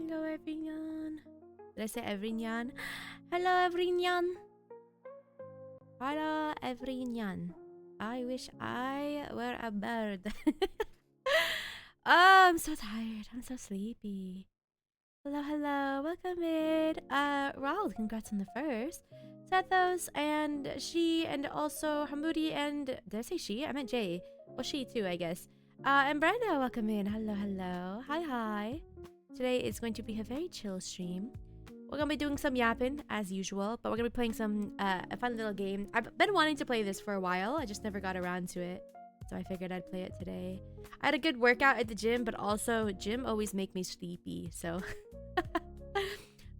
Hello, everyone. Did I say everyone? Hello, everyone. Hello, everyone. I wish I were a bird. Oh, I'm so tired. I'm so sleepy. Hello, hello. Welcome in. Raul, congrats on the first. Sethos and she and also Hamudi and... Did I say she? I meant Jay. Well, she too, I guess. And Brenda, welcome in. Hello, hello. Hi, hi. Today is going to be a very chill stream. We're going to be doing some yapping, as usual. But we're going to be playing some... a fun little game. I've been wanting to play this for a while. I just never got around to it. So I figured I'd play it today. I had a good workout at the gym, but also gym always make me sleepy, so...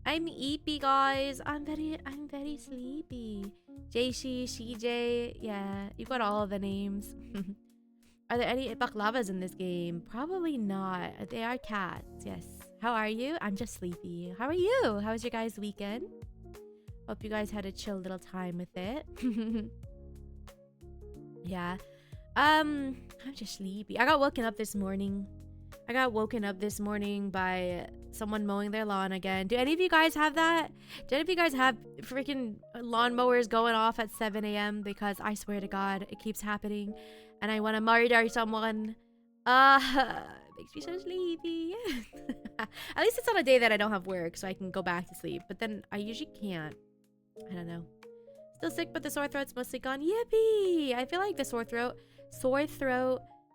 I'm eepy, guys. I'm very sleepy. Jayshi, CJ, yeah, you got all of the names. Are there any baklavas in this game? Probably not. They are cats, yes. How are you? I'm just sleepy. How are you? How was your guys' weekend? Hope you guys had a chill little time with it. Yeah. I'm just sleepy. I got woken up this morning by someone mowing their lawn again. Do any of you guys have that? Do any of you guys have freaking lawnmowers going off at 7 a.m? Because I swear to God, it keeps happening. And I want to murder someone. Makes me so sleepy. At least it's on a day that I don't have work, so I can go back to sleep. But then I usually can't. I don't know. Still sick, but the sore throat's mostly gone. Yippee! I feel like the sore throat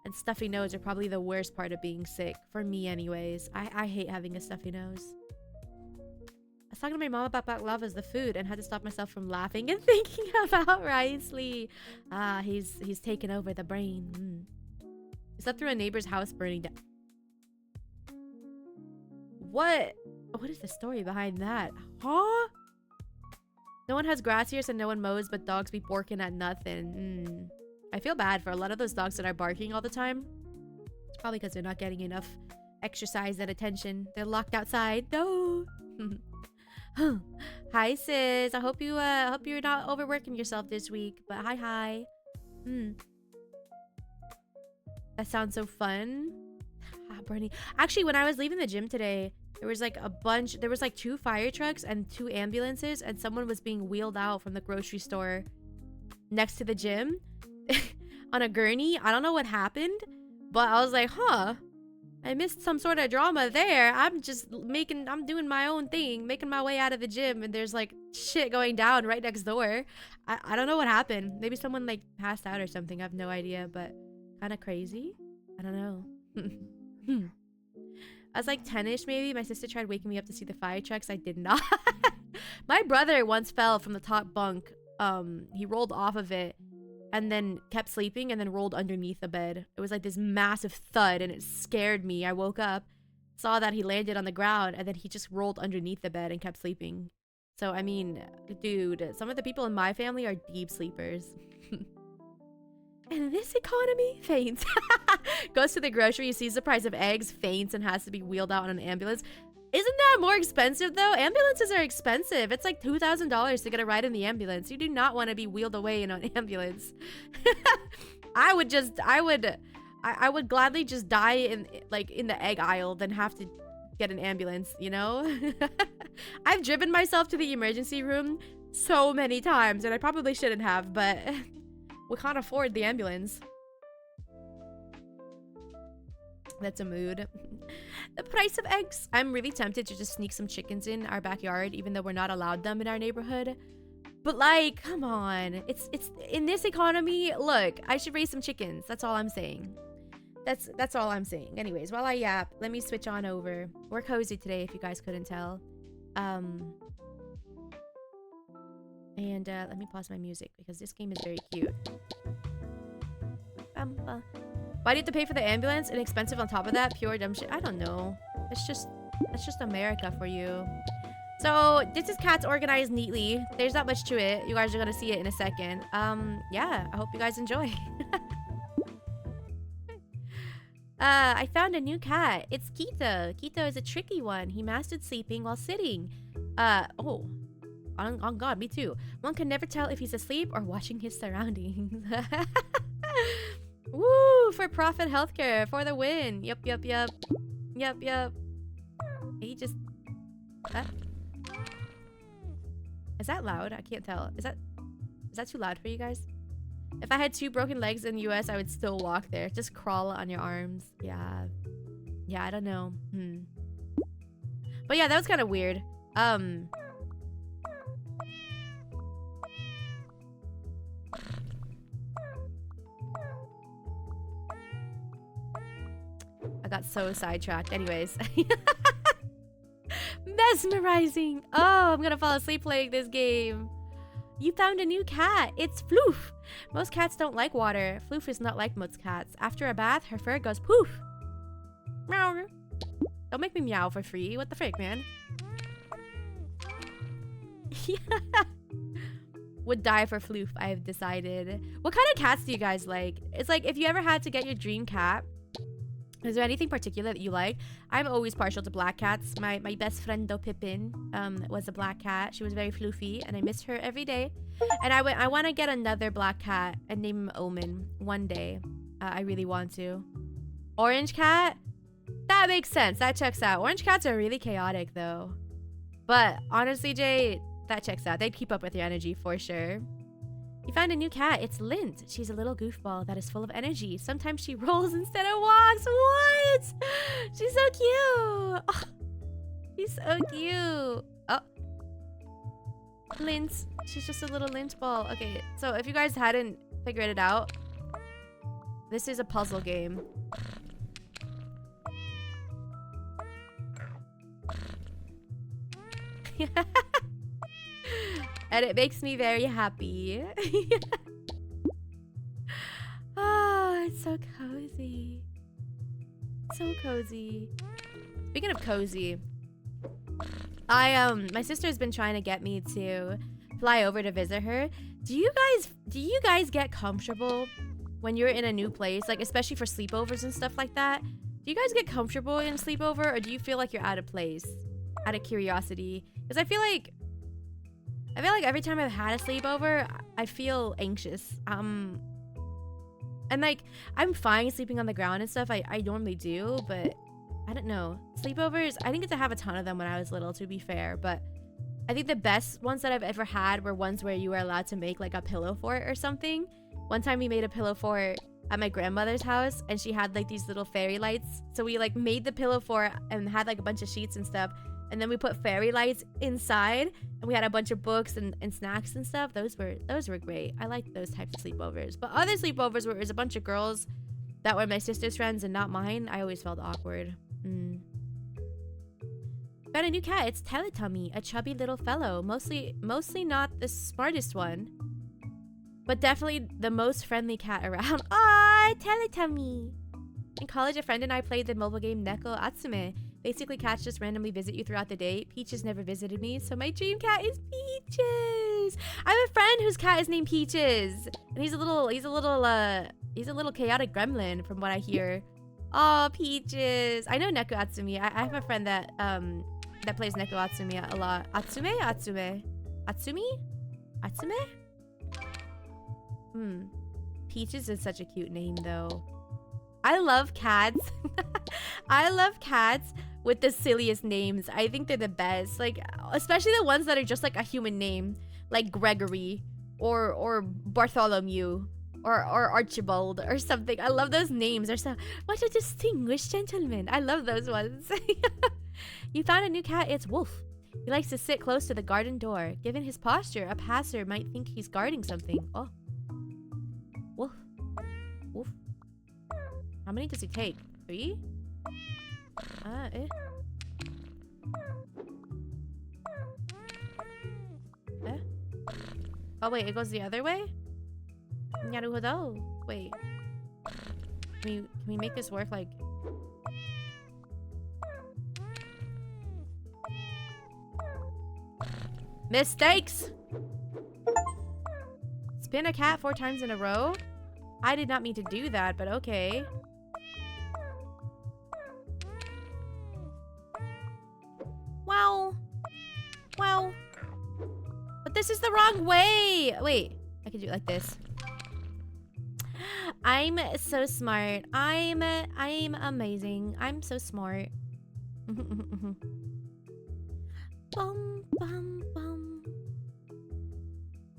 and stuffy nose are probably the worst part of being sick. For me anyways. I hate having a stuffy nose. I was talking to my mom about baklava as the food and had to stop myself from laughing and thinking about Risley. He's taken over the brain. He slept through a neighbor's house burning down. What is the story behind that? Huh? No one has grass here, so no one mows, but dogs be barking at nothing. I feel bad for a lot of those dogs that are barking all the time. It's probably because they're not getting enough exercise and attention. They're locked outside. No. Hi, sis. I hope you're not overworking yourself this week. But hi. That sounds so fun. Bernie. Actually, when I was leaving the gym today, there was like 2 fire trucks and 2 ambulances, and someone was being wheeled out from the grocery store next to the gym on a gurney. I don't know what happened, but I was like, huh, I missed some sort of drama there. I'm doing my own thing, making my way out of the gym, and there's like shit going down right next door. I don't know what happened. Maybe someone like passed out or something. I have no idea, but kind of crazy. I don't know. I was like 10ish maybe. My sister tried waking me up to see the fire trucks. I did not. My brother once fell from the top bunk. He rolled off of it and then kept sleeping and then rolled underneath the bed. It was like this massive thud and it scared me. I woke up, saw that he landed on the ground, and then he just rolled underneath the bed and kept sleeping. So, I mean, dude, some of the people in my family are deep sleepers. In this economy, faints. Goes to the grocery, sees the price of eggs, faints, and has to be wheeled out on an ambulance. Isn't that more expensive though? Ambulances are expensive. It's like $2,000 to get a ride in the ambulance. You do not want to be wheeled away in an ambulance. I would gladly just die in the egg aisle than have to get an ambulance, you know? I've driven myself to the emergency room so many times, and I probably shouldn't have, but we can't afford the ambulance. That's a mood. The price of eggs. I'm really tempted to just sneak some chickens in our backyard, even though we're not allowed them in our neighborhood. But like, come on. It's in this economy. Look, I should raise some chickens. That's all I'm saying. That's all I'm saying. Anyways, while I yap, let me switch on over. We're cozy today, if you guys couldn't tell. And let me pause my music because this game is very cute. Why do you have to pay for the ambulance? Inexpensive on top of that? Pure dumb shit. I don't know. That's just America for you. So this is cats organized neatly. There's not much to it. You guys are gonna see it in a second. Yeah, I hope you guys enjoy. I found a new cat. It's Keto. Keto is a tricky one. He mastered sleeping while sitting. Oh. On God, me too. One can never tell if he's asleep or watching his surroundings. Woo! For profit healthcare. For the win. Yup. He just... Is that loud? I can't tell. Is that too loud for you guys? If I had 2 broken legs in the US, I would still walk there. Just crawl on your arms. Yeah. Yeah, I don't know. But yeah, that was kind of weird. I got so sidetracked. Anyways. Mesmerizing. Oh, I'm gonna fall asleep playing this game. You found a new cat. It's Floof. Most cats don't like water. Floof is not like most cats. After a bath, her fur goes poof. Meow. Don't make me meow for free. What the frick, man? Would die for Floof, I've decided. What kind of cats do you guys like? It's like, if you ever had to get your dream cat, is there anything particular that you like? I'm always partial to black cats. My best friend, though, Pippin, was a black cat. She was very floofy, and I miss her every day. And I want to get another black cat and name him Omen one day. I really want to. Orange cat? That makes sense. That checks out. Orange cats are really chaotic, though. But honestly, Jay, that checks out. They'd keep up with your energy for sure. You found a new cat. It's Lint. She's a little goofball that is full of energy. Sometimes she rolls instead of walks. What? She's so cute. Oh, she's so cute. Oh. Lint. She's just a little lint ball. Okay, so if you guys hadn't figured it out, this is a puzzle game. And it makes me very happy. Oh, it's so cozy. So cozy. Speaking of cozy, my sister's been trying to get me to fly over to visit her. Do you guys get comfortable when you're in a new place, like especially for sleepovers and stuff like that? Do you guys get comfortable in sleepover, or do you feel like you're out of place? Out of curiosity? Because I feel like every time I've had a sleepover, I feel anxious. And like, I'm fine sleeping on the ground and stuff. I normally do, but I don't know. Sleepovers, I didn't get to have a ton of them when I was little, to be fair, but I think the best ones that I've ever had were ones where you were allowed to make like a pillow fort or something. One time we made a pillow fort at my grandmother's house, and she had like these little fairy lights. So we like made the pillow fort and had like a bunch of sheets and stuff. And then we put fairy lights inside, and we had a bunch of books and snacks and stuff. Those were great. I like those types of sleepovers. But other sleepovers where it was a bunch of girls that were my sister's friends and not mine, I always felt awkward. Got a new cat. It's Teletubby, a chubby little fellow. Mostly not the smartest one, but definitely the most friendly cat around. Ah, Teletubby. In college, a friend and I played the mobile game Neko Atsume. Basically, cats just randomly visit you throughout the day. Peaches never visited me, so my dream cat is Peaches. I have a friend whose cat is named Peaches, and he's a little chaotic gremlin, from what I hear. Oh, Peaches. I know Neko Atsume. I have a friend that plays Neko Atsume a lot. Atsume? Peaches is such a cute name, though. I love cats. I love cats with the silliest names. I think they're the best. Like, especially the ones that are just like a human name, like Gregory or Bartholomew or Archibald or something. I love those names. They're so, what a distinguished gentleman. I love those ones. You found a new cat. It's Wolf. He likes to sit close to the garden door. Given his posture, a passer might think he's guarding something. Oh. Wolf. Wolf. How many does he take? 3? Oh wait, it goes the other way? Naruhodo. Wait. Can we make this work like... Mistakes! Spin a cat 4 times in a row? I did not mean to do that, but okay. Wow. Wow. But this is the wrong way. Wait, I can do it like this. I'm so smart. I'm amazing. I'm so smart. Bum, bum, bum.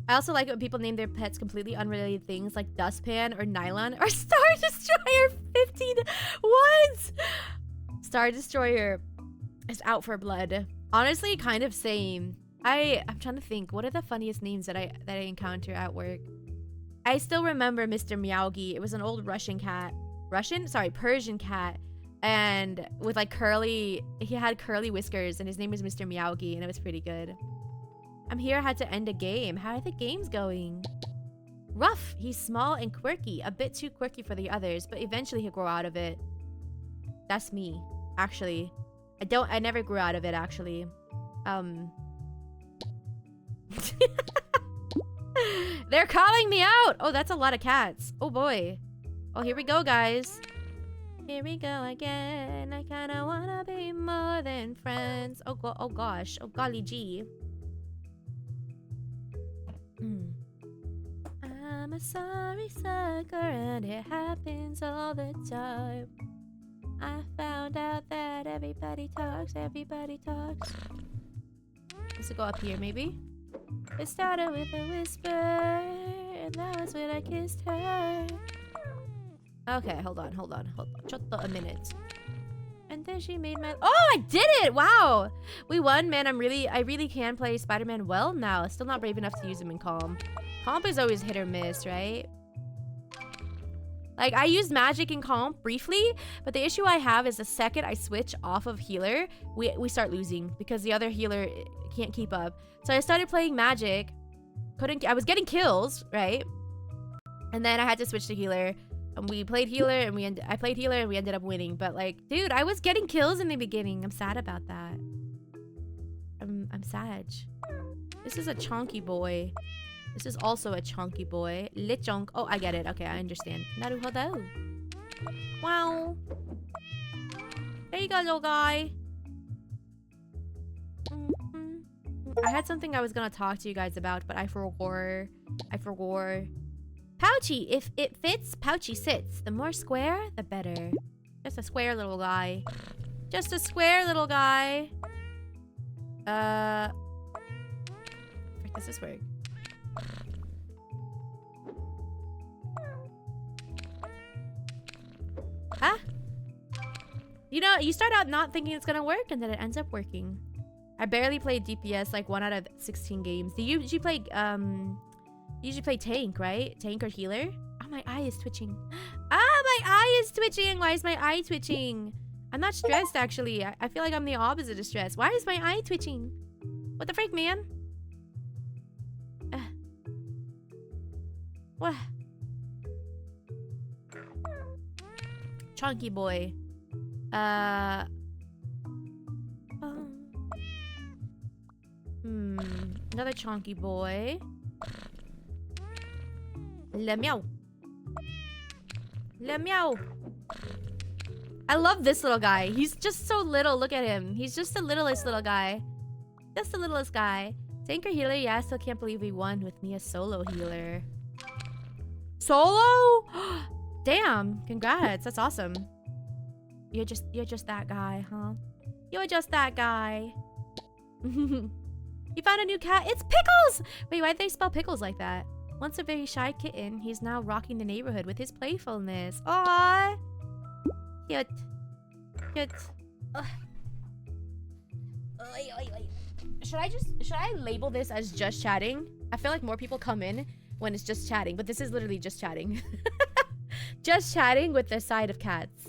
I also like it when people name their pets completely unrelated things like dustpan or nylon or Star Destroyer 15. What? Star Destroyer is out for blood. Honestly, kind of same. I'm trying to think. What are the funniest names that I encounter at work? I still remember Mr. Meowgi. It was an old Russian cat. Persian cat. And with like he had curly whiskers and his name was Mr. Meowgi and it was pretty good. I'm here, I had to end a game. How are the games going? Rough. He's small and quirky. A bit too quirky for the others, but eventually he'll grow out of it. That's me, actually. I never grew out of it, actually. They're calling me out! Oh, that's a lot of cats. Oh boy. Oh, here we go, guys. Here we go again. I kinda wanna be more than friends. Oh gosh. Oh golly gee. I'm a sorry sucker and it happens all the time. I found out that everybody talks. Let's go up here, maybe. It started with a whisper, and that was when I kissed her. Okay, hold on. Just a minute. And then she made my... Oh, I did it! Wow! We won, man. I really can play Spider-Man well now. Still not brave enough to use him in Calm. Comp is always hit or miss, right? Like, I used magic in Comp briefly, but the issue I have is the second I switch off of healer, we start losing because the other healer can't keep up. So I started playing magic. I was getting kills, right? And then I had to switch to healer. And we played healer and I played healer and we ended up winning. But like, dude, I was getting kills in the beginning. I'm sad about that. I'm sad. This is a chonky boy. This is also a chunky boy. Lechonk. Oh, I get it. Okay, I understand. Naruhodo. Wow. There you go, little guy. I had something I was gonna talk to you guys about, but I forgot. Pouchy. If it fits, Pouchy sits. The more square, the better. Just a square little guy. Just a square little guy. Frick, does this work? Huh? You know, you start out not thinking it's gonna work, and then it ends up working. I barely played DPS like 1 out of 16 games. Do you usually play tank, right? Tank or healer? Oh, my eye is twitching. Ah, my eye is twitching. Why is my eye twitching? I'm not stressed, actually. I feel like I'm the opposite of stressed. Why is my eye twitching? What the frick, man? What? Chunky boy. Another chunky boy. Le meow. Le meow. I love this little guy. He's just so little. Look at him. He's just the littlest little guy. Just the littlest guy. Tanker healer. Yeah, I still can't believe we won with me a solo healer. Solo? Damn. Congrats. That's awesome. You're just that guy, huh? You're just that guy. You found a new cat? It's Pickles! Wait, why'd they spell Pickles like that? Once a very shy kitten, he's now rocking the neighborhood with his playfulness. Aww! Cute. Cute. Should I label this as just chatting? I feel like more people come in when it's just chatting, but this is literally just chatting. Just chatting with the side of cats.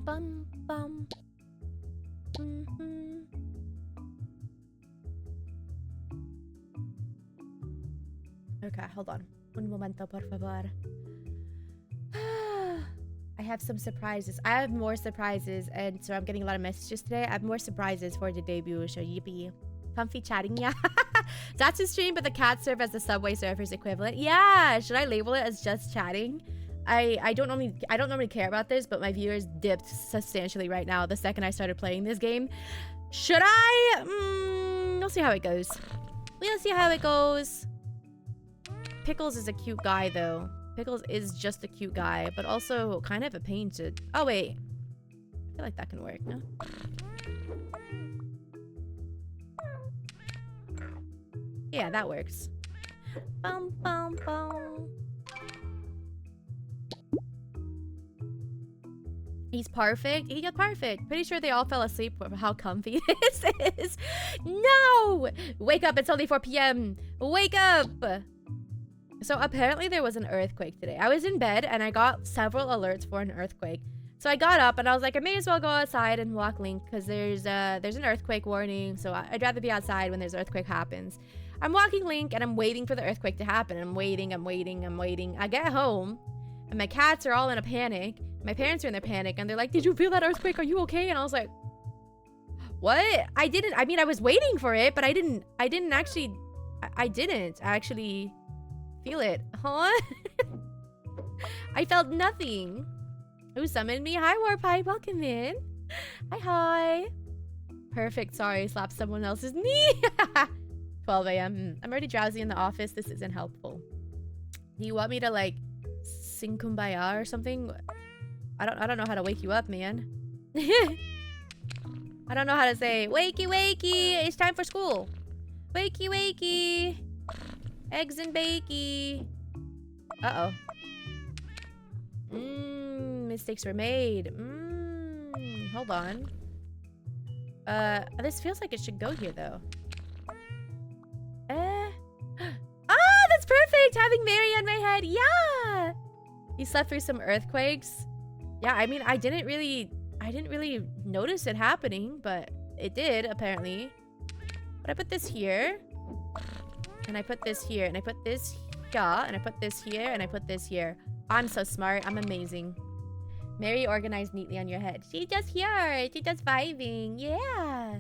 Bum, bum. Okay, hold on. Un momento, por favor. I have some surprises. I have more surprises, and so I'm getting a lot of messages today. I have more surprises for the debut, so yippee. Comfy chatting, yeah. That's a stream, but the cats serve as the Subway Surfers equivalent. Yeah, should I label it as just chatting? I don't normally care about this, but my viewers dipped substantially right now the second I started playing this game. Should I? We'll see how it goes. We'll see how it goes. Pickles is a cute guy, though. Pickles is just a cute guy, but also kind of a pain to... Oh, wait. I feel like that can work, no? Yeah, that works. Bum, bum, bum. He's perfect. He got perfect. Pretty sure they all fell asleep with how comfy this is. No! Wake up. It's only 4 p.m. Wake up! So apparently there was an earthquake today. I was in bed and I got several alerts for an earthquake. So I got up and I was like, I may as well go outside and walk Link because there's an earthquake warning. So I'd rather be outside when there's an earthquake happens. I'm walking Link and I'm waiting for the earthquake to happen. I'm waiting. I get home and my cats are all in a panic. My parents are in their panic and they're like, did you feel that earthquake? Are you okay? And I was like, what? I didn't. I mean, I was waiting for it, but I didn't actually feel it. Huh? I felt nothing. Who summoned me? Hi, Warpipe. Welcome in. Hi. Perfect. Sorry, slapped someone else's knee. 12 a.m. I'm already drowsy in the office. This isn't helpful. Do you want me to like sing Kumbaya or something? I don't know how to wake you up, man. I don't know how to say wakey wakey. It's time for school. Wakey wakey. Eggs and bakey. Uh-oh. Mistakes were made. Hold on. This feels like it should go here though. Ah, that's perfect! Having Mary on my head. Yeah! You slept through some earthquakes. Yeah, I mean, I didn't really notice it happening, but it did, apparently. But I put this here. And I put this here. And I put this here. And I put this here. And I put this here. I'm so smart. I'm amazing. Mary organized neatly on your head. She's just here. She's just vibing. Yeah.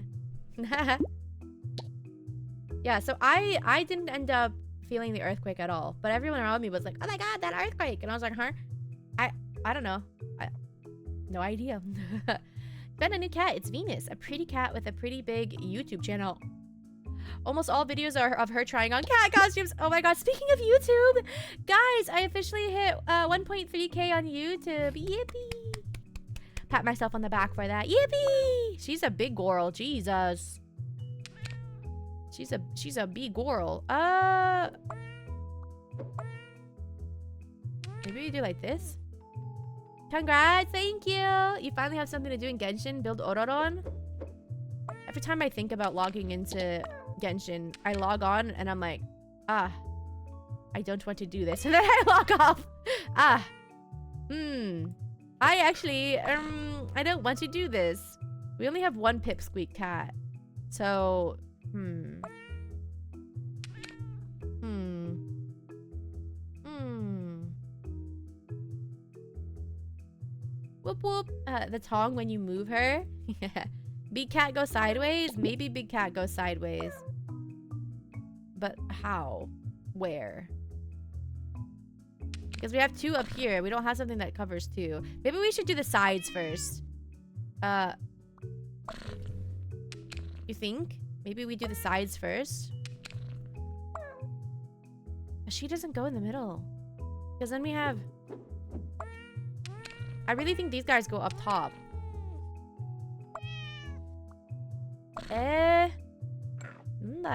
Yeah, so I didn't end up feeling the earthquake at all. But everyone around me was like, oh my god, that earthquake. And I was like, huh? I don't know. No idea. Got a new cat. It's Venus. A pretty cat with a pretty big YouTube channel. Almost all videos are of her trying on cat costumes. Oh my god, speaking of YouTube, guys, I officially hit 1.3k on YouTube. Yippee. Pat myself on the back for that. Yippee. She's a big girl. Jesus. She's a big girl. Maybe we do like this. Congrats, thank you. You finally have something to do in Genshin. Build Ororon. Every time I think about logging into Genshin, I log on and I'm like, I don't want to do this. And then I log off. I actually, I don't want to do this. We only have one Pipsqueak cat. So, Whoop whoop. The tongue when you move her. Big cat goes sideways? Maybe big cat goes sideways. But how? Where? Because we have 2 up here. We don't have something that covers 2. Maybe we should do the sides first. You think? Maybe we do the sides first? She doesn't go in the middle. Because then we have... I really think these guys go up top.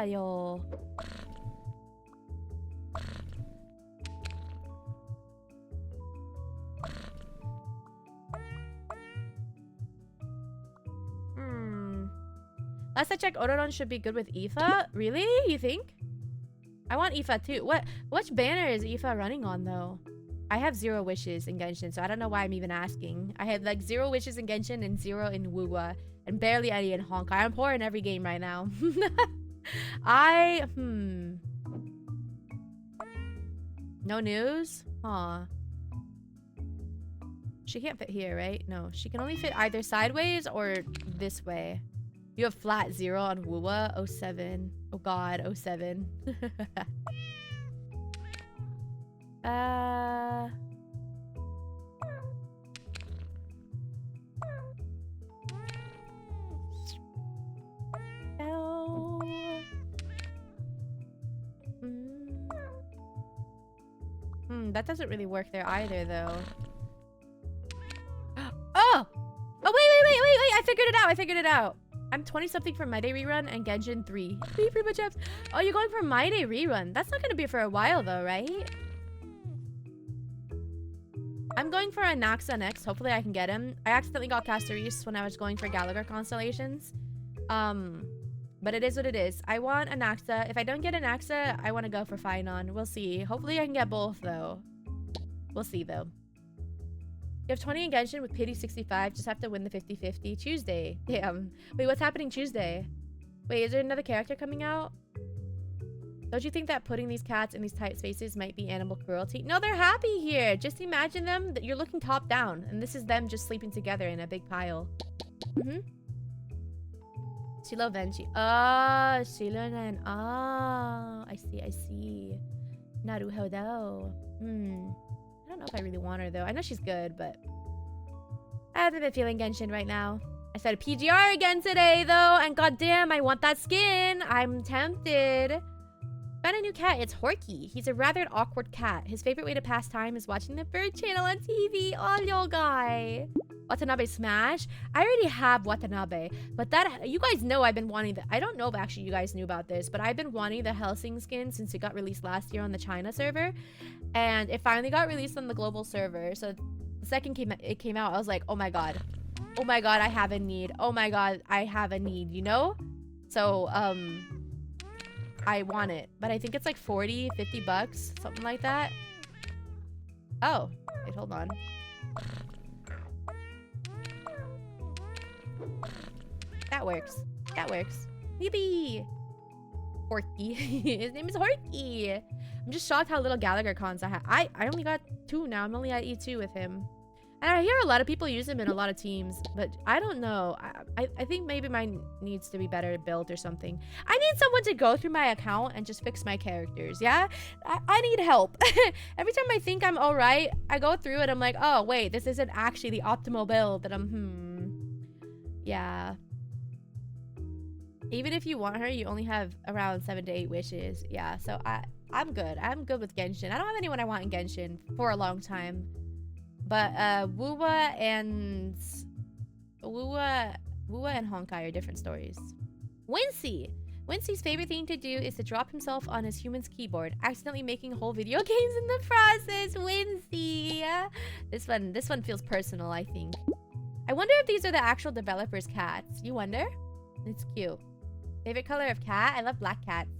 Yo. Last I checked, Ororon should be good with Aoife. Really? You think? I want Aoife too. Which banner is Aoife running on though? I have 0 wishes in Genshin, so I don't know why I'm even asking. I have like 0 wishes in Genshin and 0 in Wuwa. And barely any in Honkai. I'm poor in every game right now. No news? Aw. She can't fit here, right? No, she can only fit either sideways or this way. You have flat 0 on Wuwa. 07. Oh god, 07. That doesn't really work there either, though. Oh! Oh, wait. I figured it out. I'm 20-something for My Day Rerun and Genshin 3. Pretty much have... Oh, you're going for My Day Rerun. That's not going to be for a while, though, right? I'm going for a Naxa next. Hopefully I can get him. I accidentally got Castoris when I was going for Gallagher Constellations. But it is what it is. I want a Naxa. If I don't get a Naxa, I want to go for Phynon. We'll see. Hopefully I can get both, though. We'll see, though. You have 20 in Genshin with pity 65. Just have to win the 50-50. Tuesday. Damn. Wait, what's happening Tuesday? Wait, is there another character coming out? Don't you think that putting these cats in these tight spaces might be animal cruelty? No, they're happy here. Just imagine them. You're looking top down. And this is them just sleeping together in a big pile. Shilo Venchi. Oh, Shilonen. Oh, I see. Naruhodo. I don't know if I really want her, though. I know she's good, but... I haven't been feeling Genshin right now. I said a PGR again today, though. And goddamn, I want that skin. I'm tempted. Found a new cat. It's Horky. He's a rather awkward cat. His favorite way to pass time is watching the bird channel on TV. Oh, yo, guy. Watanabe Smash. I already have Watanabe, but that, you guys know I've been wanting the, I don't know if actually you guys knew about this, but I've been wanting the Helsing skin since it got released last year on the China server, and it finally got released on the global server. So the second it came out, I was like, oh my god, I have a need. Oh my god, I have a need, you know? So I want it, but I think it's like 40, 50 bucks, something like that. Oh, wait, hold on. That works. Yippee! Horky. His name is Horky. I'm just shocked how little Gallagher cons I have. I only got 2 now. I'm only at E2 with him. And I hear a lot of people use him in a lot of teams, but I don't know. I think maybe mine needs to be better built or something. I need someone to go through my account and just fix my characters, yeah? I need help. Every time I think I'm alright, I go through it, I'm like, oh, wait, this isn't actually the optimal build. And I'm, yeah. Even if you want her, you only have around 7 to 8 wishes. Yeah, so I'm good. I'm good with Genshin. I don't have anyone I want in Genshin for a long time. But Wuwa and Honkai are different stories. Wincy's favorite thing to do is to drop himself on his human's keyboard, accidentally making whole video games in the process. Wincy. This one feels personal, I think. I wonder if these are the actual developers' cats. You wonder? It's cute. Favorite color of cat? I love black cats.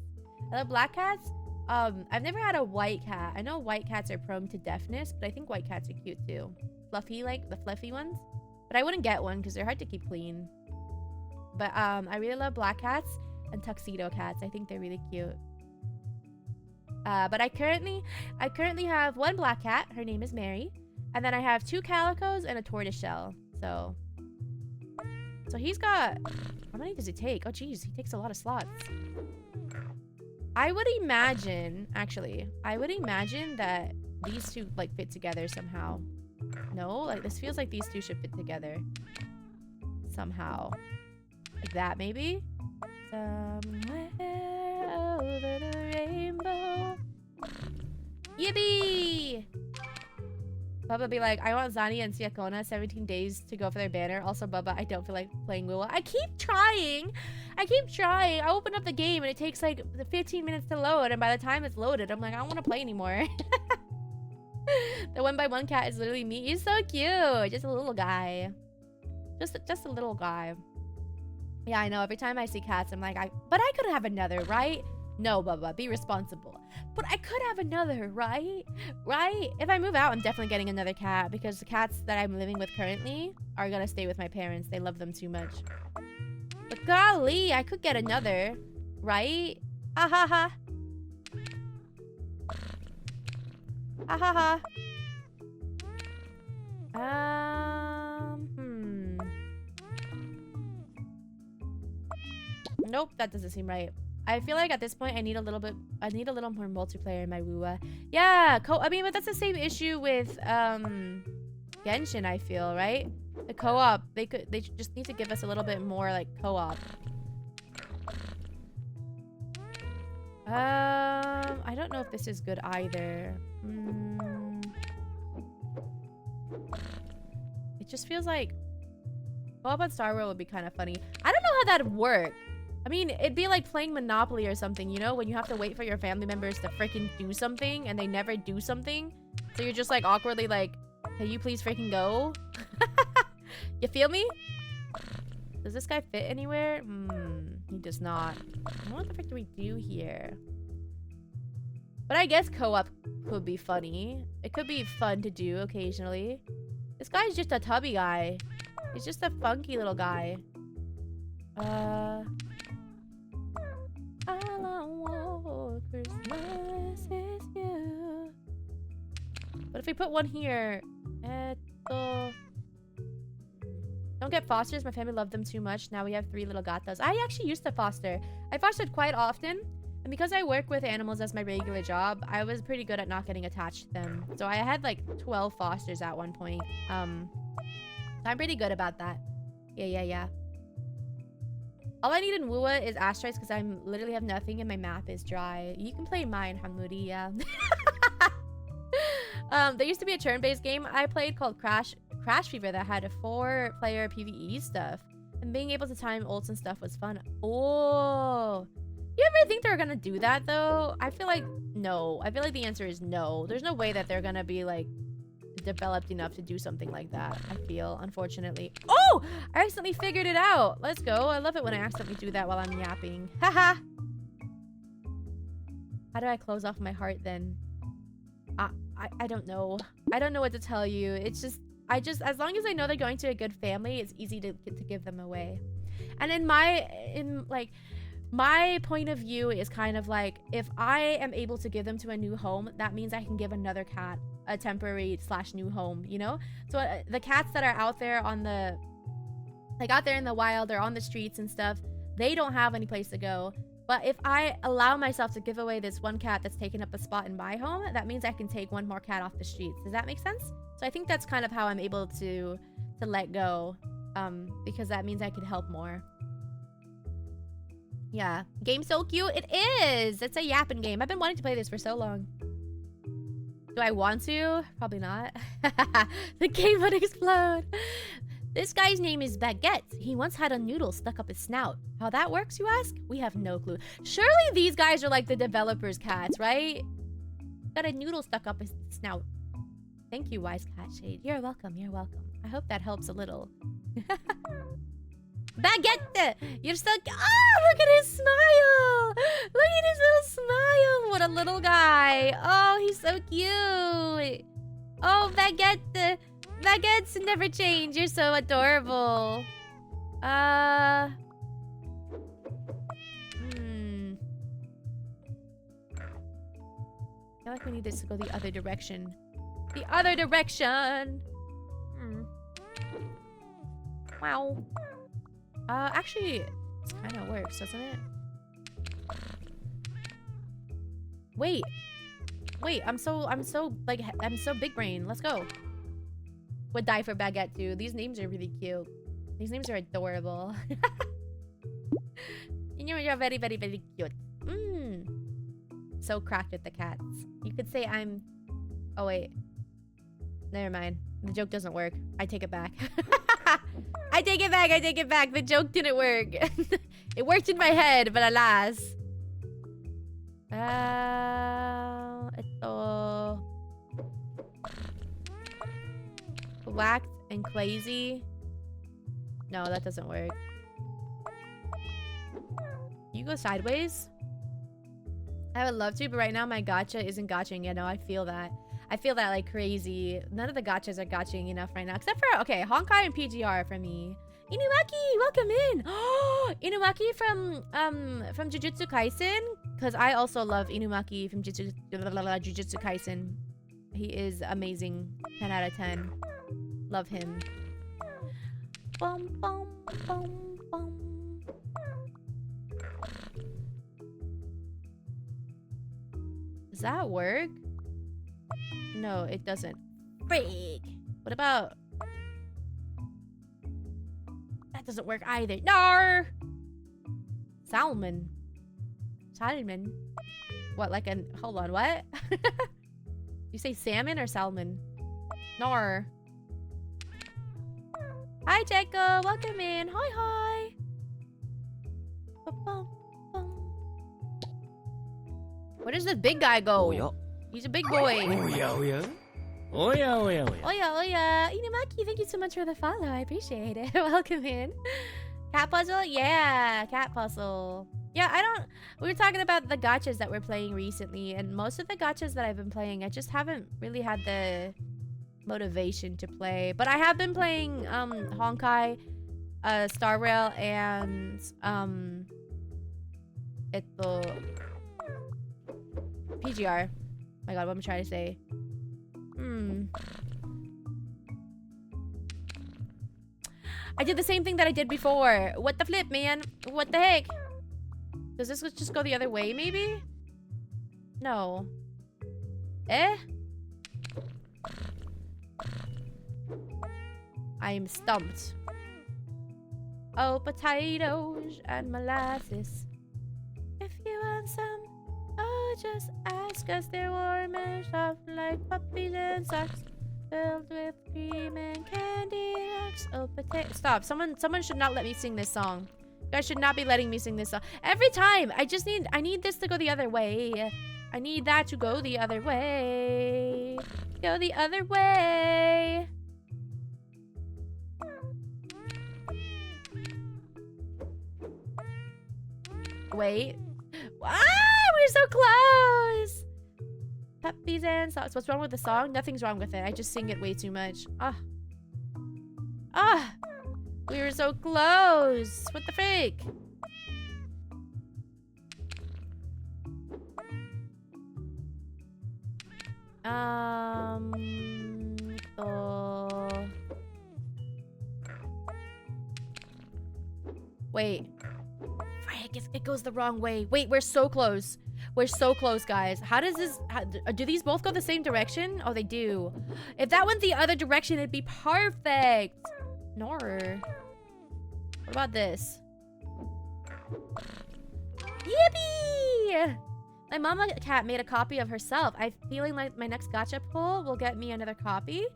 I've never had a white cat. I know white cats are prone to deafness, but I think white cats are cute too. Fluffy, like the fluffy ones. But I wouldn't get one because they're hard to keep clean. But I really love black cats and tuxedo cats. I think they're really cute. But I currently have 1 black cat. Her name is Mary. And then I have 2 calicos and a tortoiseshell. So he's got... How many does he take? Oh, geez. He takes a lot of slots. I would imagine that these two, like, fit together somehow. No? Like, this feels like these two should fit together. Somehow. Like that, maybe? Somewhere over the rainbow. Yippee! Bubba be like, I want Zani and Siakona 17 days to go for their banner. Also, Bubba, I don't feel like playing Wua. I keep trying. I open up the game and it takes like 15 minutes to load. And by the time it's loaded, I'm like, I don't want to play anymore. The 1x1 cat is literally me. He's so cute. Just a little guy. Just a little guy. Yeah, I know. Every time I see cats, I'm like, but I could have another, right? No, Bubba, be responsible. But I could have another, right? Right? If I move out, I'm definitely getting another cat because the cats that I'm living with currently are gonna stay with my parents. They love them too much. But golly, I could get another, right? Ha ha ha. Ha ha ha. Nope, that doesn't seem right. I feel like at this point I need a little more multiplayer in my Wua. Yeah, I mean, but that's the same issue with Genshin, I feel, right? The co-op, they just need to give us a little bit more like co-op. I don't know if this is good either. It just feels like co-op on Star World would be kind of funny. I don't know how that'd work. I mean, it'd be like playing Monopoly or something, you know? When you have to wait for your family members to freaking do something and they never do something. So you're just like awkwardly like, can you please freaking go? You feel me? Does this guy fit anywhere? He does not. What the frick do we do here? But I guess co-op could be funny. It could be fun to do occasionally. This guy's just a tubby guy. He's just a funky little guy. All I want for Christmas is you. But if we put one here, don't get fosters. My family loved them too much. Now we have 3 little gatas. I actually used to foster. I fostered quite often. And because I work with animals as my regular job, I was pretty good at not getting attached to them. So I had like 12 fosters at one point. I'm pretty good about that. Yeah. All I need in Wua is asteroids because I literally have nothing and my map is dry. You can play mine, Hamudi, yeah. There used to be a turn-based game I played called Crash Fever that had a 4-player PvE stuff. And being able to time ults and stuff was fun. Oh. You ever think they're gonna do that though? I feel like no. I feel like the answer is no. There's no way that they're gonna be like developed enough to do something like that. I feel, unfortunately. Oh! I accidentally figured it out. Let's go. I love it when I accidentally do that while I'm yapping. Haha. How do I close off my heart then? I don't know. I don't know what to tell you. It's just as long as I know they're going to a good family, it's easy to give them away. And in my point of view is kind of like, if I am able to give them to a new home, that means I can give another cat a temporary / new home, you know? So the cats that are out there on the, like out there in the wild or on the streets and stuff, they don't have any place to go. But if I allow myself to give away this one cat that's taken up a spot in my home, that means I can take one more cat off the streets. Does that make sense? So I think that's kind of how I'm able to let go, because that means I can help more. Yeah, game's so cute. It is. It's a yapping game. I've been wanting to play this for so long. Do I want to? Probably not. The game would explode. This guy's name is Baguette. He once had a noodle stuck up his snout. How that works, you ask? We have no clue. Surely these guys are like the developers' cats, right? Got a noodle stuck up his snout. Thank you, Wise Cat Shade. You're welcome. You're welcome. I hope that helps a little. Baguette! You're so... Oh, look at his smile! Look at his little smile! What a little guy. Oh, he's so cute. Oh, Baguette. Baguettes never change. You're so adorable. I feel like we need this to go the other direction. The other direction! Wow. Actually, it kind of works, doesn't it? Wait, I'm so big brain. Let's go. Would die for Baguette too. These names are really cute. These names are adorable. You're very, very, very cute. So cracked with the cats. You could say I'm... Oh, wait. Never mind. The joke doesn't work. I take it back. I take it back. I take it back. The joke didn't work. It worked in my head, but alas. Ito. Whacked and crazy. No, that doesn't work. You go sideways? I would love to, but right now my gacha isn't gotching. You know, I feel that. I feel that like crazy. None of the gachas are gotching enough right now. Except for, okay, Honkai and PGR for me. Inumaki, welcome in. Oh, Inumaki from Jujutsu Kaisen. Because I also love Inumaki from Jujutsu Kaisen. He is amazing. 10 out of 10. Love him. Bum, bum, bum, bum. Does that work? No, it doesn't. Freak! What about... That doesn't work either. No! Salmon. What, like an... Hold on, what? You say salmon or salmon? Nor. Hi, Jacob. Welcome in. Hi, hi. Where does this big guy go? Oh, yeah. He's a big boy. Oh, yeah, oh, yeah. Oh, yeah, oh, yeah, oh, yeah. Oh, yeah, oh, yeah. Inamaki, thank you so much for the follow. I appreciate it. Welcome in. Cat puzzle? Yeah, cat puzzle. Yeah, we were talking about the gachas that we're playing recently, and most of the gachas that I've been playing, I just haven't really had the motivation to play. But I have been playing Honkai, Star Rail, and PGR. My god, what am I trying to say? I did the same thing that I did before. What the flip, man? What the heck? Does this just go the other way, maybe? No. Eh? I'm stumped. Oh, potatoes and molasses. If you want some, oh, just ask us. They're warm and soft like puppies and socks. Filled with cream and candy rocks. Oh, potato. Stop. Someone should not let me sing this song. You guys should not be letting me sing this song. Every time! I need this to go the other way. I need that to go the other way. Go the other way. Wait. Ah! We're so close! Puppies and socks. What's wrong with the song? Nothing's wrong with it. I just sing it way too much. Ah. Ah! We were so close. What the freak? Wait. Frick, it goes the wrong way. Wait, we're so close. We're so close, guys. How does this... do these both go the same direction? Oh, they do. If that went the other direction, it'd be perfect. Nor. What about this? Yippee! My mama cat made a copy of herself. I'm feeling like my next gacha pull will get me another copy.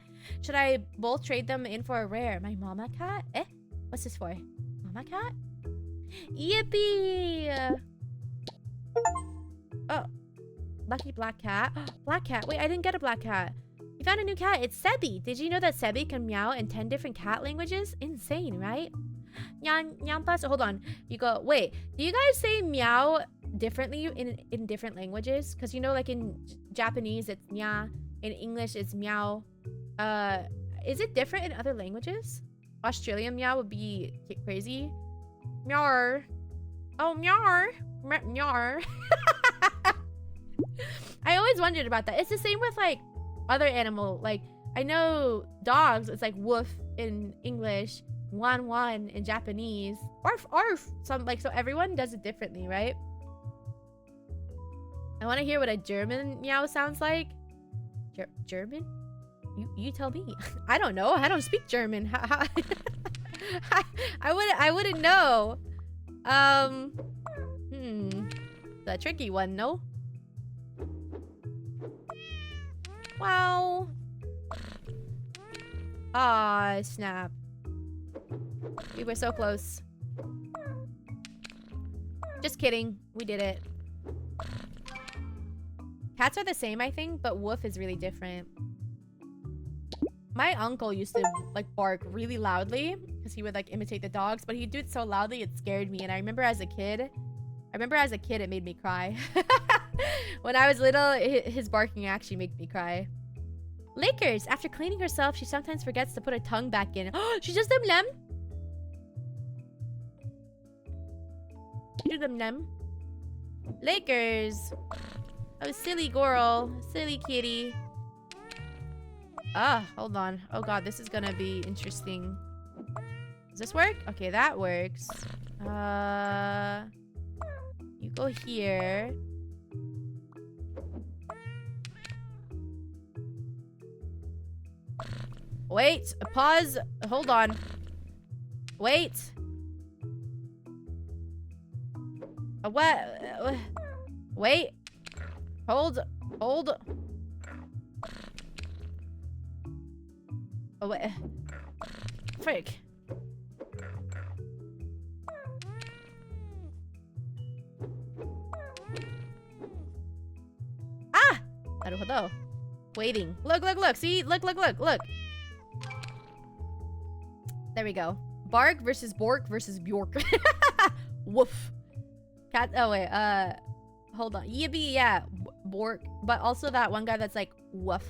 Should I both trade them in for a rare? My mama cat? Eh? What's this for? Mama cat? Yippee! Oh. Lucky black cat. Black cat. Wait, I didn't get a black cat. You found a new cat. It's Sebi. Did you know that Sebi can meow in 10 different cat languages? Insane, right? Nyampas. Hold on. You go. Wait. Do you guys say meow differently in different languages? Because you know, like in Japanese, it's nya. In English, it's meow. Is it different in other languages? Australian meow would be crazy. Meow. Oh, meow. Meow. I always wondered about that. It's the same with like other animal. Like I know dogs. It's like woof in English, wan in Japanese, arf. Some like so everyone does it differently, right? I want to hear what a German meow sounds like. German? You tell me. I don't know. I don't speak German. I wouldn't know. It's a tricky one, no? Wow. Ah, snap. We were so close. Just kidding. We did it. Cats are the same, I think, but woof is really different. My uncle used to like bark really loudly because he would like imitate the dogs, but he'd do it so loudly it scared me. And I remember as a kid it made me cry. When I was little, his barking actually made me cry. Lakers, after cleaning herself, she sometimes forgets to put her tongue back in. Oh, she just lem. She do lem. Lakers. Oh, silly girl. Silly kitty. Ah, hold on. Oh god, this is gonna be interesting. Does this work? Okay, that works. You go here. Wait, pause. Hold on. Wait. What? Wait. Hold. Hold. Oh, wait. Frick. Ah! Naruhodo. Waiting. Look, look, look. See? Look, look, look, look. There we go. Bark versus Bork versus Bjork. Woof. Cat. Oh, wait. Hold on. Yippee, yeah. Bork. But also that one guy that's like, woof.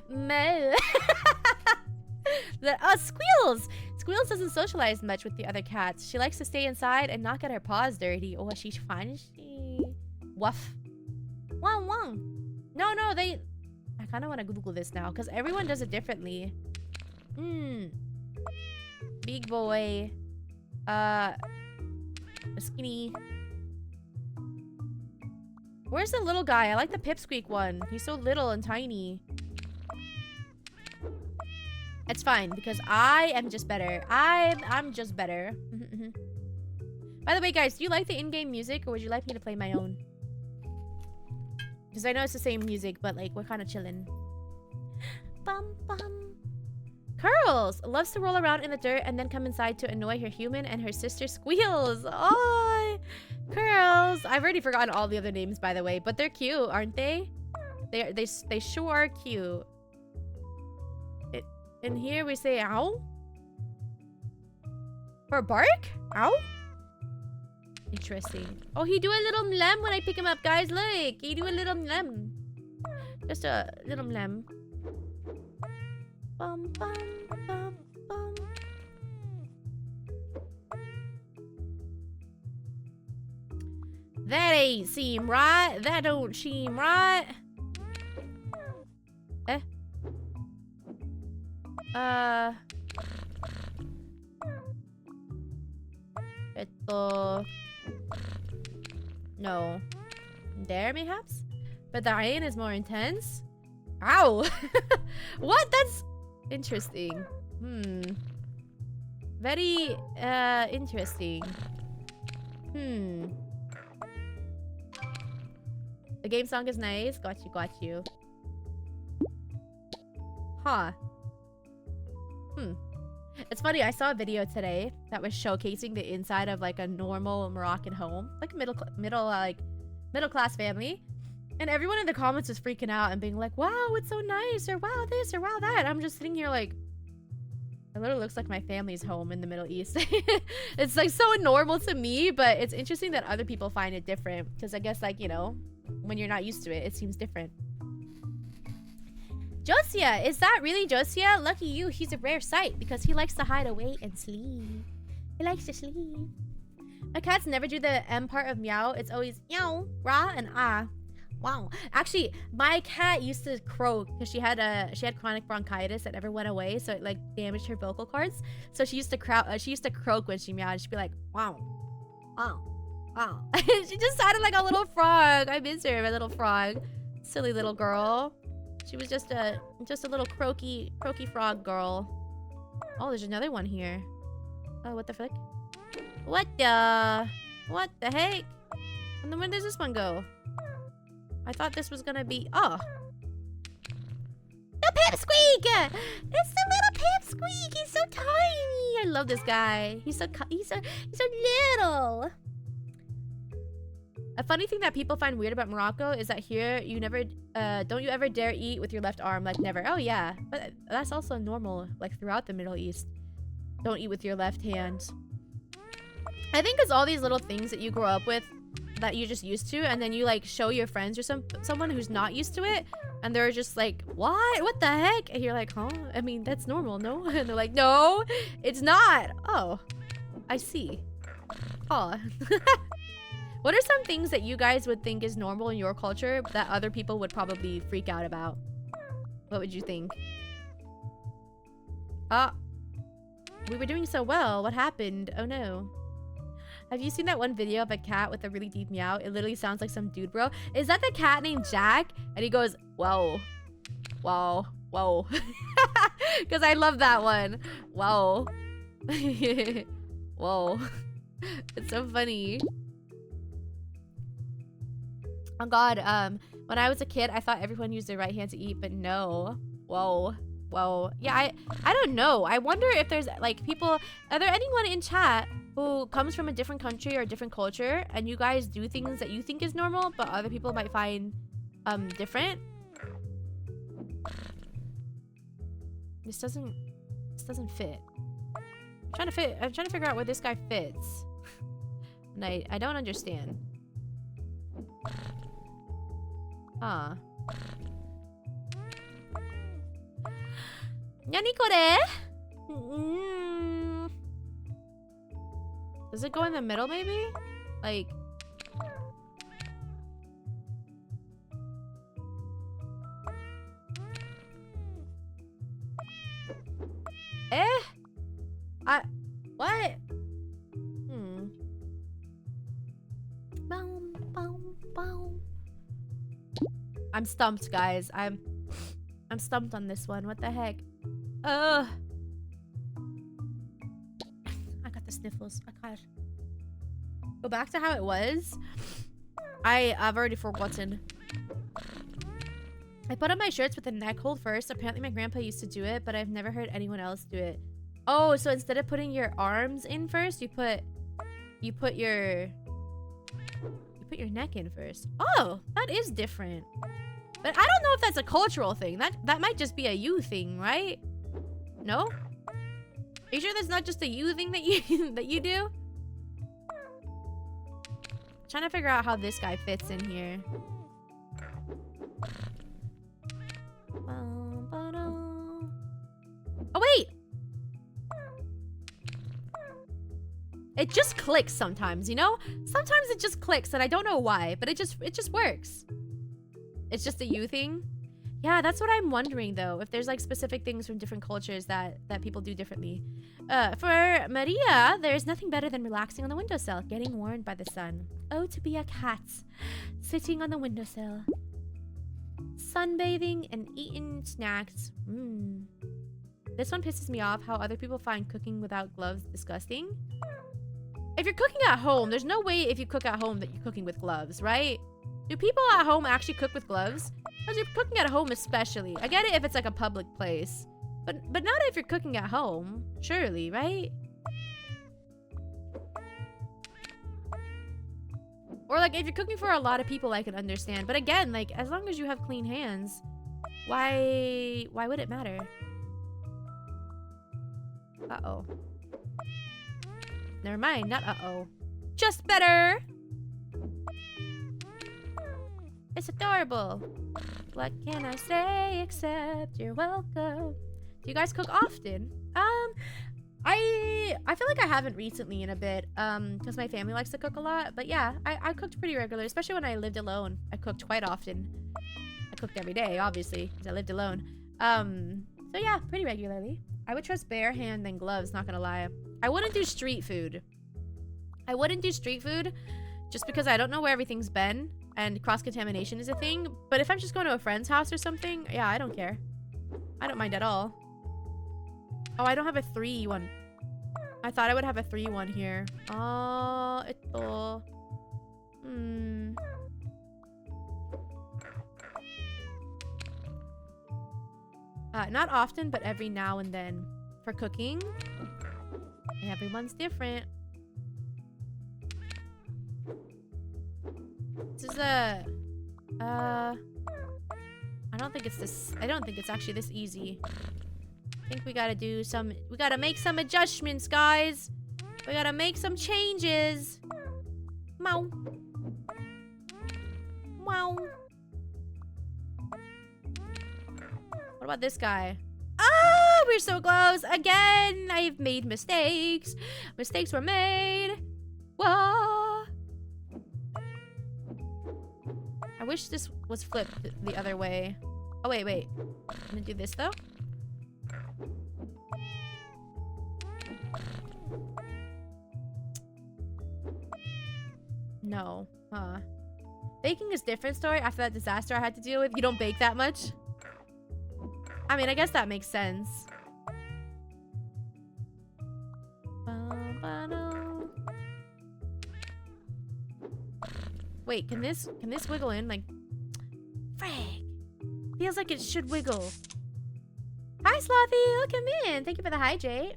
Meh. Squeals! Squeals doesn't socialize much with the other cats. She likes to stay inside and not get her paws dirty. Oh, she's fun. She... Woof. Wong wong. No, no, they... I kind of want to Google this now because everyone does it differently. Big boy. Skinny. Where's the little guy? I like the pipsqueak one. He's so little and tiny. It's fine because I am just better. I'm just better. By the way, guys, do you like the in-game music or would you like me to play my own? Because I know it's the same music, but like we're kind of chilling. Bum bum. Curls loves to roll around in the dirt and then come inside to annoy her human and her sister Squeals. Oh, Curls. I've already forgotten all the other names, by the way, but they're cute, aren't they? They sure are cute. And here we say ow. For bark? Ow? Interesting. Oh, he do a little mlem when I pick him up, guys. Look, he do a little mlem. Just a little mlem. Bum, bum, bum, bum. That ain't seem right. That don't seem right. Eh? No. There, mayhaps? But the iron is more intense? Ow! What? That's interesting. Very, interesting. The game song is nice. Got you, got you. Huh. It's funny, I saw a video today that was showcasing the inside of like a normal Moroccan home. Like middle class family. And everyone in the comments was freaking out and being like, wow, it's so nice, or wow this, or wow that. I'm just sitting here like, it literally looks like my family's home in the Middle East. It's like so normal to me, but it's interesting that other people find it different. Because I guess like, you know, when you're not used to it, it seems different. Josia, is that really Josia? Lucky you, he's a rare sight because he likes to hide away and sleep. He likes to sleep. My cats never do the M part of meow. It's always meow, rah, and ah. Wow. Actually, my cat used to croak because she had chronic bronchitis that never went away, so it like damaged her vocal cords. So she used to croak when she meowed. She'd be like, wow, wow, wow. She just sounded like a little frog. I miss her, my little frog. Silly little girl. She was just a little croaky frog girl. Oh, there's another one here. Oh, what the frick? What the heck? And then where does this one go? I thought this was gonna be... Oh. The pipsqueak! It's the little pipsqueak! He's so tiny! I love this guy. He's so little. A funny thing that people find weird about Morocco is that here you never... don't you ever dare eat with your left arm? Like, never. Oh, yeah. But that's also normal, like, throughout the Middle East. Don't eat with your left hand. I think it's all these little things that you grow up with that you're just used to, and then you like show your friends or someone who's not used to it, and they're just like, what the heck? And you're like, huh? I mean, that's normal, no? And they're like, no, it's not. Oh, I see. Huh. What are some things that you guys would think is normal in your culture that other people would probably freak out about? What would you think? We were doing so well. What happened? Oh no. Have you seen that one video of a cat with a really deep meow? It literally sounds like some dude, bro. Is that the cat named Jack? And he goes, whoa. Whoa. Whoa. Because I love that one. Whoa. Whoa. It's so funny. Oh God, when I was a kid, I thought everyone used their right hand to eat, but no. Whoa. Whoa. Yeah, I don't know. I wonder if there's like people, are there anyone in chat who comes from a different country or a different culture and you guys do things that you think is normal, but other people might find different? This doesn't fit. I'm trying to figure out where this guy fits. And I don't understand. Huh. Nani kore? Does it go in the middle maybe? Like... What? I'm stumped, guys. I'm stumped on this one. What the heck? Ugh. I got the sniffles. I gotta go back to how it was. I've already forgotten. I put on my shirts with the neck hold first. Apparently my grandpa used to do it, but I've never heard anyone else do it. Oh, so instead of putting your arms in first, you put your neck in first. Oh, that is different. But I don't know if that's a cultural thing. That might just be a you thing, right? No? Are you sure that's not just a you thing that you do? I'm trying to figure out how this guy fits in here. Oh wait! It just clicks sometimes, you know? Sometimes it just clicks and I don't know why, but it just works. It's just a you thing. Yeah, that's what I'm wondering though. If there's like specific things from different cultures that people do differently. For Maria, there's nothing better than relaxing on the windowsill, getting warmed by the sun. Oh, to be a cat, sitting on the windowsill, sunbathing and eating snacks. This one pisses me off, how other people find cooking without gloves disgusting. If you're cooking at home, there's no way if you cook at home that you're cooking with gloves, right? Do people at home actually cook with gloves? Because you're cooking at home especially. I get it if it's like a public place. But not if you're cooking at home. Surely, right? Or like if you're cooking for a lot of people, I can understand. But again, like as long as you have clean hands, why would it matter? Uh-oh. Never mind, not uh-oh. Just better! It's adorable. What can I say except you're welcome? Do you guys cook often? I feel like I haven't recently in a bit, because my family likes to cook a lot. But yeah, I cooked pretty regularly, especially when I lived alone. I cooked quite often. I cooked every day, obviously, because I lived alone. So yeah, pretty regularly. I would trust bare hand than gloves, not gonna lie. I wouldn't do street food. I wouldn't do street food just because I don't know where everything's been and cross-contamination is a thing. But if I'm just going to a friend's house or something, yeah, I don't care. I don't mind at all. Oh, I don't have a 3-1. I thought I would have a 3-1 here. Oh, ito. Not often, but every now and then. For cooking, everyone's different. This is a... I don't think it's actually this easy. I think we gotta do some... We gotta make some adjustments, guys. We gotta make some changes. Meow. Meow. What about this guy? Ah, we're so close. Again, I've made mistakes. Mistakes were made. Whoa. I wish this was flipped the other way. Oh, wait. I'm gonna do this, though. No. Huh. Baking is a different story after that disaster I had to deal with. You don't bake that much? I mean, I guess that makes sense. Wait, can this wiggle in? Like, frag. Feels like it should wiggle. Hi, Slothy. Welcome in. Thank you for the hydrate.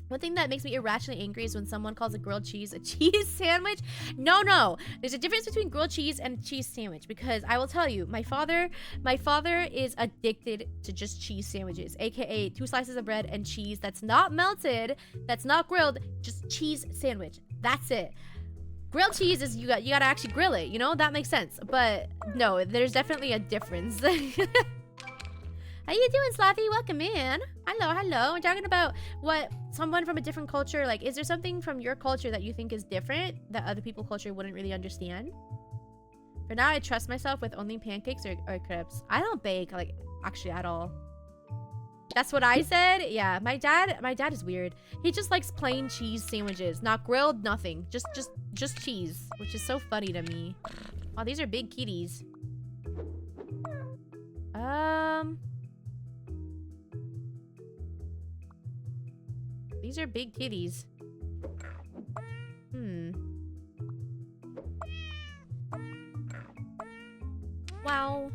One thing that makes me irrationally angry is when someone calls a grilled cheese a cheese sandwich. No. There's a difference between grilled cheese and cheese sandwich, because I will tell you, my father is addicted to just cheese sandwiches, aka 2 slices of bread and cheese that's not melted, that's not grilled, just cheese sandwich. That's it. Grilled cheese is you gotta actually grill it, you know? That makes sense. But no, there's definitely a difference. How you doing, Slothy? Welcome in. Hello. We're talking about what someone from a different culture, like, is there something from your culture that you think is different that other people's culture wouldn't really understand? For now, I trust myself with only pancakes or crepes. I don't bake, like, actually at all. That's what I said? Yeah, my dad is weird. He just likes plain cheese sandwiches. Not grilled, nothing. Just cheese, which is so funny to me. Oh, these are big kitties. These are big kitties. Wow.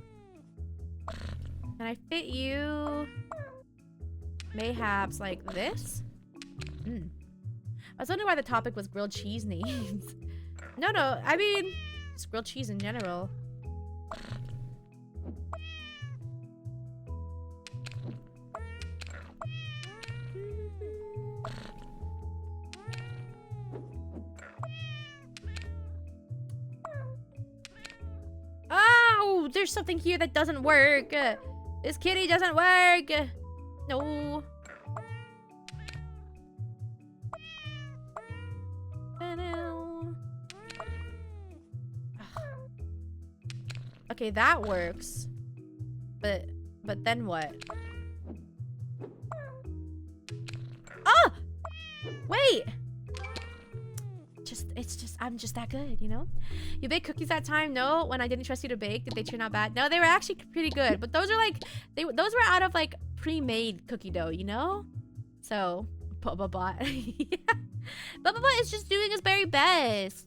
Can I fit you? Mayhaps like this? I was wondering why the topic was grilled cheese names. No, I mean, just grilled cheese in general. Oh, there's something here that doesn't work. This kitty doesn't work. No. Okay, that works. But then what? Oh! Wait! I'm just that good, you know? You bake cookies that time? No. When I didn't trust you to bake, did they turn out bad? No, they were actually pretty good. But those are like, those were out of like pre-made cookie dough, you know? So, Bubba is just doing his very best.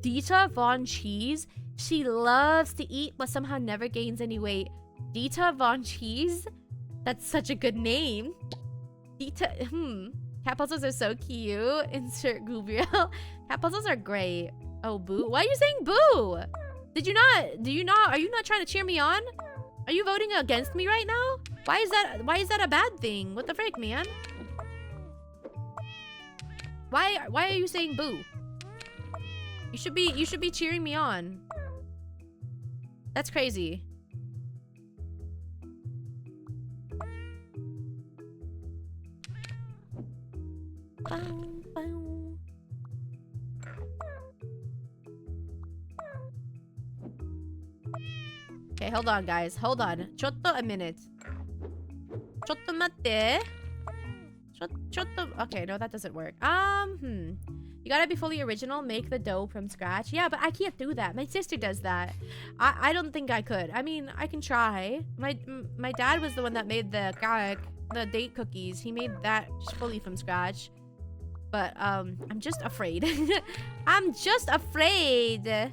Dita Von Cheese? She loves to eat, but somehow never gains any weight. Dita Von Cheese? That's such a good name. Dita, Cat puzzles are so cute. Insert Gabriel. Cat puzzles are great. Oh, boo. Why are you saying boo? Are you not trying to cheer me on? Are you voting against me right now? Why is that a bad thing? What the frick, man? Why are you saying boo? You should be cheering me on. That's crazy. Okay, hold on, guys. Hold on. Chotto a minute. Chotto matte. Chotto. Okay, no, that doesn't work. You gotta be fully original. Make the dough from scratch. Yeah, but I can't do that. My sister does that. I don't think I could. I mean, I can try. My dad was the one that made the date cookies. He made that fully from scratch. But I'm just afraid. I'm just afraid.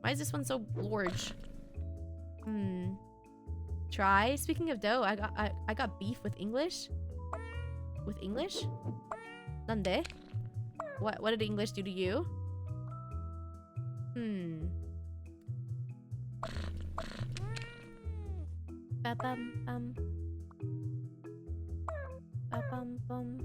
Why is this one so large? Try. Speaking of dough, I got beef with English. With English? Nande? What did English do to you? Ba-bum-bum. Ba-bum-bum.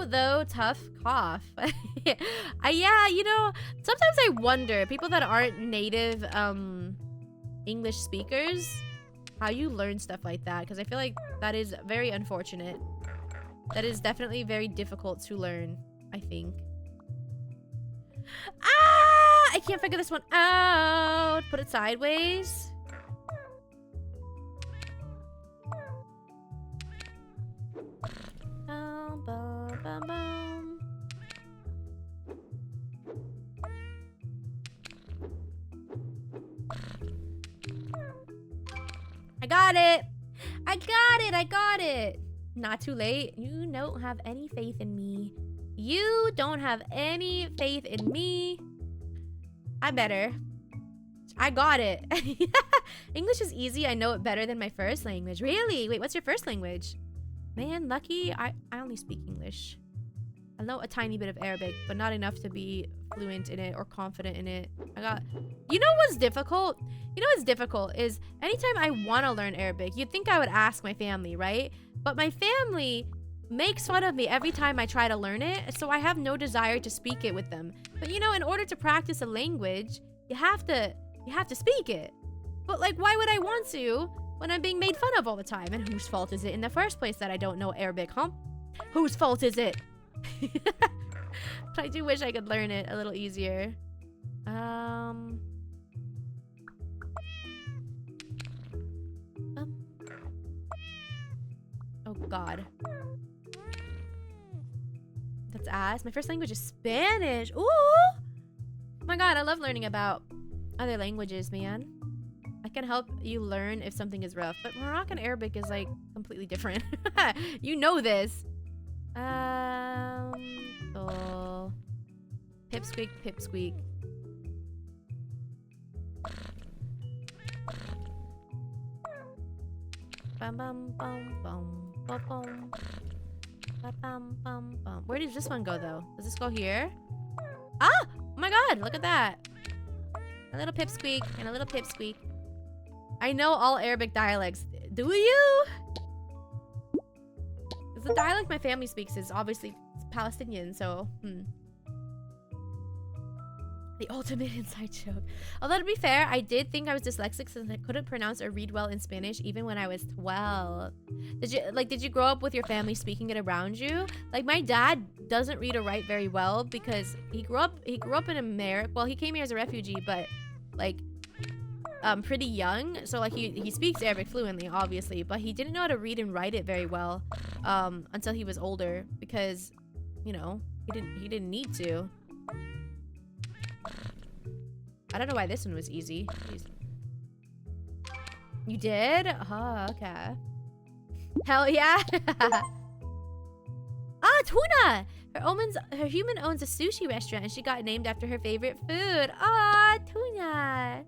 Though tough cough. Yeah, you know, sometimes I wonder, people that aren't native English speakers, how you learn stuff like that, because I feel like that is very unfortunate. That is definitely very difficult to learn, I think. Ah! I can't figure this one out. Put it sideways. bum, bum, bum, bum. I got it! I got it! I got it! Not too late. You don't have any faith in me. You don't have any faith in me. I better. I got it. English is easy. I know it better than my first language. Really? Wait, what's your first language? Man, lucky. I only speak English. I know a tiny bit of Arabic, but not enough to be fluent in it or confident in it. You know what's difficult? You know what's difficult is anytime I want to learn Arabic, you'd think I would ask my family, right? But my family makes fun of me every time I try to learn it, so I have no desire to speak it with them. But you know, in order to practice a language, you have to speak it. But like, why would I want to when I'm being made fun of all the time? And whose fault is it in the first place that I don't know Arabic, huh? Whose fault is it? But I do wish I could learn it a little easier. Oh god. That's ass. My first language is Spanish. Ooh! Oh my god, I love learning about other languages, man. I can help you learn if something is rough. But Moroccan Arabic is like completely different. You know this. So pipsqueak, pipsqueak. Bum bum bum bum bum bum bum bum bum. Where does this one go though? Does this go here? Ah! Oh my god, look at that. A little pipsqueak and a little pipsqueak. I know all Arabic dialects. Do you? The dialect my family speaks is obviously Palestinian, so The ultimate inside joke. Although to be fair, I did think I was dyslexic since I couldn't pronounce or read well in Spanish even when I was 12. Did you grow up with your family speaking it around you? Like my dad doesn't read or write very well because he grew up in America. Well, he came here as a refugee, but like pretty young. So like he speaks Arabic fluently, obviously, but he didn't know how to read and write it very well until he was older because, you know, he didn't need to. I don't know why this one was easy. Jeez. You did? Oh, okay. Hell yeah. Ah, Tuna! Her human owns a sushi restaurant and she got named after her favorite food. Ah, Tuna!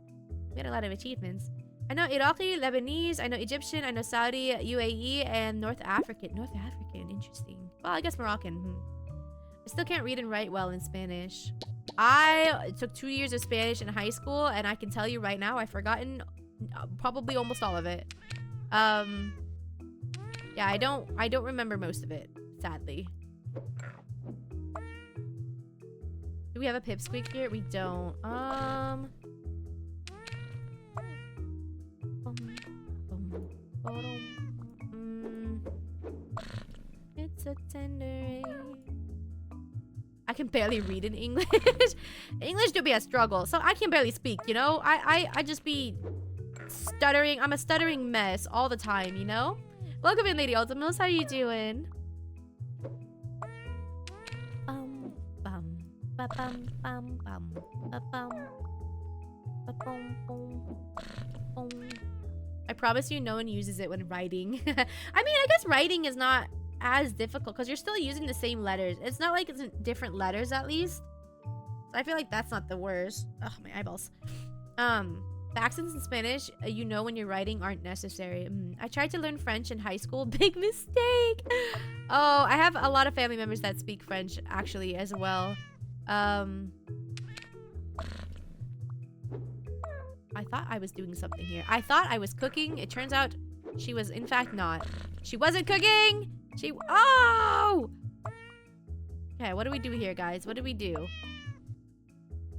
We had a lot of achievements. I know Iraqi, Lebanese, I know Egyptian, I know Saudi, UAE, and North African. North African, interesting. Well, I guess Moroccan. I still can't read and write well in Spanish. I took 2 years of Spanish in high school, and I can tell you right now, I've forgotten probably almost all of it. Yeah, I don't remember most of it, sadly. Do we have a pipsqueak here? We don't. It's a tender. I can barely read in English. English do be a struggle, so I can barely speak, you know? I just be stuttering. I'm a stuttering mess all the time, you know? Welcome in, Lady Ultimos. How you doing? I promise you no one uses it when writing. I mean, I guess writing is not as difficult because you're still using the same letters. It's not like it's in different letters, at least. So I feel like that's not the worst. Ugh, my eyeballs. The accents in Spanish, you know, when you're writing aren't necessary. I tried to learn French in high school. Big mistake. Oh, I have a lot of family members that speak French actually as well. I thought I was doing something here. I thought I was cooking. It turns out she was in fact not. She wasn't cooking. Oh! Okay, what do we do here, guys? What do we do?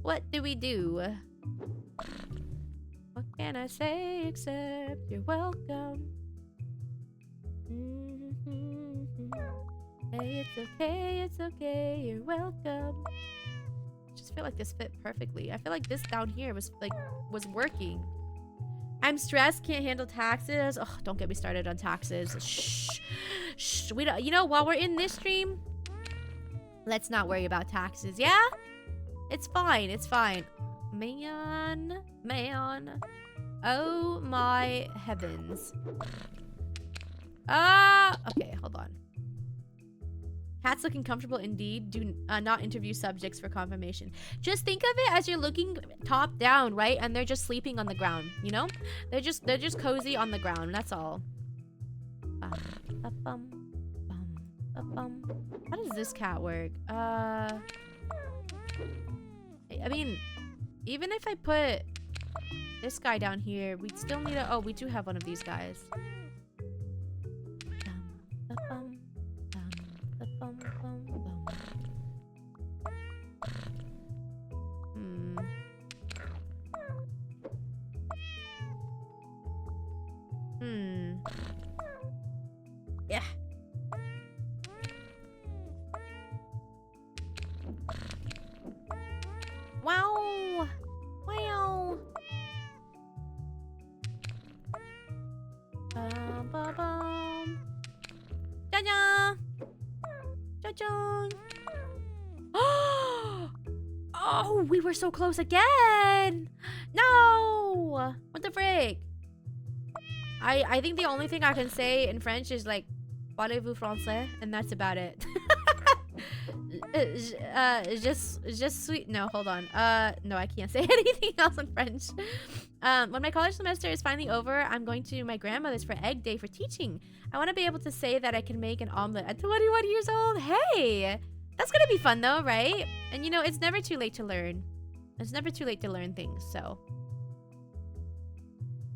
What do we do? What can I say except you're welcome? Hey, it's okay, you're welcome. I just feel like this fit perfectly. I feel like this down here was working. I'm stressed, can't handle taxes. Oh, don't get me started on taxes. Shh. Shh. We don't, you know, while we're in this stream, let's not worry about taxes, yeah? It's fine, it's fine. Man. Oh my heavens. Okay, hold on. Cat's looking comfortable indeed. Do not interview subjects for confirmation. Just think of it as you're looking top down, right? And they're just sleeping on the ground, you know? They're just cozy on the ground. That's all. How does this cat work? I mean, even if I put this guy down here, we'd still need a... Oh, we do have one of these guys. Yeah. Wow. Wow. Ba-bum. Ja-ja. Ja-jung. Oh, we were so close again. No. What the frick? I think the only thing I can say in French is like, parlez-vous français? And that's about it. Just sweet. No, hold on. No, I can't say anything else in French. When my college semester is finally over, I'm going to my grandmother's for egg day for teaching. I want to be able to say that I can make an omelet at 21 years old. Hey, that's gonna be fun though, right? And you know, it's never too late to learn. It's never too late to learn things, so.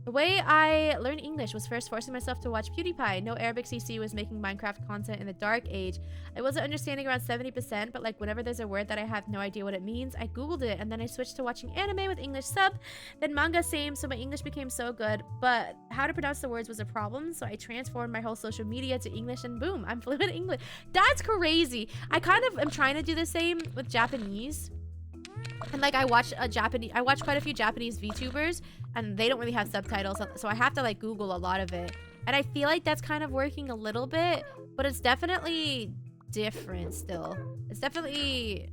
The way I learned English was first forcing myself to watch PewDiePie. No Arabic CC was making Minecraft content in the dark age. I wasn't understanding around 70%, but like whenever there's a word that I have no idea what it means, I googled it, and then I switched to watching anime with English sub, then manga same, so my English became so good, but how to pronounce the words was a problem, so I transformed my whole social media to English, and boom, I'm fluent in English. That's crazy. I kind of am trying to do the same with Japanese. And like I watch quite a few Japanese VTubers, and they don't really have subtitles, so I have to like Google a lot of it. And I feel like that's kind of working a little bit, but it's definitely different still. It's definitely,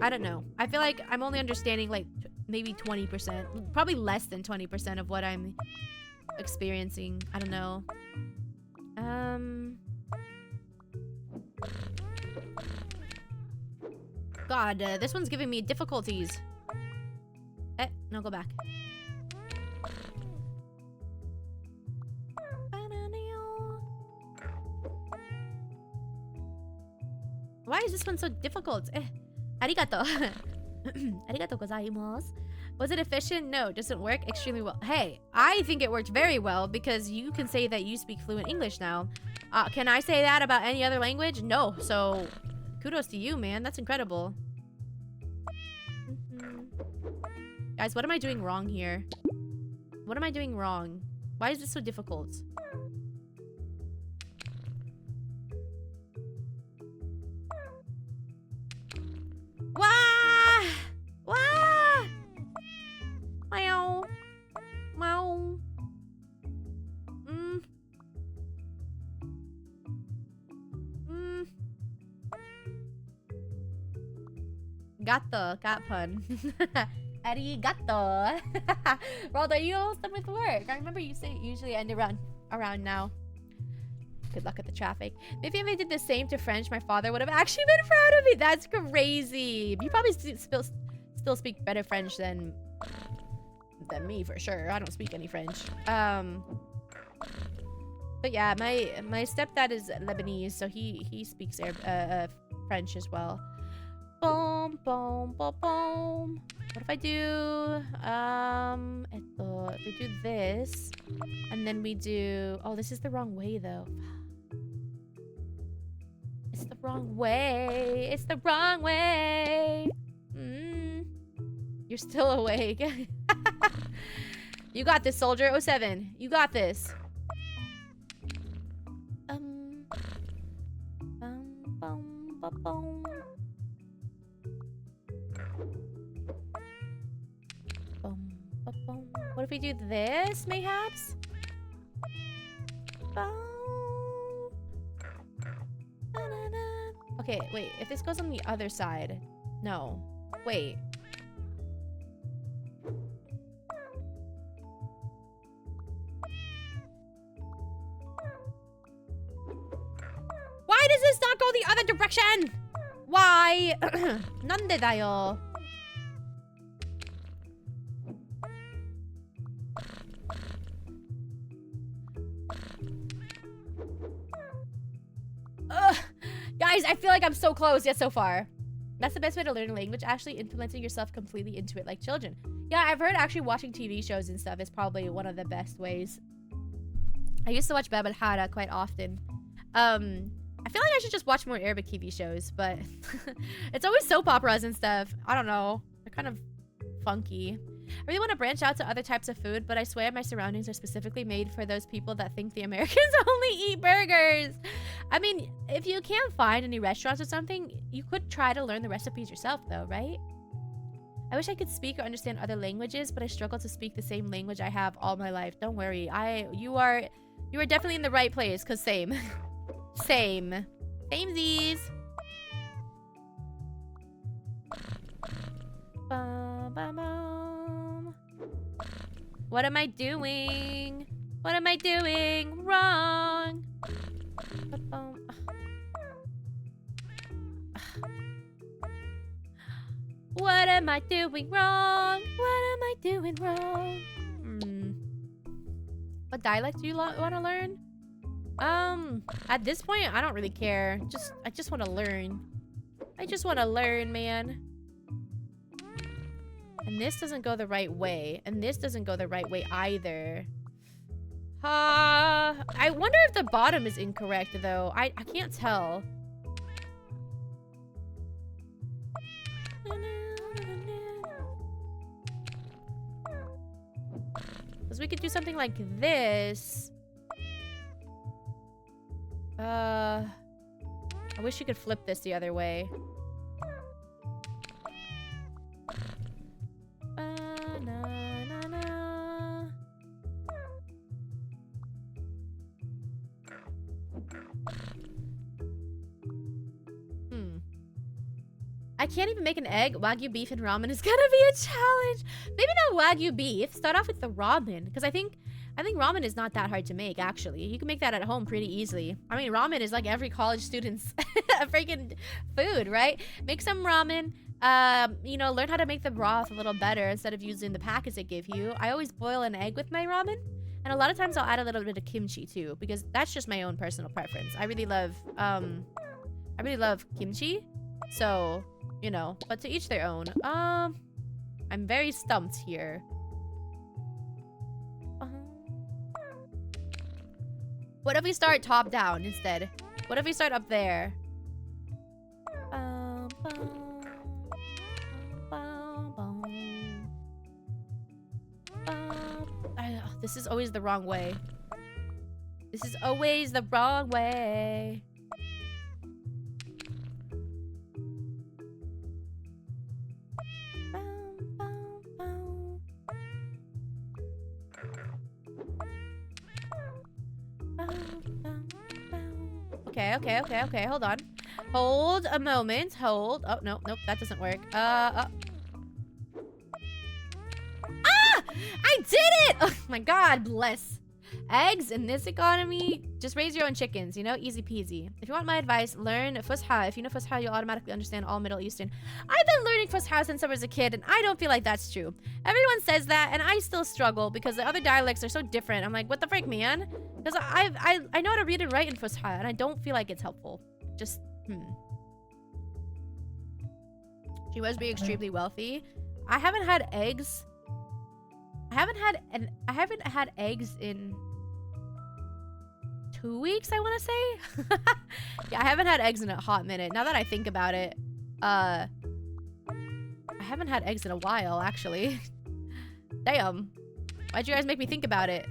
I don't know. I feel like I'm only understanding like maybe 20%, probably less than 20% of what I'm experiencing. I don't know. God, this one's giving me difficulties. No, go back. Why is this one so difficult? Arigato. Arigato gozaimasu. Was it efficient? No, it doesn't work extremely well. Hey, I think it worked very well because you can say that you speak fluent English now. Can I say that about any other language? No, so kudos to you, man. That's incredible. Guys, what am I doing wrong here? What am I doing wrong? Why is this so difficult? Wah! Wah! Meow. Meow. Gato, cat pun. Arigato. Rod, are you almost done with work? I remember you say you usually end around now. Good luck with the traffic. Maybe if I did the same to French, my father would have actually been proud of me. That's crazy. You probably still speak better French than me for sure. I don't speak any French. But yeah, my stepdad is Lebanese, so he speaks French as well. Boom, boom, boom, boom. What if I do, if we do this, and then we do, oh, this is the wrong way though. It's the wrong way. It's the wrong way. You're still awake. You got this, soldier. 07. You got this. What if we do this, mayhaps? Okay, wait. If this goes on the other side. No. Wait. Why does this not go the other direction? Why? Nande dayo. Ugh. Guys, I feel like I'm so close yet so far. That's the best way to learn a language, actually implementing yourself completely into it like children. Yeah, I've heard actually watching TV shows and stuff is probably one of the best ways. I used to watch Bab al-Hara quite often. I feel like I should just watch more Arabic TV shows, but it's always soap operas and stuff. I don't know. They're kind of funky. I really want to branch out to other types of food, but I swear my surroundings are specifically made for those people that think the Americans only eat burgers. I mean, if you can't find any restaurants or something, you could try to learn the recipes yourself though, right? I wish I could speak or understand other languages, but I struggle to speak the same language I have all my life. Don't worry. You are definitely in the right place, cause same. Same. Samesies. What am I doing? What am I doing wrong? What am I doing wrong? What am I doing wrong? What dialect do you want to learn? At this point, I don't really care. I just want to learn. I just want to learn, man. And this doesn't go the right way. And this doesn't go the right way either. I wonder if the bottom is incorrect, though. I can't tell. Because we could do something like this. I wish you could flip this the other way. I can't even make an egg. Wagyu beef and ramen is gonna be a challenge. Maybe not Wagyu beef. Start off with the ramen, because I think ramen is not that hard to make, actually. You can make that at home pretty easily. I mean, ramen is like every college student's freaking food, right? Make some ramen. You know, learn how to make the broth a little better instead of using the packets they give you. I always boil an egg with my ramen. And a lot of times I'll add a little bit of kimchi too, because that's just my own personal preference. I really love kimchi. So, you know, but to each their own. I'm very stumped here. What if we start top down instead? What if we start up there? This is always the wrong way. This is always the wrong way. Okay. Hold on. Hold a moment. Hold. Oh, no. Nope. That doesn't work. Ah! I did it! Oh my god, bless. Eggs in this economy, just raise your own chickens, you know? Easy peasy. If you want my advice, learn Fusha. If you know Fusha, you'll automatically understand all Middle Eastern. I've been learning Fusha since I was a kid, and I don't feel like that's true. Everyone says that, and I still struggle because the other dialects are so different. I'm like, what the frick, man? Because I know how to read and write in Fusha, and I don't feel like it's helpful. Just, She must be extremely wealthy. I haven't had eggs. I haven't had eggs in 2 weeks, I want to say. Yeah, I haven't had eggs in a hot minute. Now that I think about it, I haven't had eggs in a while, actually. Damn. Why'd you guys make me think about it?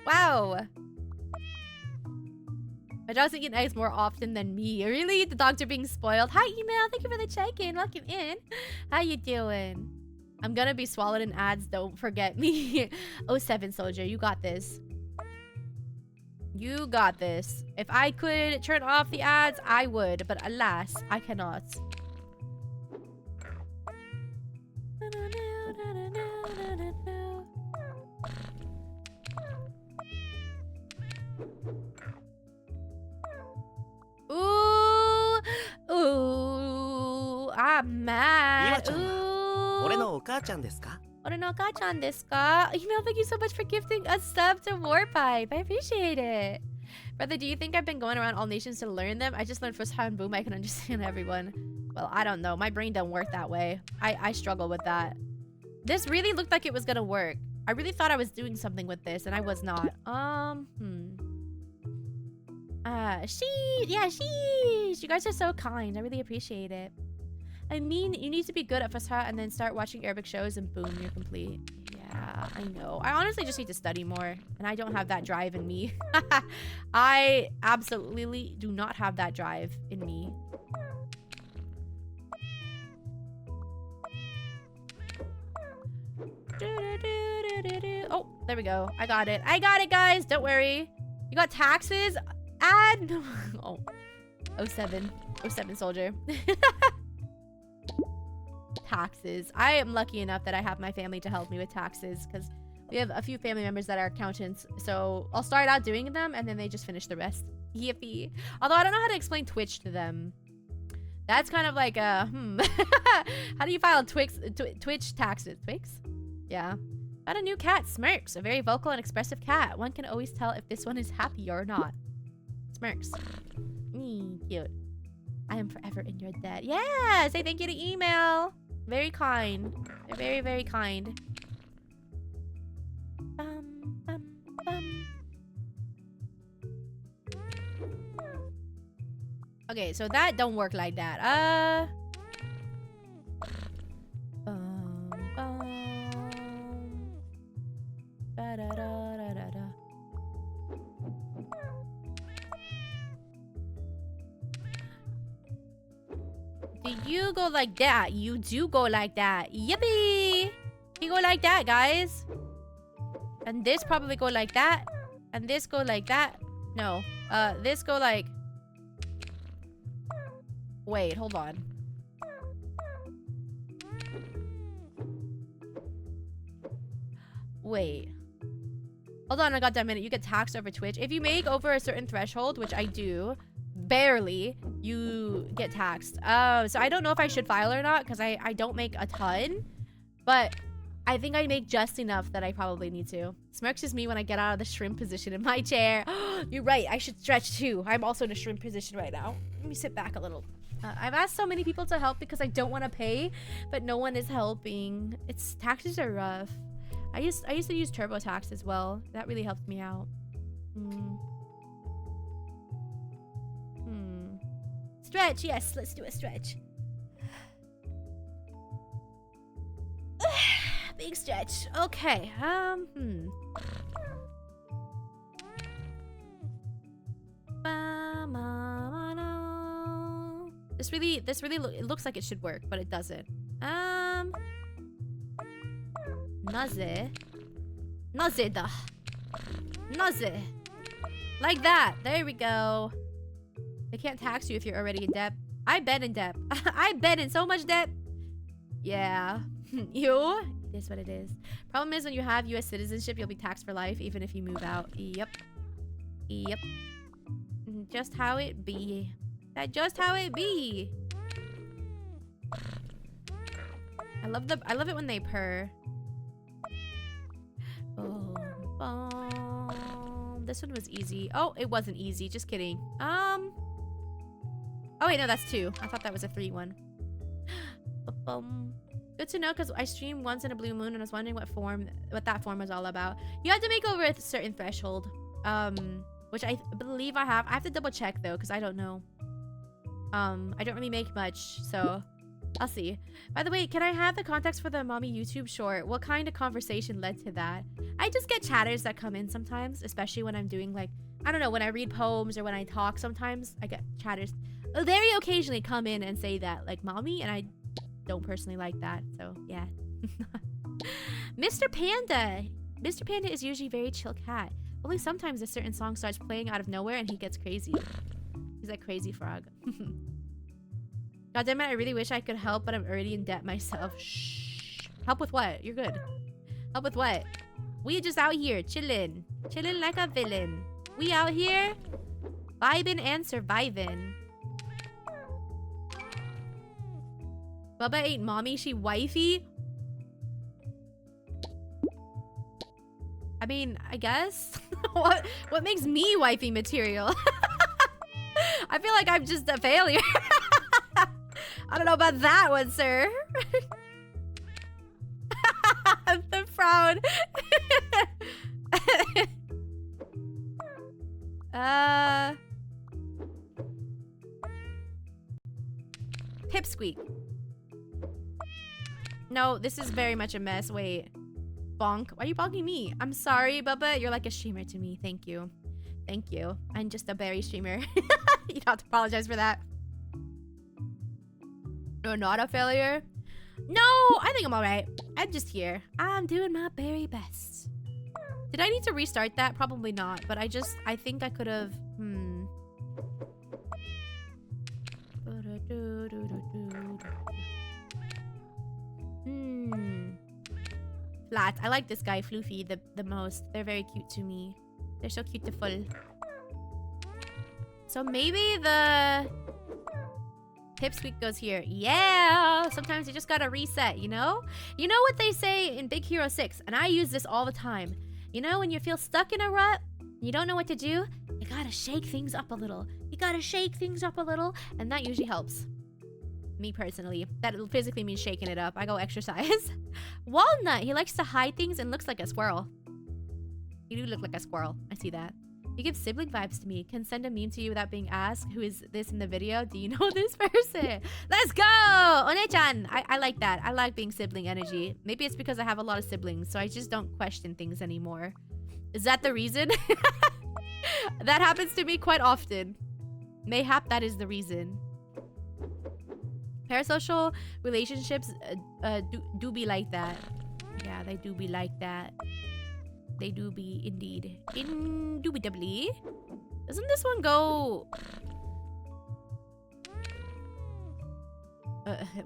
Wow. My dog's eating eggs more often than me. Really? The dogs are being spoiled. Hi, email. Thank you for the check-in. Welcome in. How you doing? I'm gonna be swallowed in ads. Don't forget me. Oh, 07 soldier. You got this. You got this. If I could turn off the ads, I would. But alas, I cannot. Ooh, ooh, I'm mad. Ooh. 俺のお母ちゃんですか? Email, thank you so much for gifting a sub to Warpipe. I appreciate it. Brother, do you think I've been going around all nations to learn them? I just learned first time boom, I can understand everyone. Well, I don't know. My brain don't work that way. I struggle with that. This really looked like it was gonna work. I really thought I was doing something with this, and I was not. Sheesh. You guys are so kind. I really appreciate it. I mean, you need to be good at Fasha and then start watching Arabic shows and boom, you're complete. Yeah, I know. I honestly just need to study more, and I don't have that drive in me. I absolutely do not have that drive in me. Oh, there we go. I got it. I got it, guys. Don't worry. You got taxes? Add. Oh, 07 soldier. Taxes. I am lucky enough that I have my family to help me with taxes because we have a few family members that are accountants. So I'll start out doing them and then they just finish the rest. Yippee. Although I don't know how to explain Twitch to them. That's kind of like a how do you file Twitch taxes? Twix? Yeah. Got a new cat, Smirks. A very vocal and expressive cat. One can always tell if this one is happy or not. Smirks. Cute. I am forever in your debt. Yeah! Say thank you to email. Very kind. They're very, very kind. Okay, so that don't work like that. Do you go like that? You do go like that. Yippee! You go like that, guys. And this probably go like that. And this go like that. No. This go like... Wait, hold on. Wait. Hold on a goddamn minute. You get taxed over Twitch. If you make over a certain threshold, which I do, barely, you get taxed. So I don't know if I should file or not, because I don't make a ton. But I think I make just enough that I probably need to. Smirks is me when I get out of the shrimp position in my chair. You're right. I should stretch too. I'm also in a shrimp position right now. Let me sit back a little. I've asked so many people to help because I don't want to pay, but no one is helping. Taxes are rough. I used to use TurboTax as well. That really helped me out. Stretch, yes, let's do a stretch. Big stretch. Okay. This really it looks like it should work, but it doesn't. Naze da. Naze. Like that. There we go. They can't tax you if you're already in debt. I've been in debt. I've been in so much debt. Yeah. You? It is what it is. Problem is when you have US citizenship, you'll be taxed for life even if you move out. Yep. Yep. Just how it be. That's just how it be. I love it when they purr. Boom, boom. This one was easy. Oh, it wasn't easy. Just kidding. Oh wait, no, that's 2. I thought that was a 3 one. Good to know because I streamed once in a blue moon and I was wondering what that form was all about. You have to make over a certain threshold, which I believe I have. I have to double check though because I don't know. I don't really make much, so I'll see. By the way, can I have the context for the mommy YouTube short? What kind of conversation led to that? I just get chatters that come in sometimes, especially when I'm doing like I don't know, when I read poems or when I talk, sometimes I get chatters. Very occasionally come in and say that, like, mommy, and I don't personally like that, so yeah. Mr. Panda. Mr. Panda is usually a very chill cat. Only sometimes a certain song starts playing out of nowhere and he gets crazy. He's like crazy frog. God damn it, I really wish I could help, but I'm already in debt myself. Shh. Help with what? You're good. Help with what? We just out here chilling. Chilling like a villain. We out here vibing and surviving. Bubba ain't mommy, she wifey. I mean, I guess. What makes me wifey material? I feel like I'm just a failure. I don't know about that one, sir. The frown. Pipsqueak. No, this is very much a mess. Wait. Bonk. Why are you bonking me? I'm sorry, Bubba. You're like a streamer to me. Thank you. Thank you. I'm just a berry streamer. You don't have to apologize for that. You're not a failure? No, I think I'm alright. I'm just here. I'm doing my very best. Did I need to restart that? Probably not. But I think I could have... Flat. I like this guy, Floofy, the most. They're very cute to me. They're so beautiful. So maybe the Pipsqueak goes here. Yeah! Sometimes you just gotta reset, you know? You know what they say in Big Hero 6, and I use this all the time. You know, when you feel stuck in a rut, you don't know what to do, you gotta shake things up a little. You gotta shake things up a little, and that usually helps. Me personally. That physically means shaking it up. I go exercise. Walnut. He likes to hide things and looks like a squirrel. You do look like a squirrel. I see that. You give sibling vibes to me. Can send a meme to you without being asked. Who is this in the video? Do you know this person? Let's go! One-chan. I like that. I like being sibling energy. Maybe it's because I have a lot of siblings, so I just don't question things anymore. Is that the reason? That happens to me quite often. Mayhap that is the reason. Parasocial relationships do be like that. Yeah, they do be like that. They do be indeed. Indubitably. Doesn't this one go...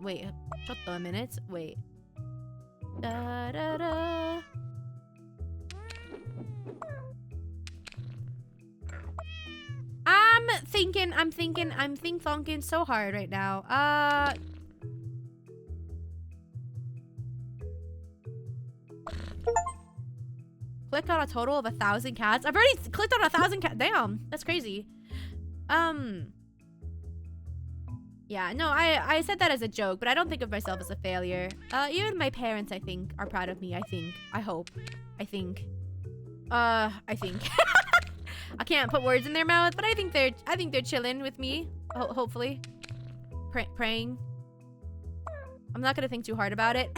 wait. Shut a minute. Wait. Da da da. I'm think-thonking so hard right now. Click on a total of 1,000 cats. I've already clicked on 1,000 cats. Damn, that's crazy. Yeah, no, I said that as a joke, but I don't think of myself as a failure. Even my parents, I think, are proud of me. I hope. I think. I can't put words in their mouth, but I think they're chilling with me. Hopefully, praying. I'm not gonna think too hard about it.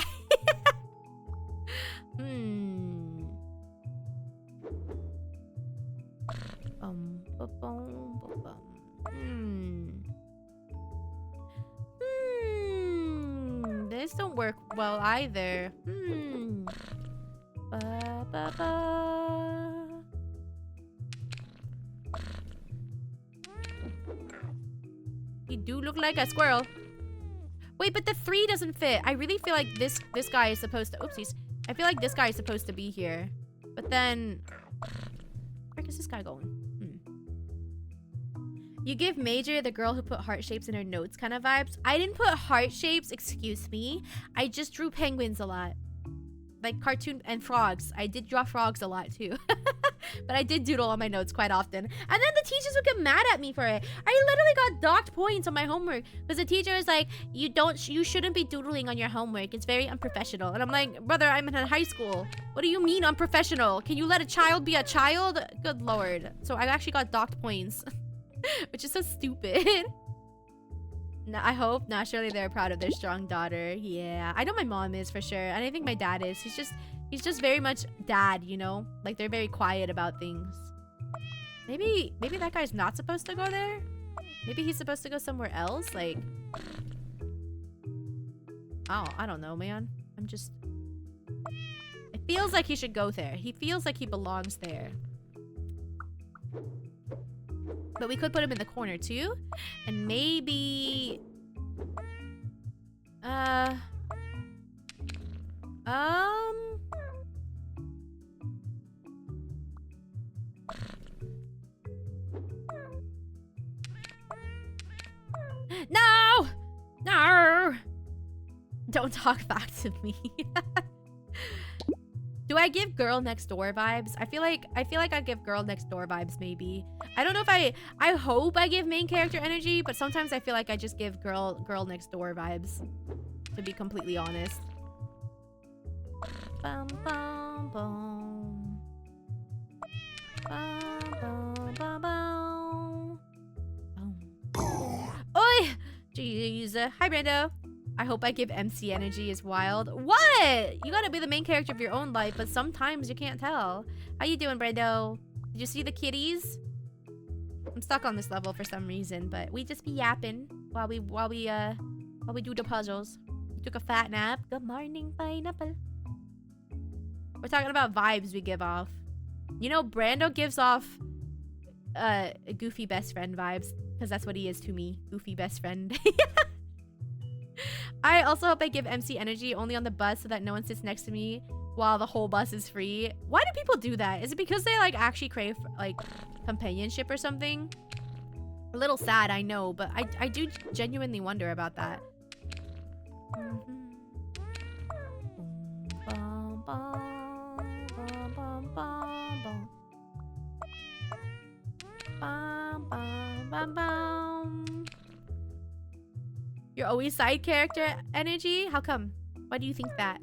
This don't work well either. You do look like a squirrel. Wait, but the 3 doesn't fit. I really feel like this guy is supposed to... Oopsies. I feel like this guy is supposed to be here. But then... Where is this guy going? You give Major, the girl who put heart shapes in her notes, kind of vibes. I didn't put heart shapes, excuse me. I just drew penguins a lot. Like cartoon and frogs. I did draw frogs a lot too. But I did doodle on my notes quite often. And then the teachers would get mad at me for it. I literally got docked points on my homework because the teacher was like, you shouldn't be doodling on your homework. It's very unprofessional. And I'm like, brother, I'm in high school. What do you mean unprofessional? Can you let a child be a child? Good lord. So I actually got docked points. Which is so stupid. No, I hope. Naturally, they're proud of their strong daughter. Yeah, I know my mom is for sure, and I think my dad is. He's just very much dad, you know. Like they're very quiet about things. Maybe that guy's not supposed to go there? Maybe he's supposed to go somewhere else? Like... Oh, I don't know, man. I'm just... It feels like he should go there. He feels like he belongs there. But we could put him in the corner, too. And maybe... No! No! Don't talk back to me. Do I give girl next door vibes? I feel like I give girl next door vibes maybe. I don't know if I hope I give main character energy, but sometimes I feel like I just give girl next door vibes, to be completely honest. Bum, bum, bum. Bum, bum, bum, bum. Bum. Oi! Jeez. Hi, Brando. I hope I give MC energy is wild. What? You gotta be the main character of your own life, but sometimes you can't tell. How you doing, Brando? Did you see the kitties? I'm stuck on this level for some reason, but we just be yapping while we do the puzzles. You took a fat nap. Good morning, pineapple. We're talking about vibes we give off. You know, Brando gives off goofy best friend vibes, because that's what he is to me. Goofy best friend. I also hope I give MC energy only on the bus so that no one sits next to me while the whole bus is free. Why do people do that? Is it because they like actually crave like companionship or something? A little sad, I know, but I do genuinely wonder about that. You're always side character energy? How come? Why do you think that?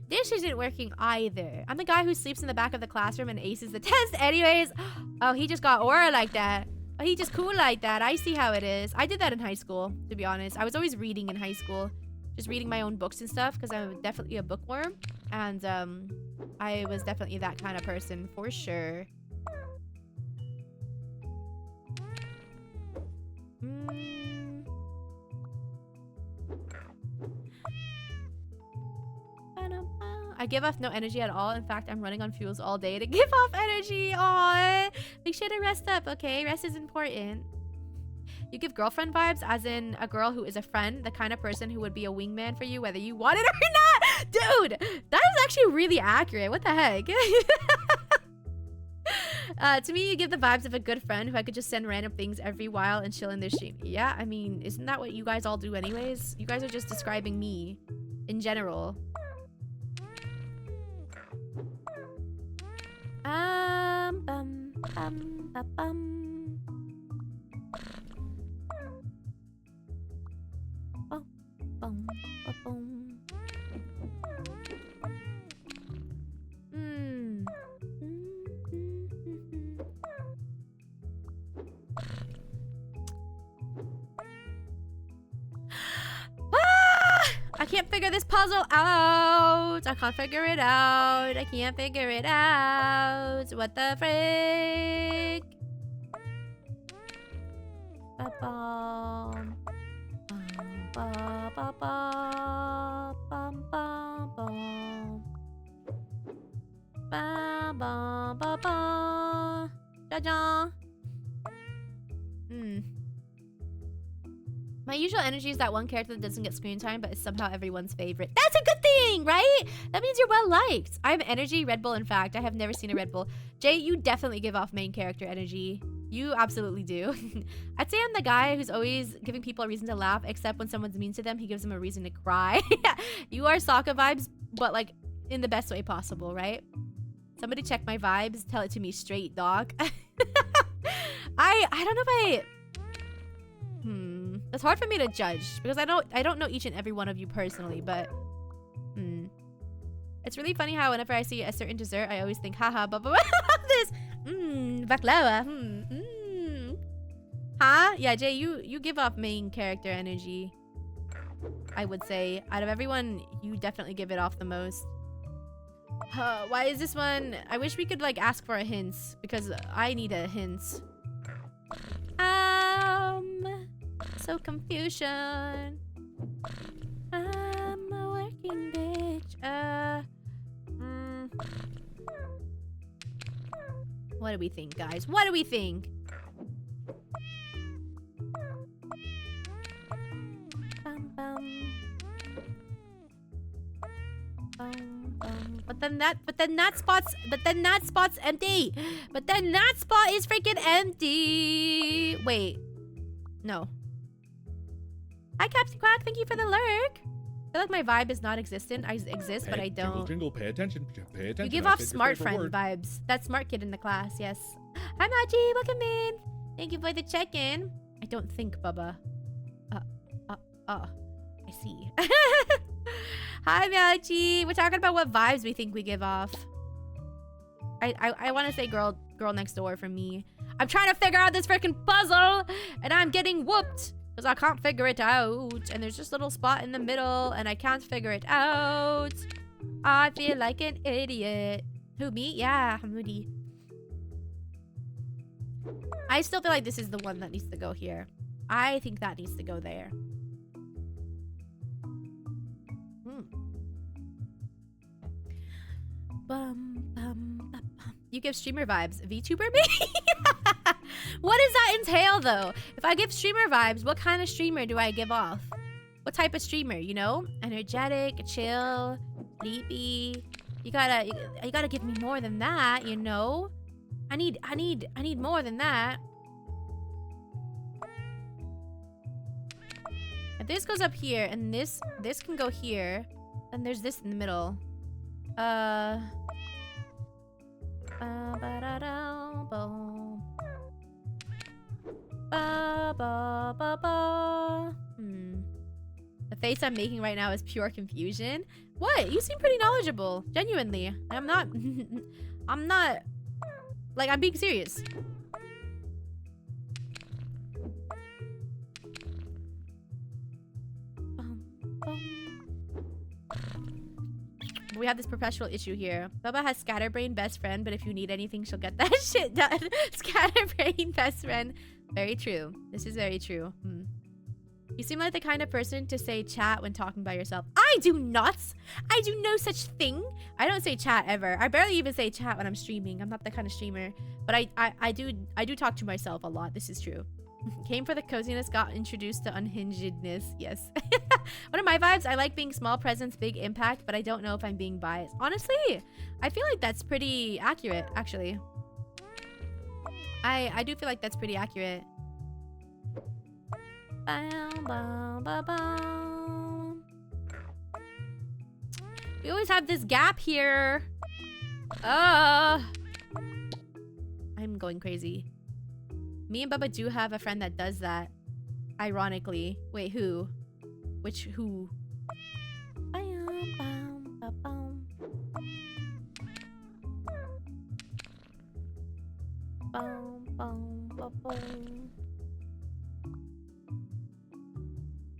This isn't working either. I'm the guy who sleeps in the back of the classroom and aces the test anyways. Oh, he just got aura like that. Oh, he just cool like that. I see how it is. I did that in high school, to be honest. I was always reading in high school. Just reading my own books and stuff because I'm definitely a bookworm. And I was definitely that kind of person for sure. I give off no energy at all. In fact, I'm running on fuels all day to give off energy. Aww. Make sure to rest up, okay? Rest is important. You give girlfriend vibes, as in a girl who is a friend, the kind of person who would be a wingman for you, whether you want it or not. Dude, that is actually really accurate. What the heck? To me, you give the vibes of a good friend who I could just send random things every while and chill in their stream. Yeah, I mean, isn't that what you guys all do anyways? You guys are just describing me in general. Bum, bum, ba, bum. Bum, bum, ba, bum. I can't figure this puzzle out. I can't figure it out. I can't figure it out. What the frick? Ba-bum. Ba-ba-ba. Bum-bum-bum. Ba-bum-ba-ba. Ja-ja. My usual energy is that one character that doesn't get screen time, but is somehow everyone's favorite. That's a good thing, right? That means you're well liked. I have energy, Red Bull. In fact, I have never seen a Red Bull. Jay, you definitely give off main character energy. You absolutely do. I'd say I'm the guy who's always giving people a reason to laugh, except when someone's mean to them, he gives them a reason to cry. You are Sokka vibes, but like in the best way possible, right? Somebody check my vibes. Tell it to me straight, dog. I don't know if I... It's hard for me to judge because I don't know each and every one of you personally, but it's really funny how whenever I see a certain dessert, I always think, haha, but this baklava. Huh? Yeah, Jay, you give off main character energy. I would say. Out of everyone, you definitely give it off the most. Why is this one? I wish we could like ask for a hint because I need a hint. So confusion. I'm a working bitch. What do we think, guys? What do we think? But then that spot's empty. But then that spot is freaking empty. Wait. No. Hi, Captain Quack. Thank you for the lurk. I feel like my vibe is not existent. I exist, but I don't. Jingle, pay attention. Pay attention. You give off smart friend vibes. That smart kid in the class, yes. Hi, Machi. Welcome in. Thank you for the check-in. I don't think, Bubba. I see. Hi, Machi. We're talking about what vibes we think we give off. I want to say girl next door for me. I'm trying to figure out this freaking puzzle, and I'm getting whooped. Because I can't figure it out. And there's just a little spot in the middle. And I can't figure it out. I feel like an idiot. Who, me? Yeah, I'm moody. I still feel like this is the one that needs to go here. I think that needs to go there. You give streamer vibes. VTuber me? What does that entail, though? If I give streamer vibes, what kind of streamer do I give off? What type of streamer, you know? Energetic, chill, sleepy. You gotta give me more than that, you know? I need more than that. If this goes up here and this can go here, then there's this in the middle. The face I'm making right now is pure confusion. What? You seem pretty knowledgeable. Genuinely. I'm not... I'm not... Like, I'm being serious. We have this perpetual issue here. Bubba has scatterbrain best friend, but if you need anything, she'll get that shit done. Scatterbrain best friend. Very true. This is very true. You seem like the kind of person to say chat when talking by yourself. I do not. I do no such thing. I don't say chat ever. I barely even say chat when I'm streaming. I'm not that kind of streamer. But I do talk to myself a lot. This is true. Came for the coziness, got introduced to unhingedness. Yes. One of my vibes, I like being small presence, big impact, but I don't know if I'm being biased. Honestly, I feel like that's pretty accurate, actually. I do feel like that's pretty accurate. We always have this gap here. I'm going crazy. Me and Bubba do have a friend that does that. Ironically. Wait, who? Which who?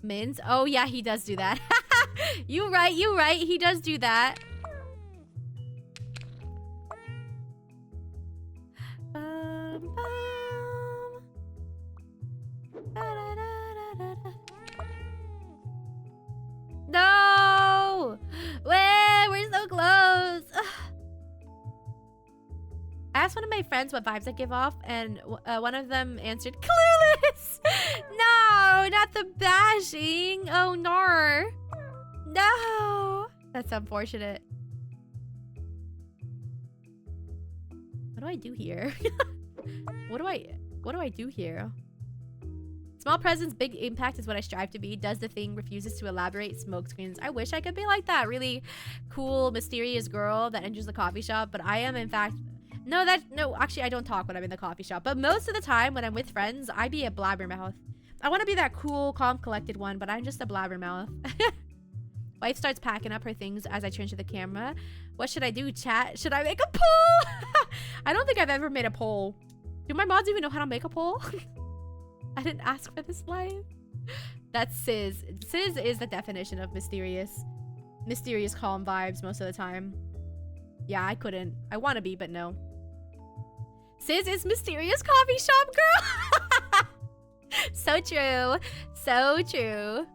Mins? Oh yeah, he does do that. You right, he does do that. No! We're so close. I asked one of my friends what vibes I give off, and one of them answered, clueless! No, not the bashing. Oh, no. No. That's unfortunate. What do I do here? What do I do here? Small presence, big impact is what I strive to be. Does the thing, refuses to elaborate, smoke screens. I wish I could be like that really cool, mysterious girl that enters the coffee shop, but I am in fact... No, actually I don't talk when I'm in the coffee shop, but most of the time when I'm with friends, I be a blabbermouth. I want to be that cool, calm, collected one, but I'm just a blabbermouth. Wife starts packing up her things as I turn to the camera. What should I do, chat? Should I make a poll? I don't think I've ever made a poll. Do my mods even know how to make a poll? I didn't ask for this live. That's Sizz. Sizz is the definition of mysterious. Mysterious calm vibes most of the time. Yeah, I couldn't. I want to be, but no. Sizz is mysterious coffee shop girl. So true. So true.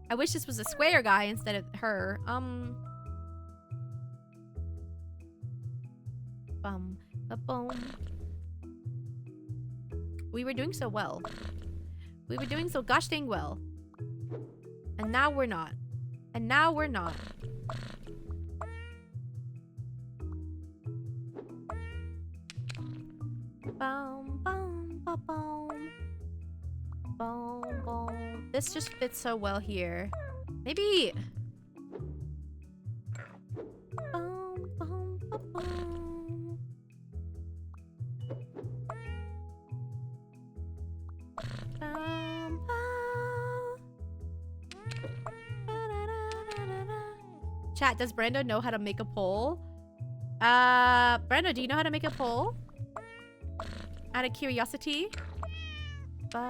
I wish this was a square guy instead of her. Boom. We were doing so well. We were doing so gosh dang well. And now we're not. And now we're not. Boom, boom, boom, boom. Boom, boom. This just fits so well here. Maybe. Boom, boom, boom, boom. Boom, boom. Chat, does Brando know how to make a poll? Brando, do you know how to make a poll? Out of curiosity. Ba,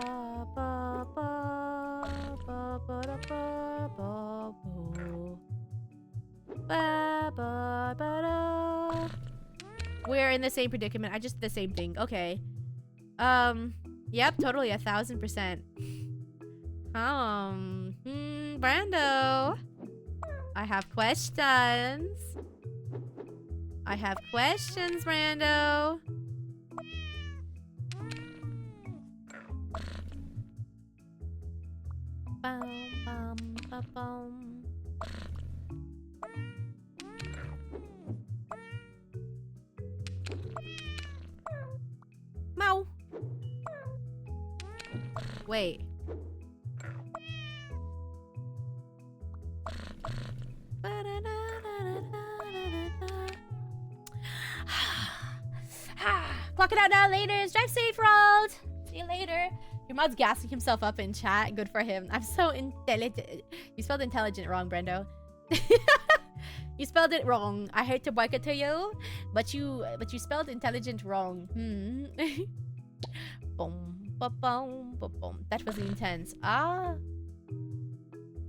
ba, ba, ba, ba, da, ba, ba, bo. Ba, ba, ba, da. We're in the same predicament. I just did the same thing. Okay. Yep, totally 1000%. Brando. I have questions. I have questions, Brando. Bum, bum, bum, bum. Mow. Wait. Clock it out now, later. Drive safe, Roald. See you later. Your mod's gassing himself up in chat. Good for him. I'm so intelligent. You spelled intelligent wrong, Brendo. You spelled it wrong. I hate to break it to you, but you spelled intelligent wrong. Boom, boom, boom, boom, boom. That was intense. Ah,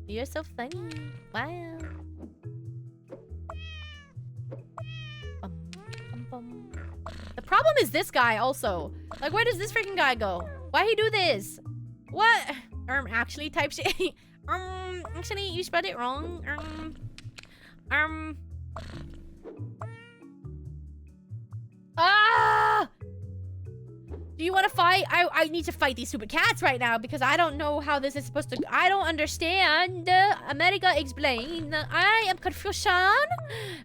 you're so funny. Wow. Bum, bum, bum. The problem is this guy also. Like, where does this freaking guy go? Why he do this? What? Actually type shit. Actually, you spelled it wrong. Ah! Do you want to fight? I need to fight these stupid cats right now because I don't know how this is supposed to. I don't understand. America, explain. I am confusion.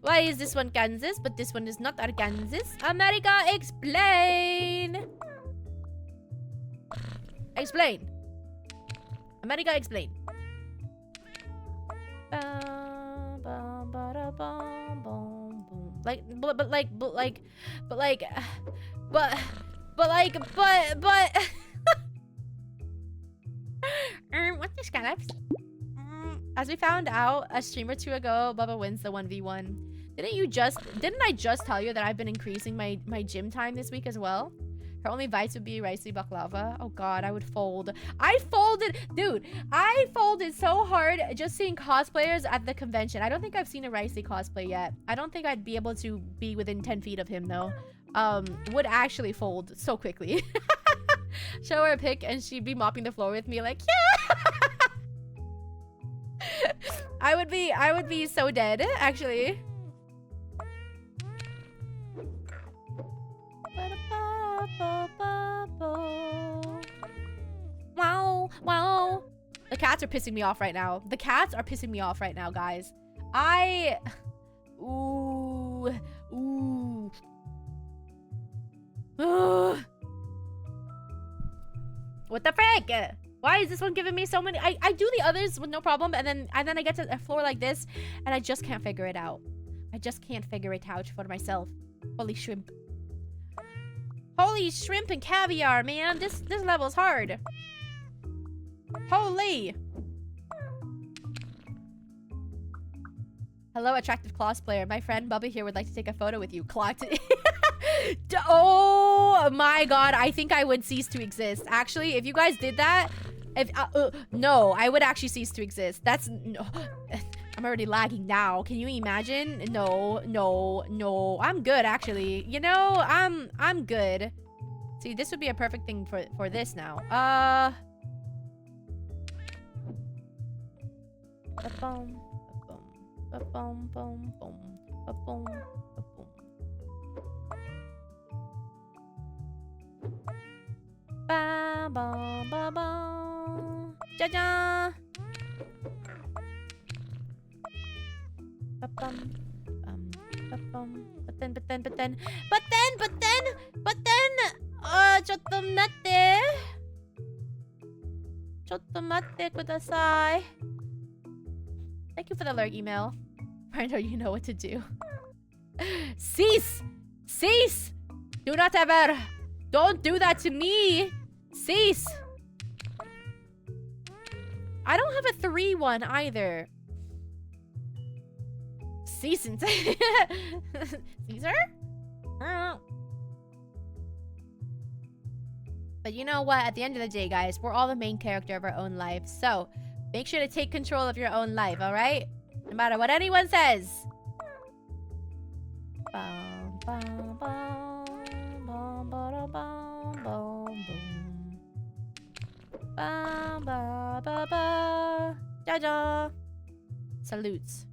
Why is this one Kansas, but this one is not Arkansas? America, explain. Explain. America, explain. Like, what the scallops? As we found out a stream or two ago, Bubba wins the 1v1. Didn't I just tell you that I've been increasing my gym time this week as well? Her only vice would be ricey baklava. Oh god, I would fold. I folded, dude. I folded so hard just seeing cosplayers at the convention. I don't think I've seen a ricey cosplay yet. I don't think I'd be able to be within 10 feet of him though. Would actually fold so quickly. Show her a pic and she'd be mopping the floor with me like, yeah. I would be so dead, actually. Wow, wow. The cats are pissing me off right now. The cats are pissing me off right now, guys. Ooh. Ugh. What the frick? Why is this one giving me so many? I do the others with no problem, and then I get to a floor like this, and I just can't figure it out. I just can't figure it out for myself. Holy shrimp. Holy shrimp and caviar, man. This level's hard. Holy. Hello, attractive cosplayer. My friend Bubba here would like to take a photo with you. Clocked it. Oh my god, I think I would cease to exist. Actually, if you guys did that If no, I would actually cease to exist. That's no. I'm already lagging now. Can you imagine? No, no, no. I'm good actually. You know, I'm good. See, this would be a perfect thing for this now. Ba-boom, ba-boom, ba-boom, boom, ba-boom, ba-boom. Ba ba ba ba. Ja ja. Ba bum ba bum. But then. ちょっと待って。ちょっと待ってください. Thank you for the alert email. I know you know what to do. Cease! Cease! Do not ever! Don't do that to me! Cease! I don't have a 3-1 either. Cease and Caesar? But you know what? At the end of the day, guys, we're all the main character of our own life. So, make sure to take control of your own life, alright? No matter what anyone says. Bum, bum, bum, bum, ba, bum, bum, boom. Bum, ba, ba, ba. Ja, ja. Salutes.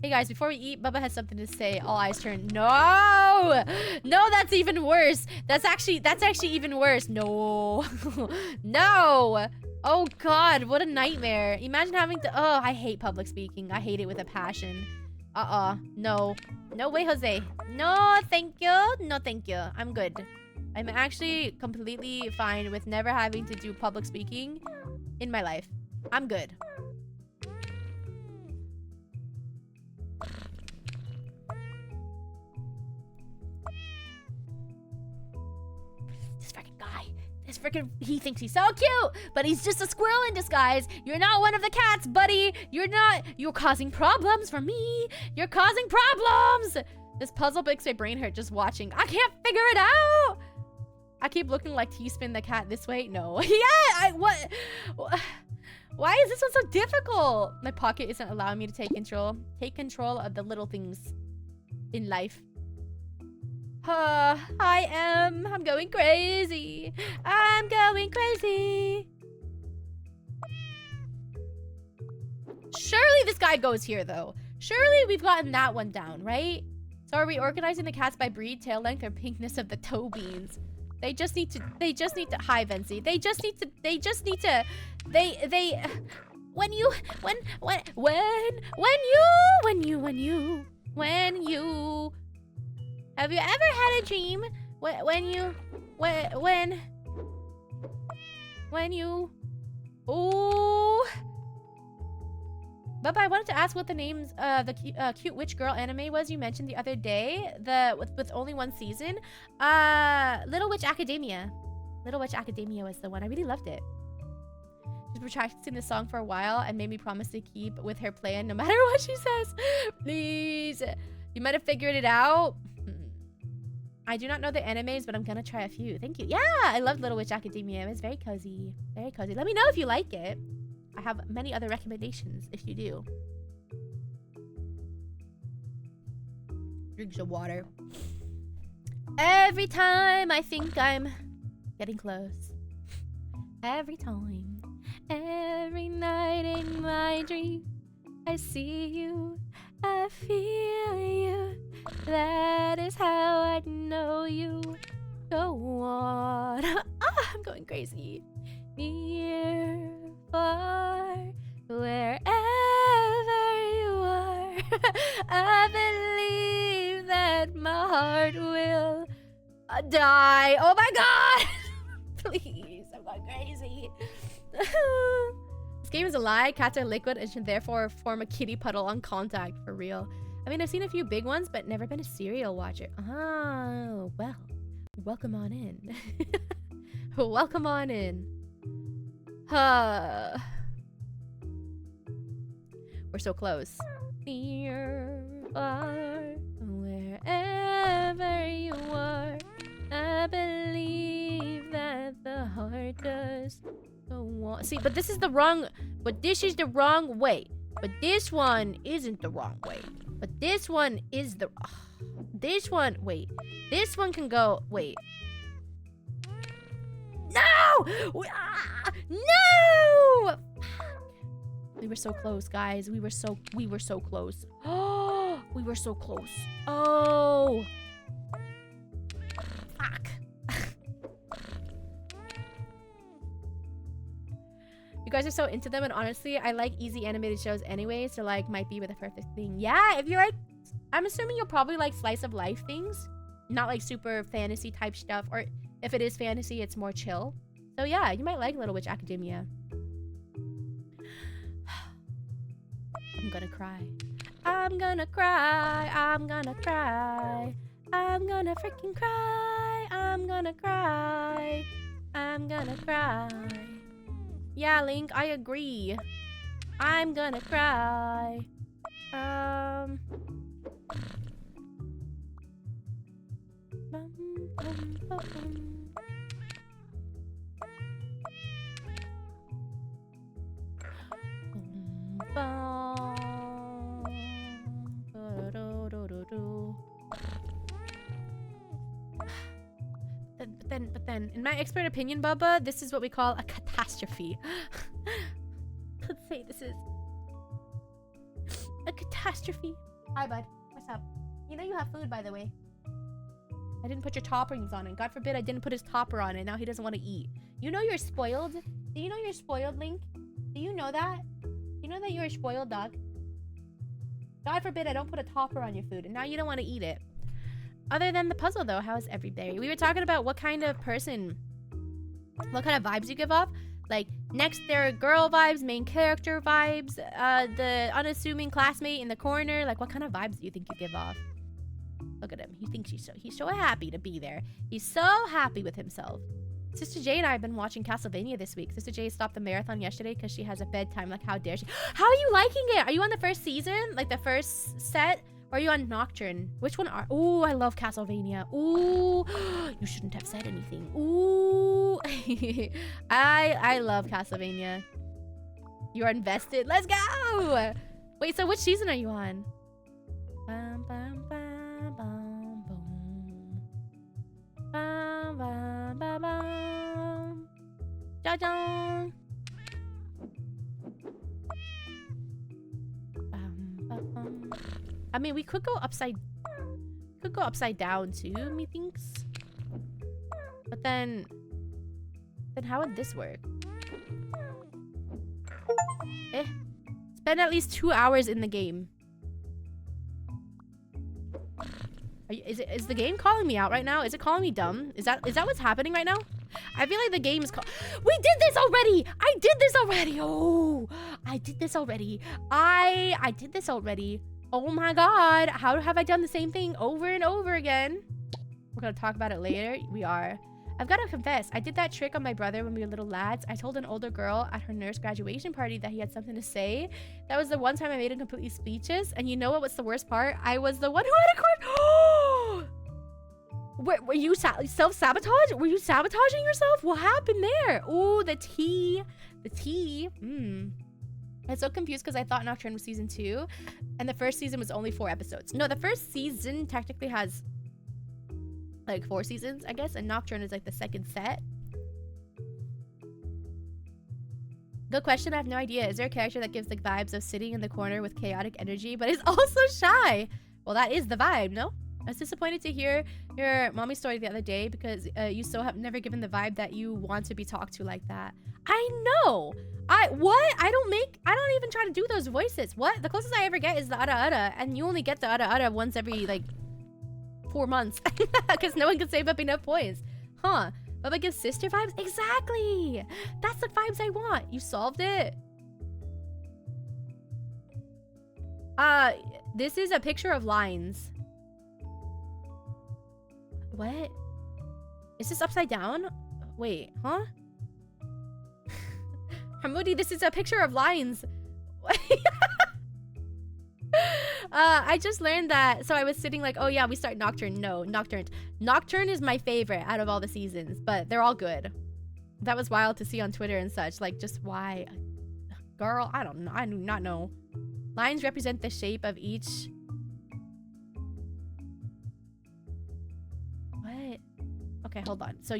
Hey guys, before we eat, Bubba has something to say. All eyes turn. No! No, that's even worse. That's actually even worse. No. No! Oh god, what a nightmare. Imagine having to... Oh, I hate public speaking. I hate it with a passion. No. No way, Jose. No, thank you. No, thank you. I'm good. I'm actually completely fine with never having to do public speaking in my life. I'm good. This freaking, he thinks he's so cute, but he's just a squirrel in disguise. You're not one of the cats, buddy. You're causing problems for me. You're causing problems. This puzzle makes my brain hurt just watching. I can't figure it out. I keep looking like T-Spin the cat this way. No. Yeah, what? Why is this one so difficult? My pocket isn't allowing me to take control of the little things in life. I'm going crazy. I'm going crazy. Surely this guy goes here, though. Surely we've gotten that one down, right? So are we organizing the cats by breed, tail length, or pinkness of the toe beans? They just need to, hi, Vency. When you, have you ever had a dream when you... Oh... But I wanted to ask what the names of the cute witch girl anime was you mentioned the other day. With only one season. Little Witch Academia. Little Witch Academia was the one. I really loved it. She's been practicing this song for a while and made me promise to keep with her plan no matter what she says. Please. You might have figured it out. I do not know the animes, but I'm gonna try a few. Thank you. Yeah, I loved Little Witch Academia. It was very cozy. Very cozy. Let me know if you like it. I have many other recommendations if you do. Drink some water. Every time I think I'm getting close. Every time. Every night in my dream. I see you. I feel you. That is how I know you. Go on. I'm going crazy. Near, far, wherever you are. I believe that my heart will die. Oh my god! Please, I'm going crazy. This game is a lie. Cats are liquid and should therefore form a kitty puddle on contact. For real. I mean, I've seen a few big ones, but never been a serial watcher. Oh, well. Welcome on in. Welcome on in. We're so close. Near, far, wherever you are, I believe that the heart does go See, but this is the wrong... But this is the wrong way. But this one isn't the wrong way. But this one is the... This one... Wait. This one can go... Wait. No! No! We were so close, guys. We were so close. Oh, we were so close. Oh. Fuck. You guys are so into them, and honestly, I like easy animated shows anyway, so like might be with the perfect thing. Yeah, if you like, I'm assuming you'll probably like slice of life things, not like super fantasy type stuff, or if it is fantasy, it's more chill. So yeah, you might like Little Witch Academia. I'm gonna cry. I'm gonna cry. I'm gonna cry. I'm gonna freaking cry. I'm gonna cry. I'm gonna cry. Yeah, Link, I agree. I'm gonna cry. Bum, bum, bum. But then, in my expert opinion, Bubba, this is what we call a catastrophe. Let's say this is a catastrophe. Hi, bud. What's up? You know you have food, by the way. I didn't put your toppings on it. God forbid I didn't put his topper on it. Now he doesn't want to eat. You know you're spoiled? Do you know you're spoiled, Link? Do you know that? You know that you're a spoiled dog? God forbid I don't put a topper on your food, and now you don't want to eat it. Other than the puzzle, though, how is everybody? We were talking about what kind of person, what kind of vibes you give off. Like, next there are girl vibes, main character vibes, the unassuming classmate in the corner. Like, what kind of vibes do you think you give off? Look at him. He thinks he's so happy to be there. He's so happy with himself. Sister J and I have been watching Castlevania this week. Sister J stopped the marathon yesterday because she has a bedtime. Like, how dare she? How are you liking it? Are you on the first season? Like, the first set? Or are you on Nocturne? Which one are... Ooh, I love Castlevania. Ooh. You shouldn't have said anything. Ooh. I love Castlevania. You're invested. Let's go! Wait, so which season are you on? Bum, bum, bum, bum, boom. Bum, bum, bum, bum. Ja-dong. Bum, bum, bum. I mean, we could go upside down too, methinks. But then how would this work? Spend at least 2 hours in the game. Is the game calling me out right now? Is it calling me dumb? Is that what's happening right now? I feel like the game is We did this already! I did this already! Oh! I did this already. I did this already. Oh my god, how have I done the same thing over and over again? We're gonna talk about it later. We are. I've got to confess, I did that trick on my brother when we were little lads. I told an older girl at her nurse graduation party that he had something to say. That was the one time I made him completely speechless. And you know what was the worst part? I was the one who had a question. Were you self-sabotage? Were you sabotaging yourself? What happened there? Ooh, the tea. The tea. I'm so confused because I thought Nocturne was season 2 and the first season was only 4 episodes. No, the first season technically has like 4 seasons, I guess, and Nocturne is like the second set. Good question. I have no idea. Is there a character that gives the vibes of sitting in the corner with chaotic energy but is also shy? Well, that is the vibe, no? I was disappointed to hear your mommy story the other day because you still have never given the vibe that you want to be talked to like that. I know. What? I don't even try to do those voices. What? The closest I ever get is the ada, and you only get the ada once every like 4 months because no one can save up enough points. Huh? Bubba gives sister vibes? Exactly. That's the vibes I want. You solved it. This is a picture of lines. What? Is this upside down? Wait, huh? Hamudi, this is a picture of lines. I just learned that. So I was sitting like, oh yeah, we start Nocturne. No, Nocturne is my favorite out of all the seasons, but they're all good. that was wild to see on Twitter and such. Like, just why? Girl, I don't know. I do not know. Lines represent the shape of each... What? Okay, hold on. So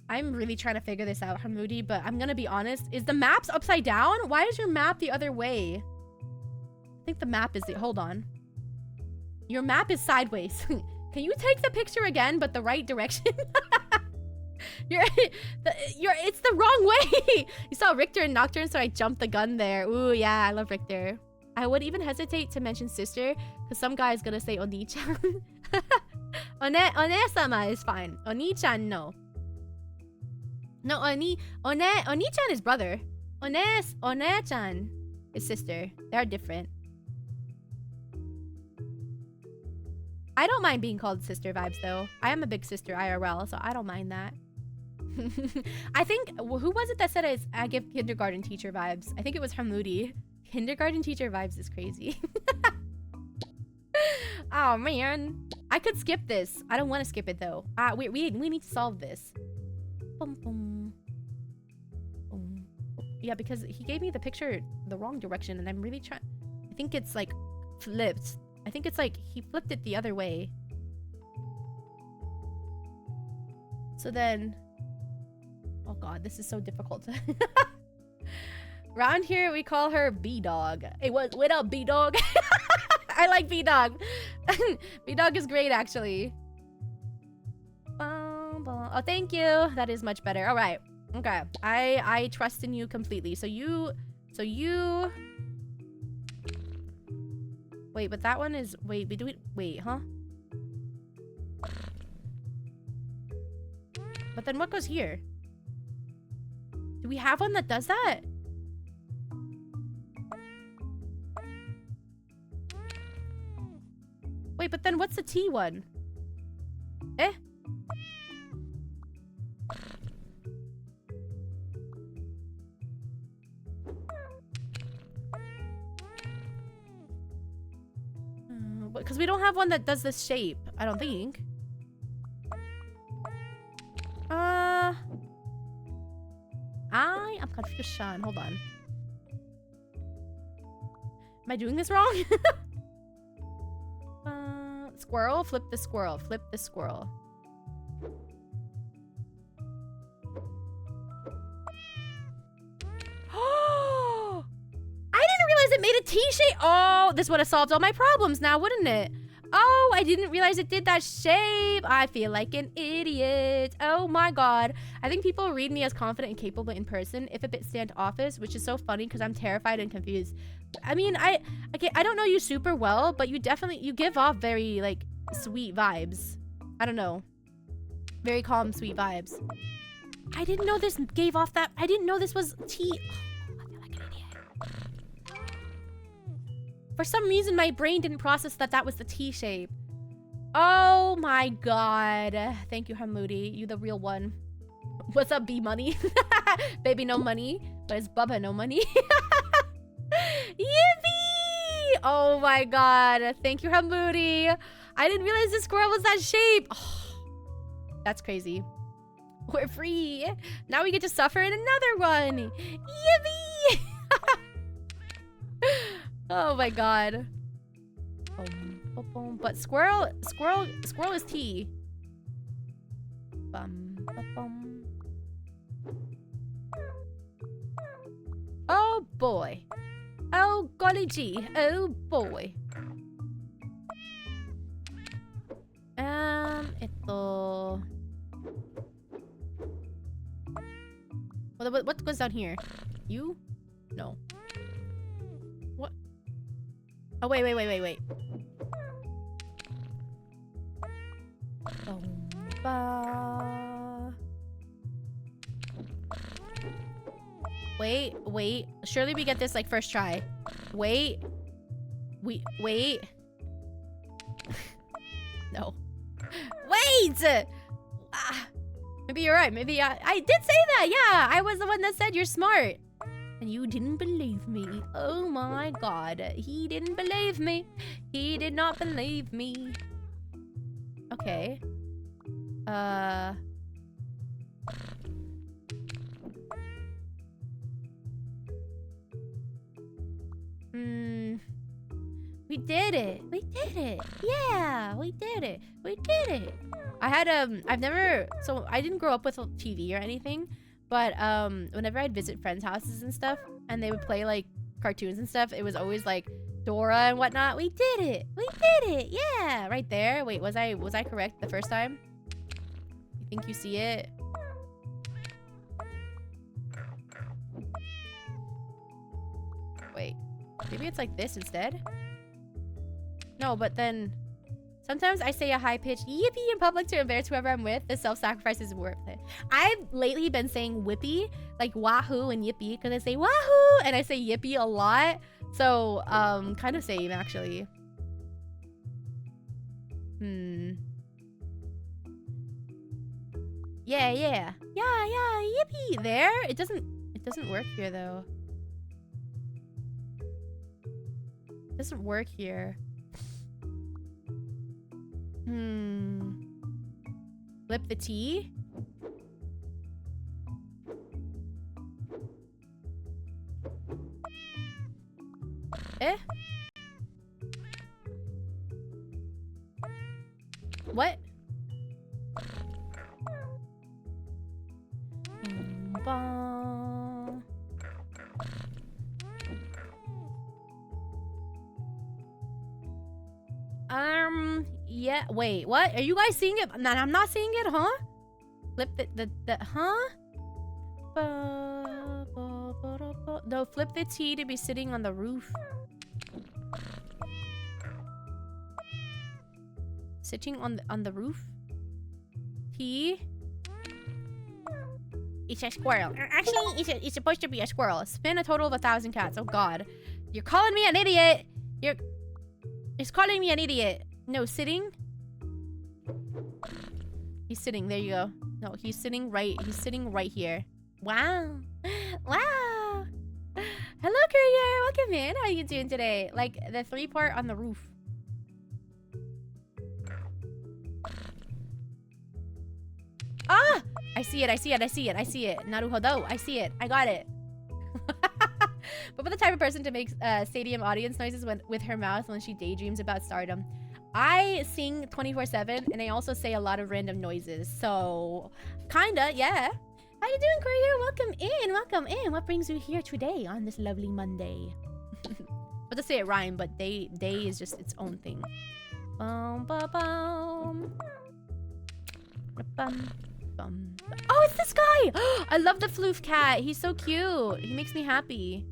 I'm really trying to figure this out, Hamoudi, but I'm gonna be honest. Is the map's upside down? Why is your map the other way? I think the map is the... Hold on. Your map is sideways. Can you take the picture again, but the right direction? It's the wrong way. You saw Richter and Nocturne, so I jumped the gun there. Ooh, yeah, I love Richter. I would even hesitate to mention sister, because some guy's gonna say Oni-chan. One-sama is fine. Oni-chan, no. No, Oni-chan is brother. One-chan is sister. They're different. I don't mind being called sister vibes, though. I am a big sister IRL, so I don't mind that. I think, who was it that said I give kindergarten teacher vibes? I think it was Hamoudi. Kindergarten teacher vibes is crazy. Oh, man. I could skip this. I don't want to skip it, though. We need to solve this. Boom, boom. Boom. Yeah, because he gave me the picture the wrong direction, and I'm really trying... I think it's, like, flipped. I think it's like he flipped it the other way. So then... Oh god, this is so difficult. Around here, we call her B-Dog. Hey, what up, B-Dog? I like B-Dog. B-Dog is great, actually. Oh, thank you. That is much better. All right. Okay. I trust in you completely. So you... Wait, but that one is... Wait, wait, huh? But then what goes here? Do we have one that does that? Wait, but then what's the T one? Eh? Because we don't have one that does this shape, I don't think. I'm confused, Sean. Hold on. Am I doing this wrong? Squirrel? Flip the squirrel. Flip the squirrel. Oh! I didn't realize it made a T shape. Oh, this would have solved all my problems now, wouldn't it? Oh, I didn't realize it did that shape. I feel like an idiot. Oh my god. I think people read me as confident and capable in person, if a bit standoffish, which is so funny because I'm terrified and confused. I mean, I don't know you super well, but you give off very, like, sweet vibes. I don't know. Very calm, sweet vibes. I didn't know this gave off that. I didn't know this was T. Oh, I feel like an idiot. For some reason, my brain didn't process that was the T shape. Oh my god. Thank you, Hamoudi. You the real one. What's up, B Money? Baby, no money. But it's Bubba, no money. Yippee! Oh my god. Thank you, Hamoudi. I didn't realize this squirrel was that shape. Oh, that's crazy. We're free. Now we get to suffer in another one. Yippee! Oh my god. But squirrel is T. Oh boy. Oh golly gee. Oh boy. What goes down here? You? No. What? Oh, wait. Wait. Surely we get this, like, first try. Wait. No. Wait! Maybe you're right. Maybe I did say that. Yeah, I was the one that said you're smart. And you didn't believe me. Oh my god. He didn't believe me. He did not believe me. Okay. We did it. We did it. Yeah, we did it. We did it. I had I've never, so I didn't grow up with TV or anything, but whenever I'd visit friends' houses and stuff and they would play like cartoons and stuff, it was always like Dora and whatnot. We did it. We did it. Yeah, right there. Wait, was I correct the first time? You think you see it? Wait, maybe it's like this instead? No, but then sometimes I say a high-pitched yippee in public to embarrass whoever I'm with. The self-sacrifice is worth it. I've lately been saying whippy, like wahoo and yippee, because I say wahoo and I say yippee a lot. So, kind of same actually. Yeah, yeah. Yeah, yeah, yippee. There? It doesn't work here though. It doesn't work here. Flip the T? Eh? What? Yeah, wait, what? Are you guys seeing it? No, I'm not seeing it, huh? Flip the huh? No, flip the T to be sitting on the roof. Sitting on the roof? T? It's a squirrel. Actually, it's supposed to be a squirrel. Spin a total of 1,000 cats. Oh god. You're calling me an idiot! It's calling me an idiot. No, sitting? He's sitting. There you go. No, he's sitting right here. Wow. Wow. Hello, courier. Welcome in. How are you doing today? Like, the 3-part on the roof. Ah! I see it. Naruhodo. I see it. I got it. But for the type of person to make stadium audience noises with her mouth when she daydreams about stardom. I sing 24/7 and I also say a lot of random noises. So, kinda, yeah. How you doing, courier? Welcome in. What brings you here today on this lovely Monday? But to say it rhyme, but day is just its own thing. Bum, ba, bum. Bum, bum. Oh, it's this guy! I love the floof cat. He's so cute. He makes me happy.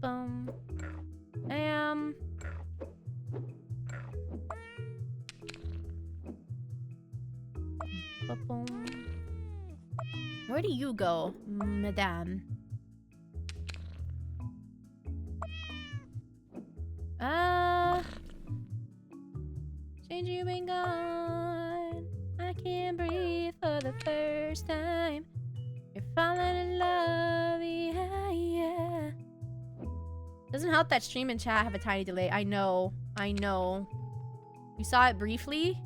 Bum. Where do you go, madame? Since you've been gone, I can't breathe for the first time. You're falling in love, yeah. Doesn't help that stream and chat have a tiny delay. I know. You saw it briefly?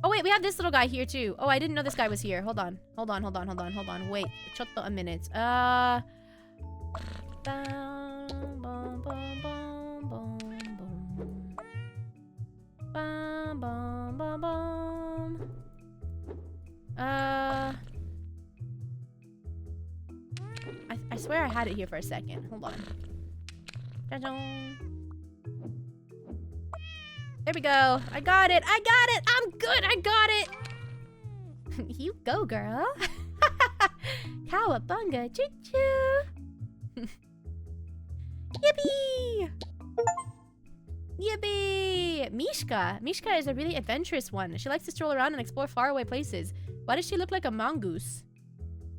Oh wait, we have this little guy here too. Oh, I didn't know this guy was here. Hold on. Wait, chotto a minute. I swear I had it here for a second. Hold on. There we go. I got it. I'm good. I got it. You go, girl. Cowabunga. Choo-choo. Yippee. Yippee. Mishka. Mishka is a really adventurous one. She likes to stroll around and explore faraway places. Why does she look like a mongoose?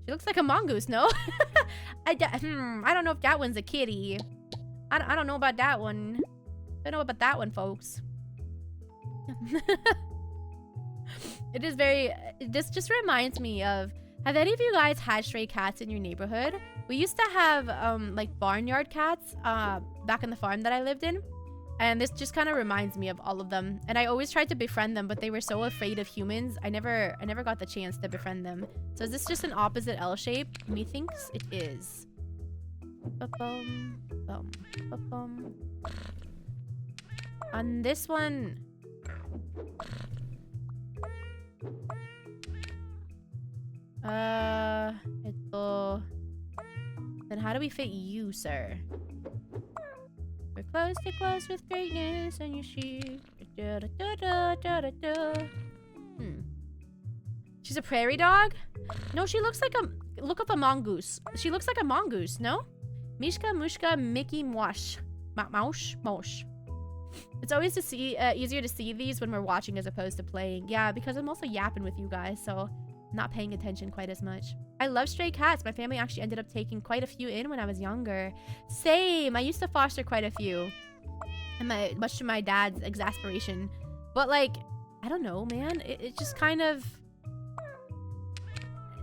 She looks like a mongoose, no? I don't know if that one's a kitty. I don't know about that one. I don't know about that one, folks. It is very... This just reminds me of... Have any of you guys had stray cats in your neighborhood? We used to have like barnyard cats back in the farm that I lived in. And this just kind of reminds me of all of them. And I always tried to befriend them, but they were so afraid of humans. I never got the chance to befriend them. So is this just an opposite L shape? Methinks it is. Ba-bum, bum, ba-bum. On this one... Then how do we fit you, sir? We're close to close with greatness, and you see. She's a prairie dog? No, she looks like a. Look up a mongoose. She looks like a mongoose, no? Mishka, Mushka, Mickey, Mosh. Mosh. It's always easier to see these when we're watching as opposed to playing. Yeah, because I'm also yapping with you guys, so I'm not paying attention quite as much. I love stray cats. My family actually ended up taking quite a few in when I was younger. Same. I used to foster quite a few. And much to my dad's exasperation. But like, I don't know, man. It just kind of...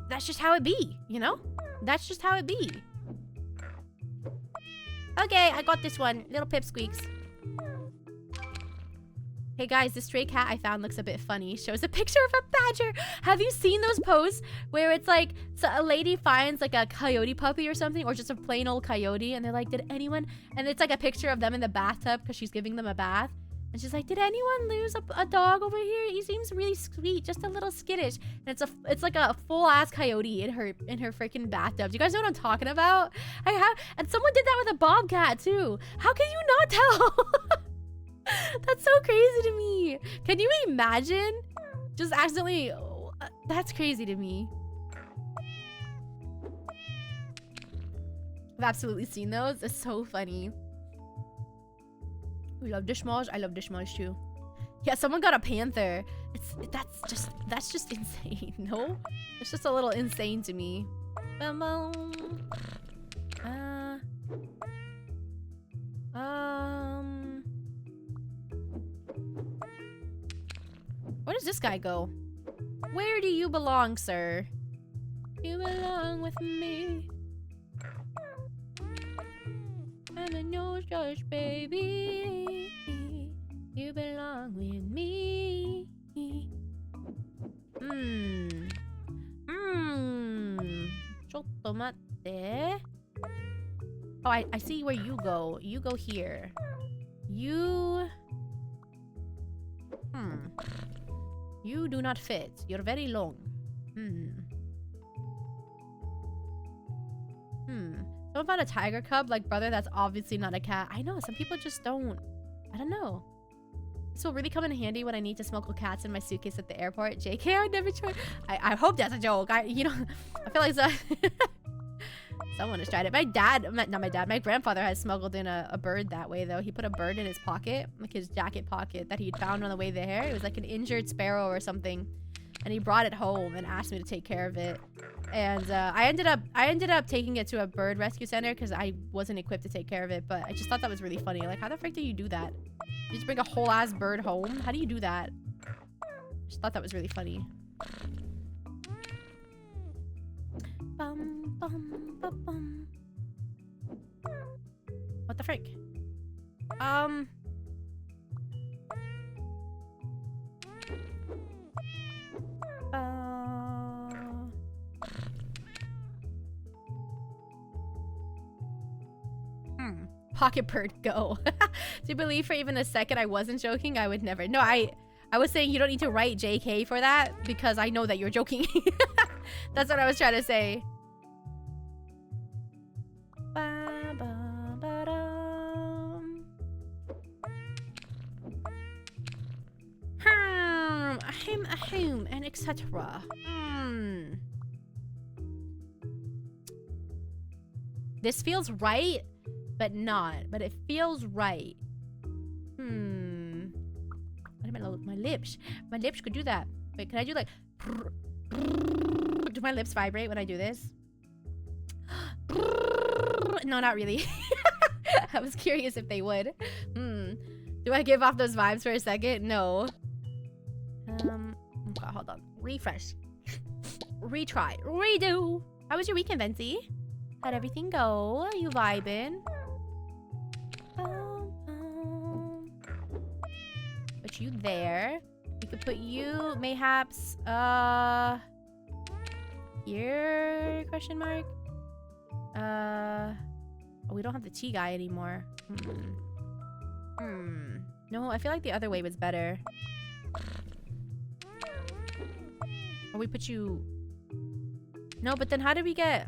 That's just how it be, you know? That's just how it be. Okay, I got this one. Little pipsqueaks. Hey guys, this stray cat I found looks a bit funny. Shows a picture of a badger. Have you seen those posts where it's like, so a lady finds like a coyote puppy or something, or just a plain old coyote, and they're like, did anyone, and it's like a picture of them in the bathtub because she's giving them a bath, and she's like, did anyone lose a dog over here? He seems really sweet, just a little skittish. And it's like a full ass coyote in her freaking bathtub. Do you guys know what I'm talking about? And someone did that with a bobcat too. How can you not tell? That's so crazy to me. Can you imagine? Just accidentally... That's crazy to me. I've absolutely seen those. It's so funny. We love Dishmosh. I love Dishmosh too. Yeah, someone got a panther. That's just insane, no? It's just a little insane to me. Where does this guy go? Where do you belong, sir? You belong with me. I'm a no judge, baby. You belong with me. Chotomate. Oh, I see where you go. You go here. You... You do not fit. You're very long. Someone found a tiger cub. Like, brother, that's obviously not a cat. I know, some people just don't. I don't know. This will really come in handy when I need to smuggle cats in my suitcase at the airport. JK, I would never try. I hope that's a joke. I feel like someone has tried it. My grandfather has smuggled in a bird that way, though. He put a bird in his pocket, like his jacket pocket that he'd found on the way there. It was like an injured sparrow or something. And he brought it home and asked me to take care of it. And I ended up taking it to a bird rescue center because I wasn't equipped to take care of it. But I just thought that was really funny. Like, how the frick do you do that? You just bring a whole ass bird home? How do you do that? I just thought that was really funny. Bum, bum, bum, bum. What the frick? Pocket bird, go. Do you believe for even a second I wasn't joking? I would never. No, I was saying you don't need to write JK for that because I know that you're joking. That's what I was trying to say. Ahem, and etc. This feels right, but not. But it feels right. What am my lips? My lips could do that. Wait, can I do like... Do my lips vibrate when I do this? No, not really. I was curious if they would. Do I give off those vibes for a second? No. Okay, hold on. Refresh. Retry. Redo. How was your weekend, Venti? How'd everything go? You vibing? Put you there. We could put you, mayhaps, here? Question mark? Oh, we don't have the tea guy anymore. No, I feel like the other way was better. Or we put you... No, but then how did we get...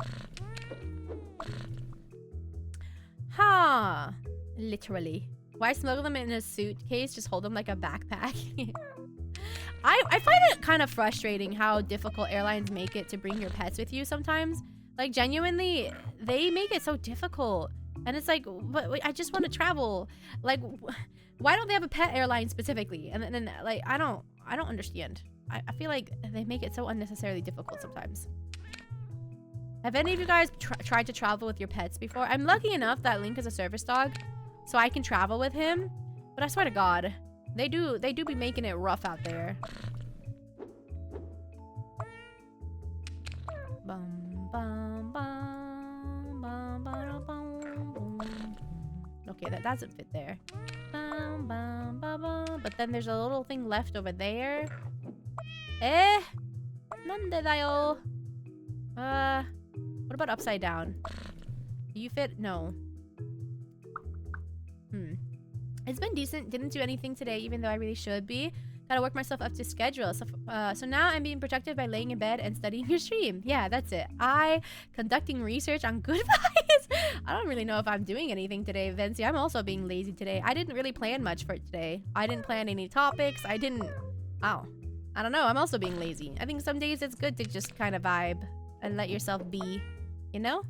Huh. Literally. Why smuggle them in a suitcase? Just hold them like a backpack. I find it kind of frustrating how difficult airlines make it to bring your pets with you sometimes. Like, genuinely, they make it so difficult. And it's like, but I just want to travel. Like, why don't they have a pet airline specifically? And then like, I don't understand. I feel like they make it so unnecessarily difficult sometimes. Have any of you guys tried to travel with your pets before? I'm lucky enough that Link is a service dog, so I can travel with him. But I swear to God, they do be making it rough out there. Bum, bum, bum, bum, bum, bum, bum. Okay, that doesn't fit there. Bum, bum, bum, bum. But then there's a little thing left over there. Nande da yo. What about upside down? Do you fit? No. It's been decent. Didn't do anything today, even though I really should be. Gotta work myself up to schedule. So now I'm being productive by laying in bed and studying your stream. Yeah, that's it. Conducting research on good vibes. I don't really know if I'm doing anything today, Vinci. I'm also being lazy today. I didn't really plan much for today. I didn't plan any topics. I don't know. I'm also being lazy. I think some days it's good to just kind of vibe and let yourself be, you know?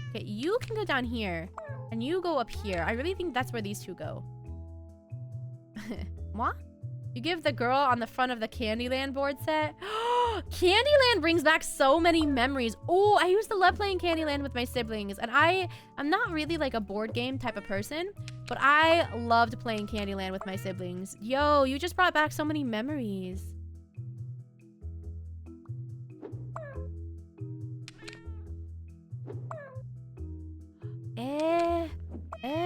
Okay, you can go down here. And you go up here. I really think that's where these two go. What? You give the girl on the front of the Candyland board set? Candyland brings back so many memories. Oh, I used to love playing Candyland with my siblings. And I'm not really like a board game type of person. But I loved playing Candyland with my siblings. Yo, you just brought back so many memories.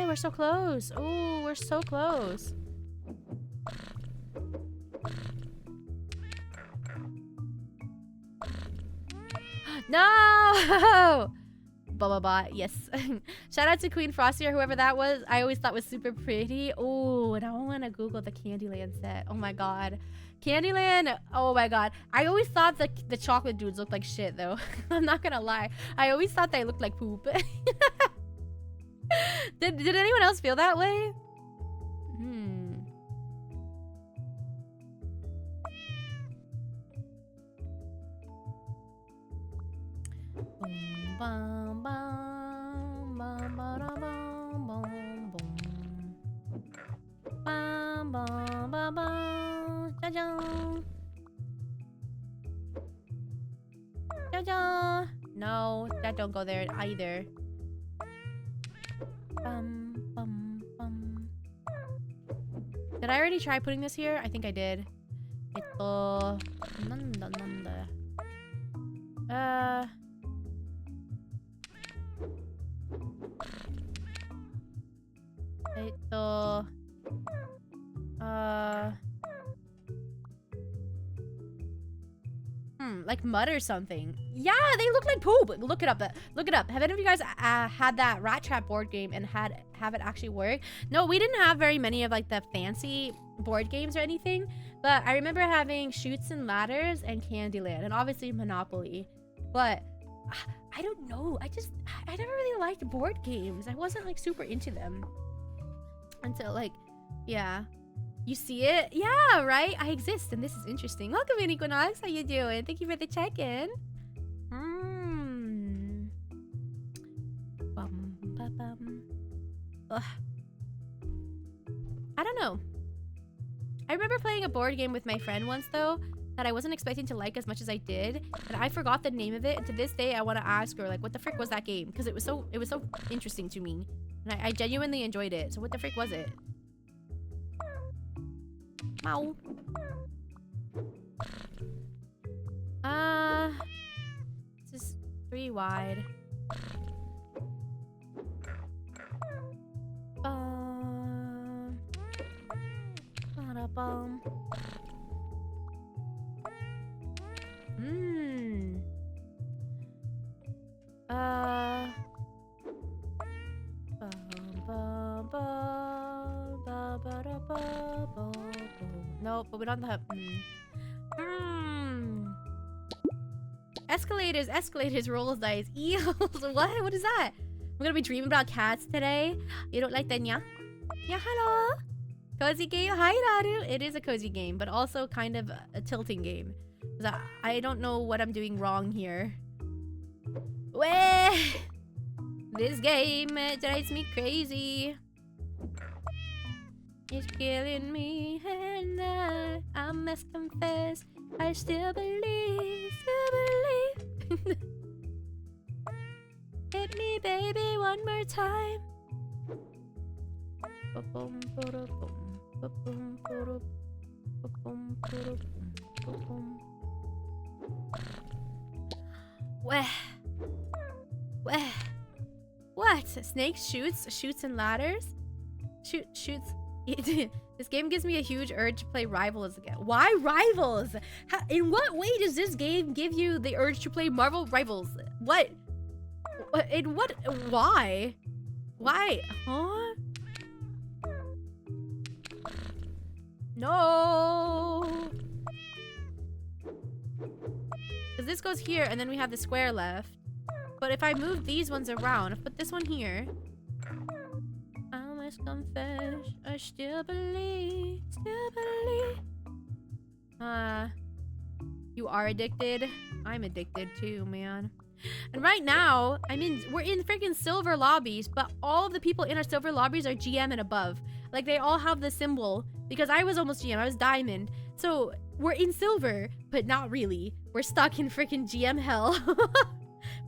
We're so close. Oh, we're so close. No! Blah. Yes. Shout out to Queen Frosty or whoever that was. I always thought was super pretty. Oh, now I want to Google the Candyland set. Oh my God. Candyland. Oh my God. I always thought the chocolate dudes looked like shit though. I'm not gonna lie. I always thought they looked like poop. Did anyone else feel that way? Bum, bum, bum, bum, bum, bum, bum, bum, bum, bum, ja-ja. Ja-ja. No, that don't go there either. Did I already try putting this here? I think I did. Like mud or something. Yeah, they look like poop. Look it up. Look it up. Have any of you guys had that Rat Trap board game and have it actually work? No, we didn't have very many of like the fancy board games or anything. But I remember having Chutes and Ladders and Candyland and obviously Monopoly. But I don't know. I never really liked board games. I wasn't like super into them until like, yeah. You see it? Yeah, right? I exist and this is interesting. Welcome in, Equinox. How you doing? Thank you for the check-in. I don't know. I remember playing a board game with my friend once though that I wasn't expecting to like as much as I did, and I forgot the name of it, and to this day I want to ask her like what the frick was that game, because it was so interesting to me and I genuinely enjoyed it. So what the frick was it? Ow. 3 wide. Bum. Nope, but we don't have. Escalators, rolls dice. Eels. What is that? I'm gonna be dreaming about cats today. You don't like that, yeah? Yeah, hello. Cozy game. Hi, Naru. It is a cozy game, but also kind of a tilting game. I don't know what I'm doing wrong here. Weh! This game drives me crazy. It's killing me, and I must confess, I still believe. Hit me, baby, one more time. What? Snakes, shoots and ladders? Shoots. This game gives me a huge urge to play Rivals again. Why Rivals? In what way does this game give you the urge to play Marvel Rivals? What? In what? Why? Why? Huh? No. Because this goes here, and then we have the square left. But if I move these ones around, if I put this one here, I must confess, I still believe. You are addicted? I'm addicted too, man. And right now, we're in freaking silver lobbies, but all of the people in our silver lobbies are GM and above. Like, they all have the symbol, because I was almost GM, I was diamond. So, we're in silver, but not really. We're stuck in freaking GM hell.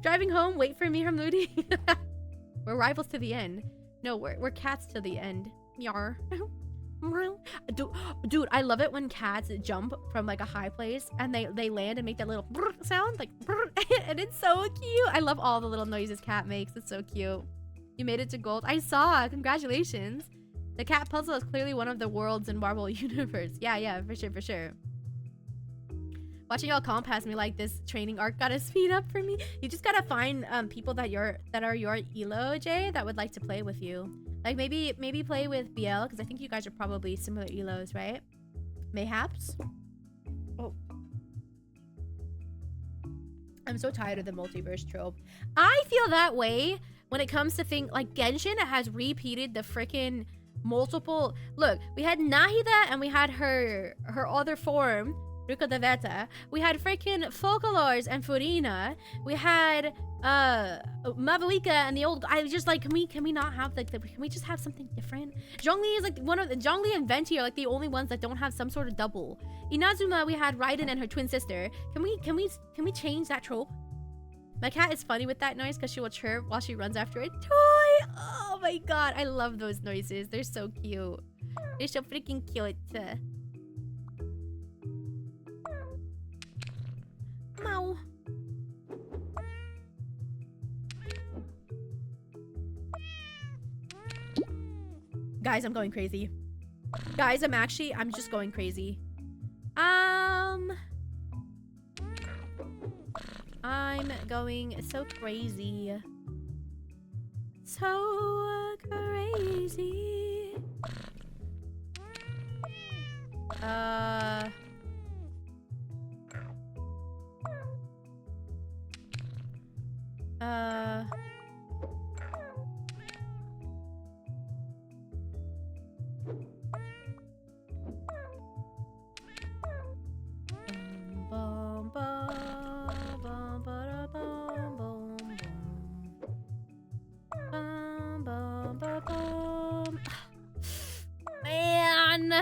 Driving home, wait for me, Hamludi. We're rivals to the end. No, we're cats to the end. Yar. Dude, I love it when cats jump from like a high place and they land and make that little sound, like, and it's so cute. I love all the little noises cat makes. It's so cute. You made it to gold. I saw. Congratulations. The cat puzzle is clearly one of the worlds in Marvel Universe. Yeah, for sure. Watching y'all compass me like this training arc gotta speed up for me. You just gotta find people that are your elo, Jay, that would like to play with you. Like maybe play with BL, because I think you guys are probably similar elos, right? Mayhaps. Oh. I'm so tired of the multiverse trope. I feel that way when it comes to things like Genshin. It has repeated the freaking multiple. Look, we had Nahida and we had her other form, Ruka de Veta. We had freaking Folklores and Furina. We had Mavuika and the old. I was just like, can we not have like can we just have something different? Zhongli is like Zhongli and Venti are like the only ones that don't have some sort of double. Inazuma, we had Raiden and her twin sister. Can we change that trope? My cat is funny with that noise because she will chirp while she runs after a toy. Oh my god, I love those noises. They're so cute. They're so freaking cute. Meow. Guys, I'm going crazy. Guys, I'm just going crazy. I'm going so crazy. So crazy. Man,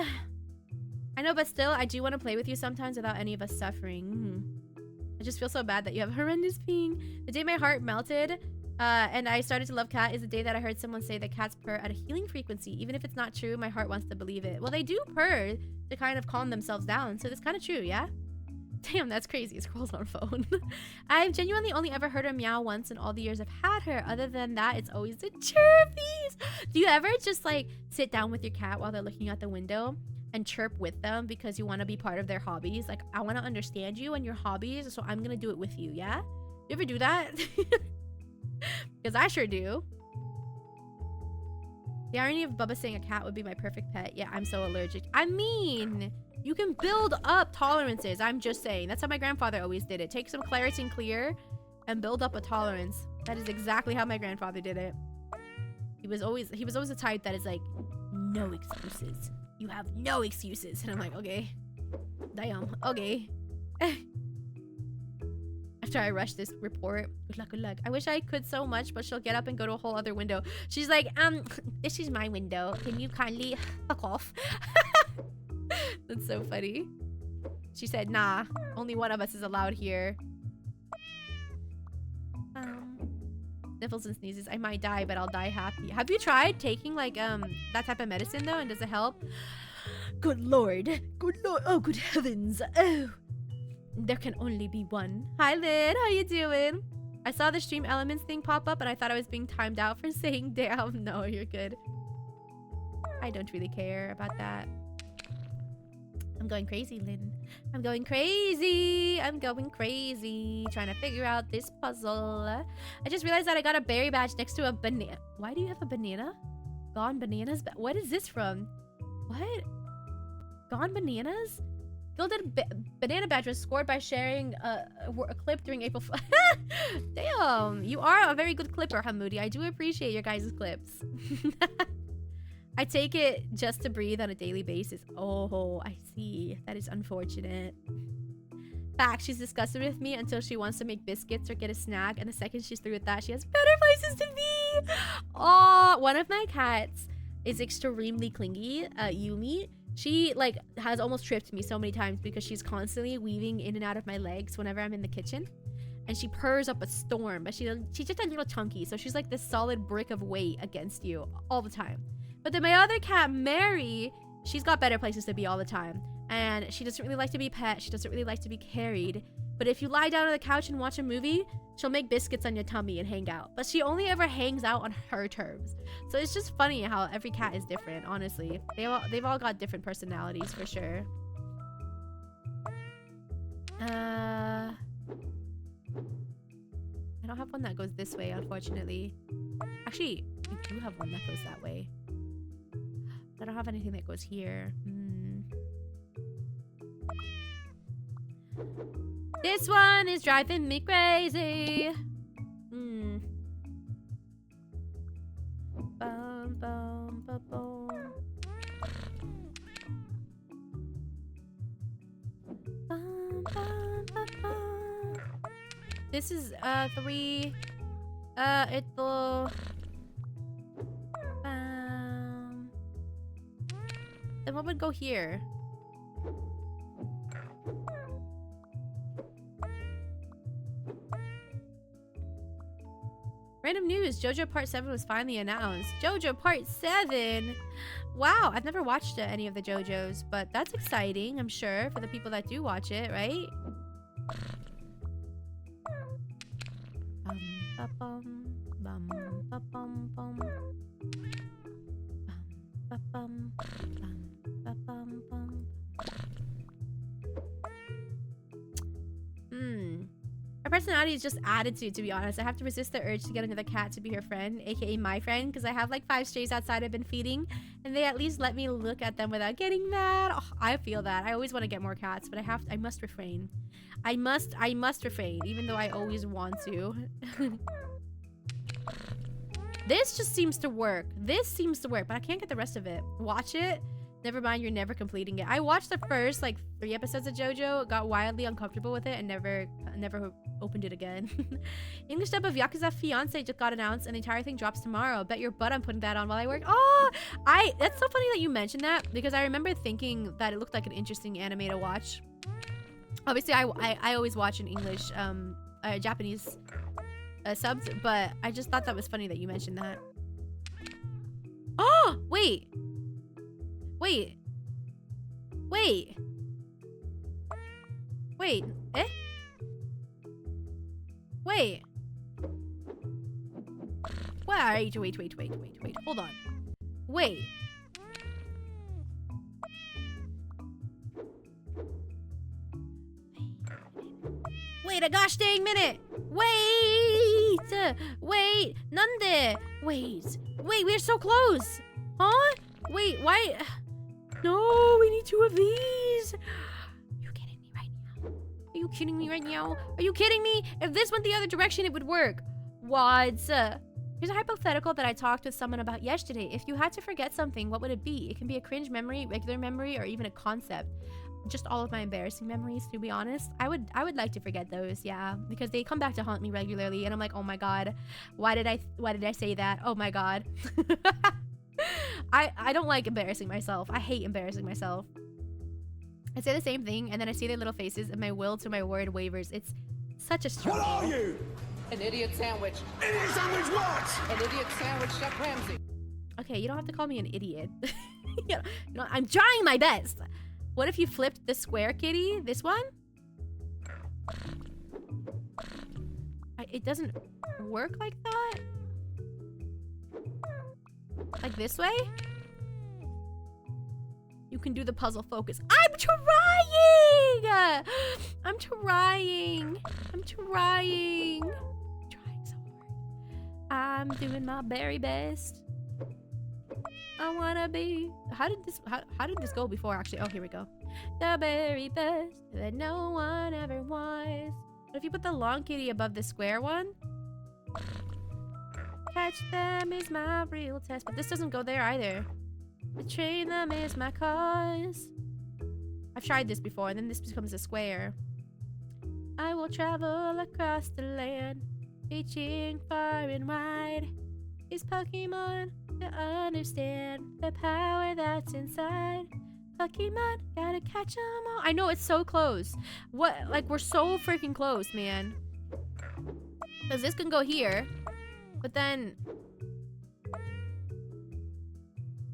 I know, but still, I do want to play with you sometimes without any of us suffering. I just feel so bad that you have horrendous ping. The day my heart melted and I started to love cat is the day that I heard someone say that cats purr at a healing frequency. Even if it's not true, my heart wants to believe it. Well, they do purr to kind of calm themselves down, so that's kind of true, yeah? Damn, that's crazy. It scrolls on phone. I've genuinely only ever heard her meow once in all the years I've had her. Other than that, it's always the chirpies. Do you ever just like sit down with your cat while they're looking out the window and chirp with them because you want to be part of their hobbies? Like, I want to understand you and your hobbies, so I'm going to do it with you, yeah? You ever do that? Because I sure do. The irony of Bubba saying a cat would be my perfect pet. Yeah, I'm so allergic. I mean, you can build up tolerances. I'm just saying. That's how my grandfather always did it. Take some Claritin Clear and build up a tolerance. That is exactly how my grandfather did it. He was always the type that is like, no excuses. You have no excuses. And I'm like, okay. Damn. Okay. After I rush this report, good luck, good luck. I wish I could so much, but she'll get up and go to a whole other window. She's like, this is my window. Can you kindly fuck off? That's so funny. She said, nah, only one of us is allowed here. Sniffles and sneezes. I might die, but I'll die happy. Have you tried taking like that type of medicine though, and does it help? Good lord. Good lord. Oh, good heavens. Oh. There can only be one. Hi, Lynn. How you doing? I saw the stream elements thing pop up and I thought I was being timed out for saying damn. No, you're good. I don't really care about that. I'm going crazy, Lynn. I'm going crazy. I'm going crazy. Trying to figure out this puzzle. I just realized that I got a berry badge next to a banana. Why do you have a banana? Gone Bananas? What is this from? What? Gone Bananas? Gilded banana badge was scored by sharing a clip during April Fool's. Damn, you are a very good clipper, Hamoudi. I do appreciate your guys' clips. I take it just to breathe on a daily basis. Oh, I see. That is unfortunate. Fact, she's disgusted with me until she wants to make biscuits or get a snack, and the second she's through with that, she has better places to be. Oh, one of my cats is extremely clingy, Yumi. She like has almost tripped me so many times because she's constantly weaving in and out of my legs whenever I'm in the kitchen. And she purrs up a storm, but she's just a little chunky, so she's like this solid brick of weight against you all the time. But then my other cat, Mary, she's got better places to be all the time. And she doesn't really like to be pet. She doesn't really like to be carried. But if you lie down on the couch and watch a movie, she'll make biscuits on your tummy and hang out. But she only ever hangs out on her terms. So it's just funny how every cat is different, honestly. They've all got different personalities for sure. I don't have one that goes this way, unfortunately. Actually, we do have one that goes that way. I don't have anything that goes here. This one is driving me crazy. Bum, bum, bum, bum. Bum, bum, bum, bum. This is 3. Then what would go here? Random news, JoJo Part 7 was finally announced. JoJo Part 7! Wow, I've never watched any of the JoJos, but that's exciting, I'm sure, for the people that do watch it, right? Her personality is just attitude, to be honest. I have to resist the urge to get another cat to be her friend, aka my friend, because I have like 5 strays outside I've been feeding, and they at least let me look at them without getting mad. Oh, I feel that. I always want to get more cats, but I must refrain. I must refrain, even though I always want to. This just seems to work. This seems to work, but I can't get the rest of it. Watch it. Never mind, you're never completing it. I watched the first like 3 episodes of JoJo, got wildly uncomfortable with it, and never opened it again. English dub of Yakuza Fiance just got announced, and the entire thing drops tomorrow. Bet your butt I'm putting that on while I work. Oh, that's so funny that you mentioned that, because I remember thinking that it looked like an interesting anime to watch. Obviously, I always watch in English, Japanese subs, but I just thought that was funny that you mentioned that. Oh, wait. Wait. Eh? Wait. Wait. Hold on. Wait. Wait a gosh dang minute. Wait. Wait. Nande. Wait. Wait, we're so close. Huh? Wait, why? No, we need 2 of these. Are you kidding me right now? Are you kidding me right now? Are you kidding me? If this went the other direction, it would work. What? Here's a hypothetical that I talked with someone about yesterday. If you had to forget something, what would it be? It can be a cringe memory, regular memory, or even a concept. Just all of my embarrassing memories, to be honest. I would like to forget those, yeah, because they come back to haunt me regularly, and I'm like, oh my god, why did I say that? Oh my god. I don't like embarrassing myself. I hate embarrassing myself. I say the same thing, and then I see their little faces, and my will to my word wavers. It's such a struggle. What are you? An idiot sandwich. Idiot sandwich what? An idiot sandwich, Chef Ramsay. Okay, you don't have to call me an idiot. You know, I'm trying my best. What if you flipped the square kitty? This one? It doesn't work like that? Like this way? You can do the puzzle focus. I'm trying! I'm trying. I'm trying. I'm trying so hard. I'm doing my very best. I wanna be. How did this go before actually? Oh, here we go. The very best that no one ever was. What if you put the long kitty above the square one? Catch them is my real test, but this doesn't go there either. Betray them is my cause. I've tried this before, and then this becomes a square. I will travel across the land, reaching far and wide. Is Pokemon to understand the power that's inside? Pokemon, gotta catch 'em all. I know it's so close. What? Like, we're so freaking close, man. Because this can go here, but then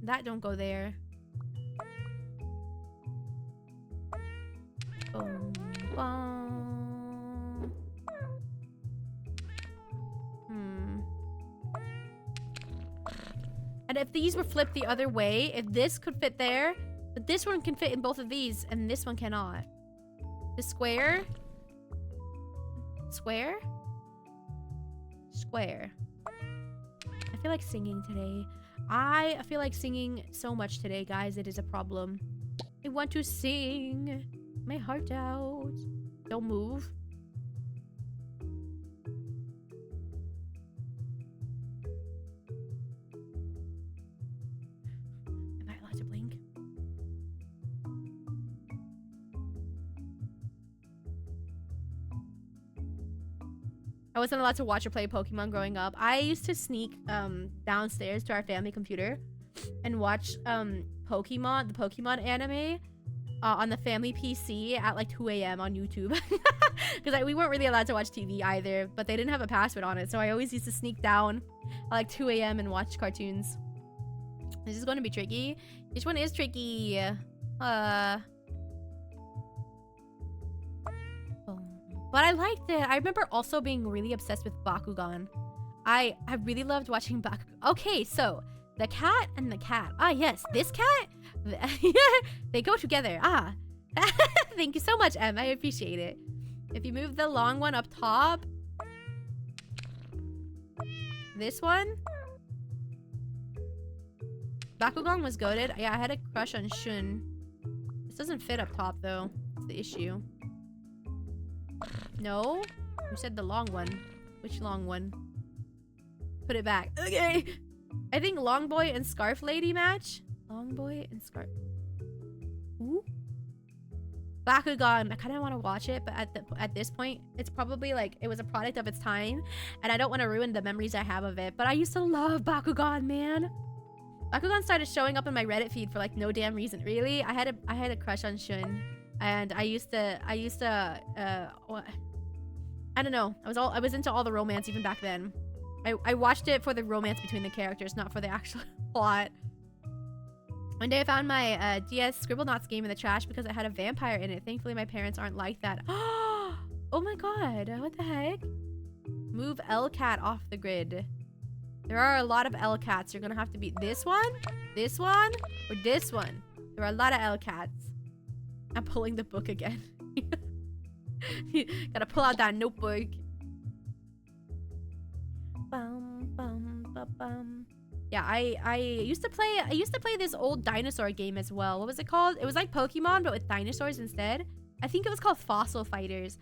that don't go there. Boom, boom. And if these were flipped the other way, if this could fit there, but this one can fit in both of these, and this one cannot. The square? Square? Square. I feel like singing today. I feel like singing so much today, guys. It is a problem. I want to sing my heart out. Don't move. Am I allowed to blink? I wasn't allowed to watch or play Pokemon growing up. I used to sneak downstairs to our family computer and watch the Pokemon anime on the family PC at like 2 a.m. on YouTube. Because we weren't really allowed to watch TV either, but they didn't have a password on it, so I always used to sneak down at like 2 a.m. and watch cartoons. This is going to be tricky. This one is tricky. But I liked it. I remember also being really obsessed with Bakugan. I really loved watching Bakugan. Okay, so the cat and the cat. Ah, yes, this cat. They go together. Ah, thank you so much, Em. I appreciate it. If you move the long one up top, this one. Bakugan was goated. Yeah, I had a crush on Shun. This doesn't fit up top though. That's the issue. No? You said the long one. Which long one? Put it back. Okay. I think Long Boy and Scarf Lady match. Long Boy and Scarf. Ooh. Bakugan. I kind of want to watch it, but at this point, it's probably like it was a product of its time, and I don't want to ruin the memories I have of it. But I used to love Bakugan, man. Bakugan started showing up in my Reddit feed for like no damn reason. Really, I had a crush on Shun. And I used to I don't know. I was into all the romance even back then. I watched it for the romance between the characters, not for the actual plot. One day I found my DS Scribblenauts game in the trash because it had a vampire in it. Thankfully, my parents aren't like that. Oh my god, what the heck? Move L-Cat off the grid. There are a lot of L-Cats. You're gonna have to be this one, or this one. There are a lot of L-Cats. I'm pulling the book again. Gotta pull out that notebook. Bum, bum, bum, bum. Yeah, I used to play this old dinosaur game as well. What was it called? It was like Pokemon, but with dinosaurs instead. I think it was called Fossil Fighters.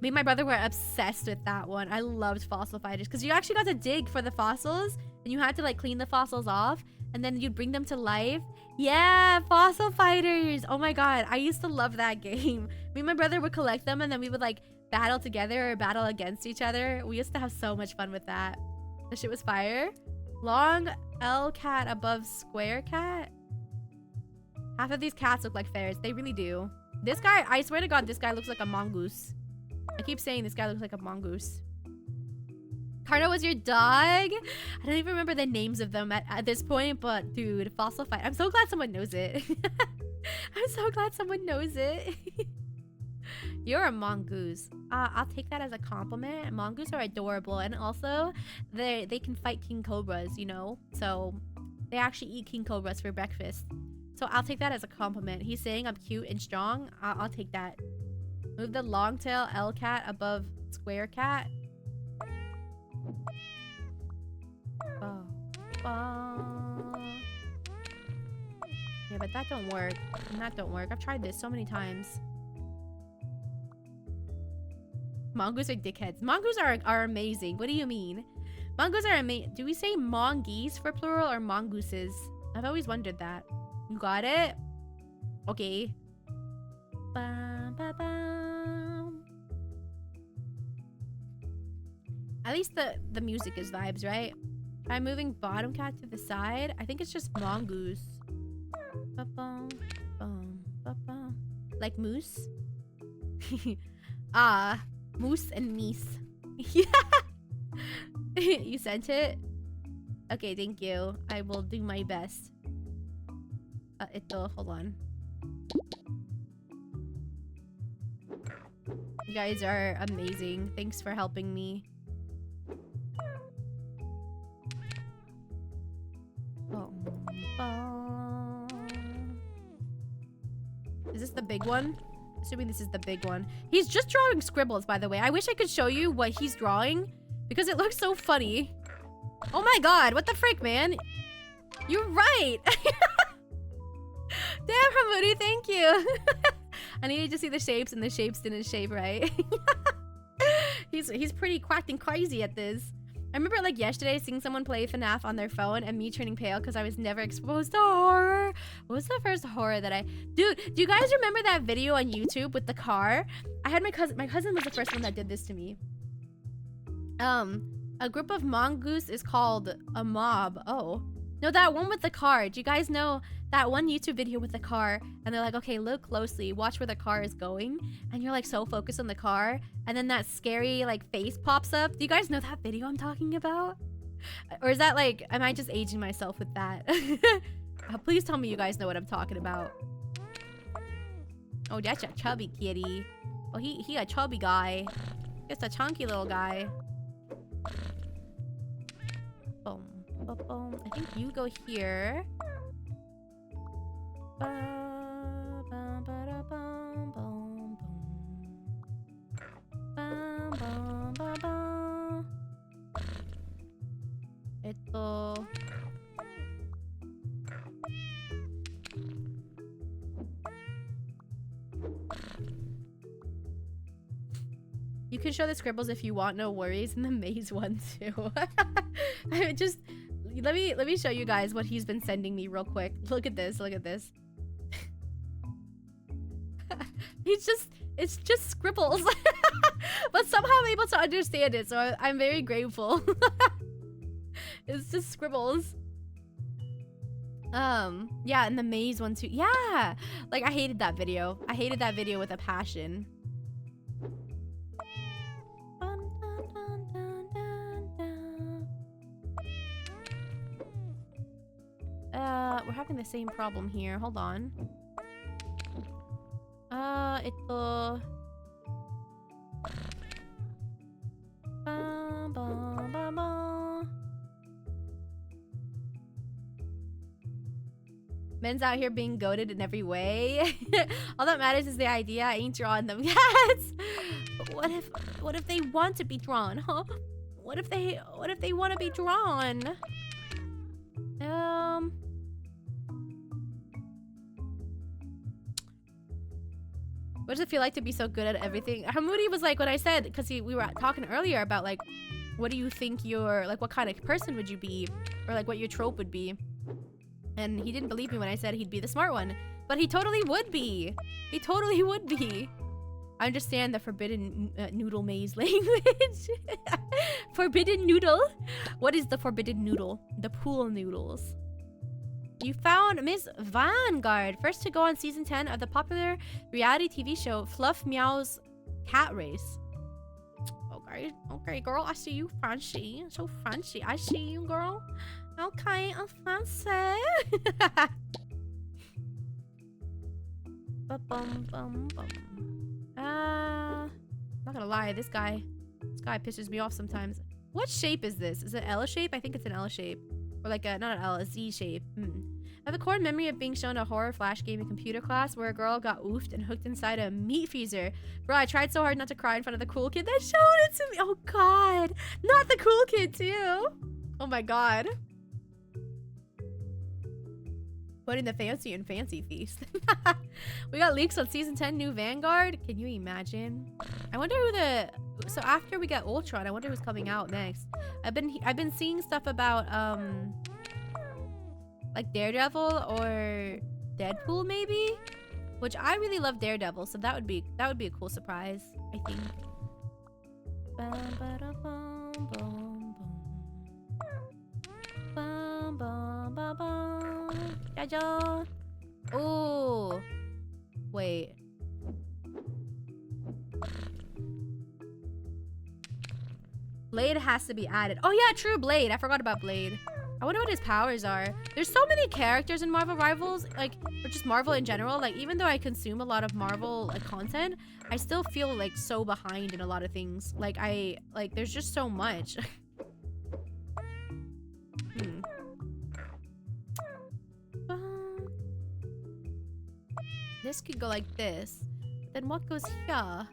Me and my brother were obsessed with that one. I loved Fossil Fighters because you actually got to dig for the fossils and you had to like clean the fossils off and then you'd bring them to life. Yeah, Fossil Fighters. Oh my god, I used to love that game. Me and my brother would collect them and then we would like battle together or battle against each other. We used to have so much fun with that. The shit was fire. Long L cat above square cat. Half of these cats look like ferrets. They really do. This guy, I swear to god, this guy looks like a mongoose. I keep saying this guy looks like a mongoose. Carno was your dog? I don't even remember the names of them at this point, but dude, Fossil Fight. I'm so glad someone knows it. I'm so glad someone knows it. You're a mongoose. I'll take that as a compliment. Mongoose are adorable, and also they can fight king cobras, you know? So they actually eat king cobras for breakfast. So I'll take that as a compliment. He's saying I'm cute and strong. I'll take that. Move the long tail L cat above square cat. Oh. Yeah, but that don't work. And that don't work. I've tried this so many times. Mongoose are dickheads. Mongoose are amazing. What do you mean? Mongoose are amazing. Do we say mongoose for plural or mongooses? I've always wondered that. You got it? Okay. Bum, ba, bum. At least the music is vibes, right? Try moving bottom cat to the side. I think it's just mongoose. Ba-bum, bum, ba-bum. Like moose? Moose and meese. You sent it? Okay, thank you. I will do my best. Hold on. You guys are amazing. Thanks for helping me. Is this the big one? Assuming this is the big one. He's just drawing scribbles, by the way. I wish I could show you what he's drawing because it looks so funny. Oh my god, what the frick, man? You're right. Damn, Hamoudi, thank you. I needed to see the shapes and the shapes didn't shape right. He's pretty quacked and crazy at this. I remember like yesterday seeing someone play FNAF on their phone and me turning pale because I was never exposed to horror. What was the first horror that Dude, do you guys remember that video on YouTube with the car? I had my cousin was the first one that did this to me. A group of mongoose is called a mob. Oh. No, that one with the car. Do you guys know that one YouTube video with the car? And they're like, okay, look closely. Watch where the car is going. And you're like so focused on the car. And then that scary like face pops up. Do you guys know that video I'm talking about? Or is that like, am I just aging myself with that? Please tell me you guys know what I'm talking about. Oh, that's a chubby kitty. Oh, he a chubby guy. Just a chunky little guy. Boom. I think you go here. You can show the scribbles if you want, no worries, and the maze one too. Let me show you guys what he's been sending me real quick. Look at this. It's just scribbles. But somehow I'm able to understand it, so I'm very grateful. It's just scribbles. Yeah, and the maze one too. Yeah! Like, I hated that video. I hated that video with a passion. we're having the same problem here. Hold on. Ito. Ba, ba, ba, ba. Men's out here being goated in every way. All that matters is the idea. I ain't drawing them. Yes. But what if they want to be drawn, huh? What if they want to be drawn? What does it feel like to be so good at everything? Hamudi was like, when I said, because we were talking earlier about like, what do you think like, what kind of person would you be? Or like what your trope would be? And he didn't believe me when I said he'd be the smart one. But he totally would be. He totally would be. I understand the forbidden noodle maze language. Forbidden noodle? What is the forbidden noodle? The pool noodles. You found Miss Vanguard, first to go on season 10 of the popular reality TV show Fluff Meow's Cat Race. Okay, okay, girl, I see you fancy. So fancy. I see you, girl. Okay, I'm fancy. Not gonna lie, this guy pisses me off sometimes. What shape is this? Is it L shape? I think it's an L shape. Or like a, not an L, a Z shape. I have a core memory of being shown a horror flash game in computer class where a girl got oofed and hooked inside a meat freezer. Bro, I tried so hard not to cry in front of the cool kid that showed it to me. Oh god. Not the cool kid too. Oh my god. Putting the fancy in fancy feast. We got leaks on season 10 new Vanguard. Can you imagine? I wonder who so after we get Ultron, I wonder who's coming out next. I've been seeing stuff about like Daredevil or Deadpool maybe, which I really love Daredevil, so that would be a cool surprise, I think. Oh, wait. Blade has to be added. Oh yeah, true, Blade. I forgot about Blade. I wonder what his powers are. There's so many characters in Marvel Rivals, like, or just Marvel in general. Like, even though I consume a lot of Marvel like content, I still feel like so behind in a lot of things. Like, there's just so much. This could go like this. Then what goes here?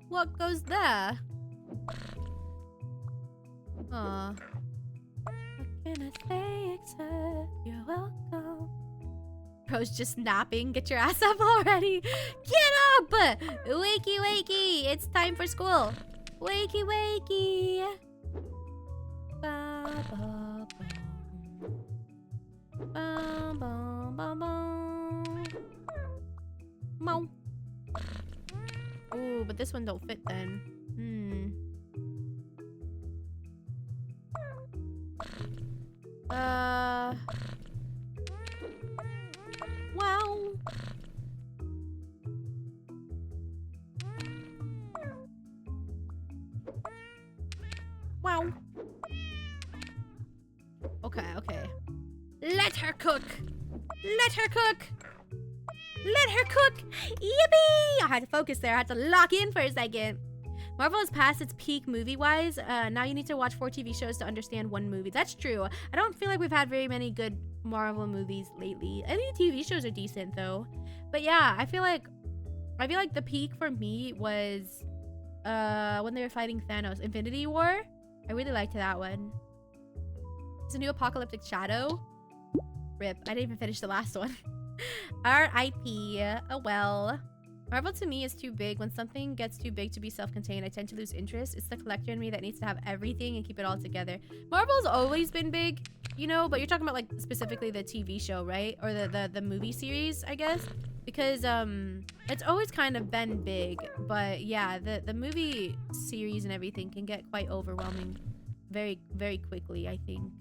What goes there? Aw. What can I say except you're welcome? Bro's just napping. Get your ass up already. Get up! Wakey, wakey. It's time for school. Wakey, wakey. Ba, ba, ba. Ba, ba, ba, ba. Mow. Ooh, but this one don't fit then. Wow. Wow. Okay, okay. Let her cook. Let her cook. Let her cook! Yippee! I had to focus there. I had to lock in for a second. Marvel has passed its peak movie-wise. Now you need to watch 4 TV shows to understand one movie. That's true. I don't feel like we've had very many good Marvel movies lately. Any TV shows are decent though. But yeah, I feel like the peak for me was when they were fighting Thanos. Infinity War. I really liked that one. It's a new apocalyptic shadow. Rip. I didn't even finish the last one. R.I.P. Oh well. Marvel to me is too big. When something gets too big to be self-contained, I tend to lose interest. It's the collector in me that needs to have everything and keep it all together. Marvel's always been big, you know, but you're talking about like specifically the TV show, right? Or the movie series, I guess. Because it's always kind of been big, but yeah, the movie series and everything can get quite overwhelming very, very quickly, I think.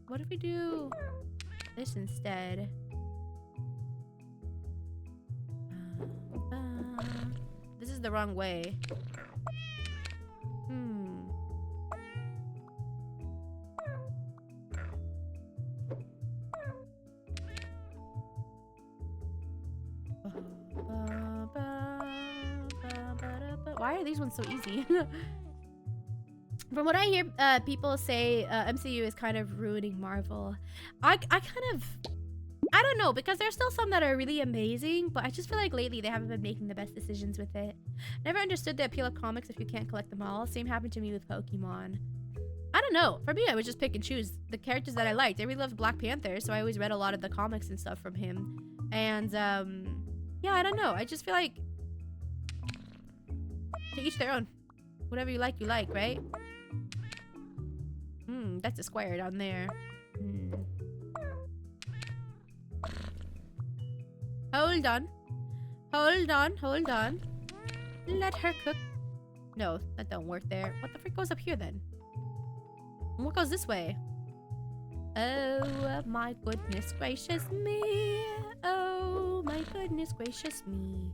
What if we do this instead? This is the wrong way. Why are these ones so easy? From what I hear, people say MCU is kind of ruining Marvel. I don't know, because there's still some that are really amazing, but I just feel like lately they haven't been making the best decisions with it. Never understood the appeal of comics if you can't collect them all. Same happened to me with Pokemon. I don't know. For me, I would just pick and choose the characters that I liked. I really loved Black Panther, so I always read a lot of the comics and stuff from him. And yeah, I don't know. I just feel like to each their own. Whatever you like, right? That's a square down there. Hold on. Let her cook. No, that don't work there. What the frick goes up here then? And what goes this way? Oh my goodness gracious me. Oh my goodness gracious me.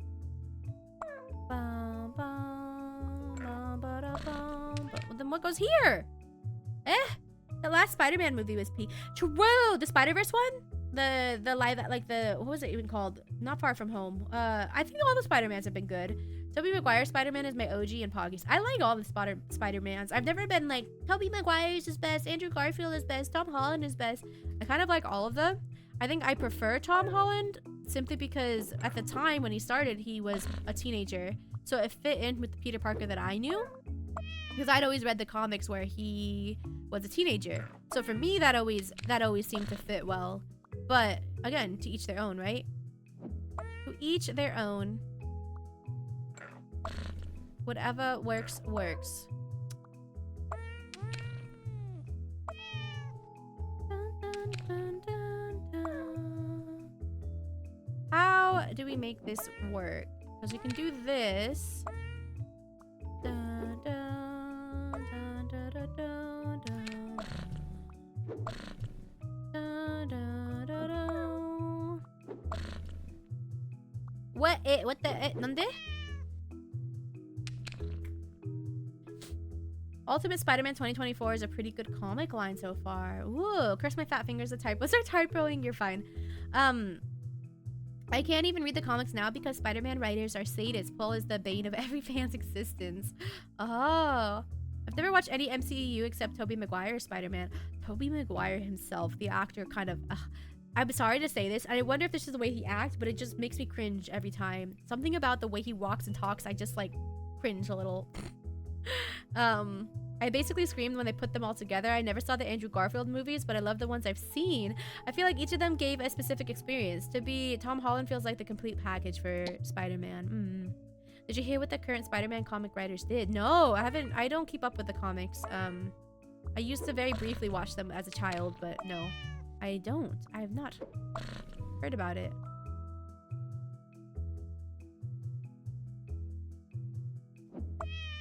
Then what goes here? The last Spider-Man movie was True! The Spider-Verse one? The live, like the, what was it even called? Not Far From Home. I think all the Spider-Mans have been good. Tobey Maguire's Spider-Man is my OG and Poggy's. I like all the Spider-Mans. I've never been like, Tobey Maguire's is best, Andrew Garfield is best, Tom Holland is best. I kind of like all of them. I think I prefer Tom Holland simply because at the time when he started, he was a teenager. So it fit in with the Peter Parker that I knew. Because I'd always read the comics where he was a teenager. So for me, that always seemed to fit well. But again, to each their own, right? To each their own. Whatever works, works. How do we make this work? Because we can do this. What the nande? Ultimate Spider-Man 2024 is a pretty good comic line so far. Ooh, curse my fat fingers, the typos are typoing, you're fine. I can't even read the comics now because Spider-Man writers are sadists. Paul is the bane of every fan's existence. Oh. I've never watched any MCU except Tobey Maguire's Spider-Man. Tobey Maguire himself, the actor, kind of... I'm sorry to say this, and I wonder if this is the way he acts, but it just makes me cringe every time. Something about the way he walks and talks, I just, like, cringe a little. I basically screamed when they put them all together. I never saw the Andrew Garfield movies, but I love the ones I've seen. I feel like each of them gave a specific experience. To be Tom Holland feels like the complete package for Spider-Man. Did you hear what the current Spider-Man comic writers did? No, I don't keep up with the comics. I used to very briefly watch them as a child, but no, I don't. I have not heard about it.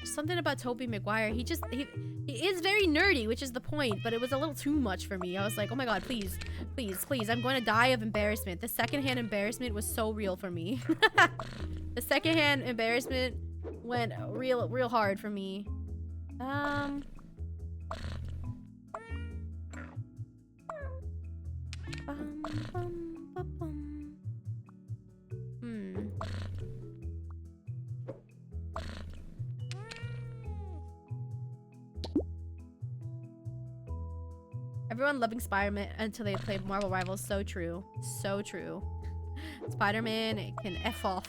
Something about Tobey Maguire. He is very nerdy, which is the point, but it was a little too much for me. I was like, oh my god, please, please, please. I'm going to die of embarrassment. The secondhand embarrassment was so real for me. The secondhand embarrassment went real hard for me. Everyone loving Spider-Man until they play Marvel Rivals. So true. So true. Spider-Man can F off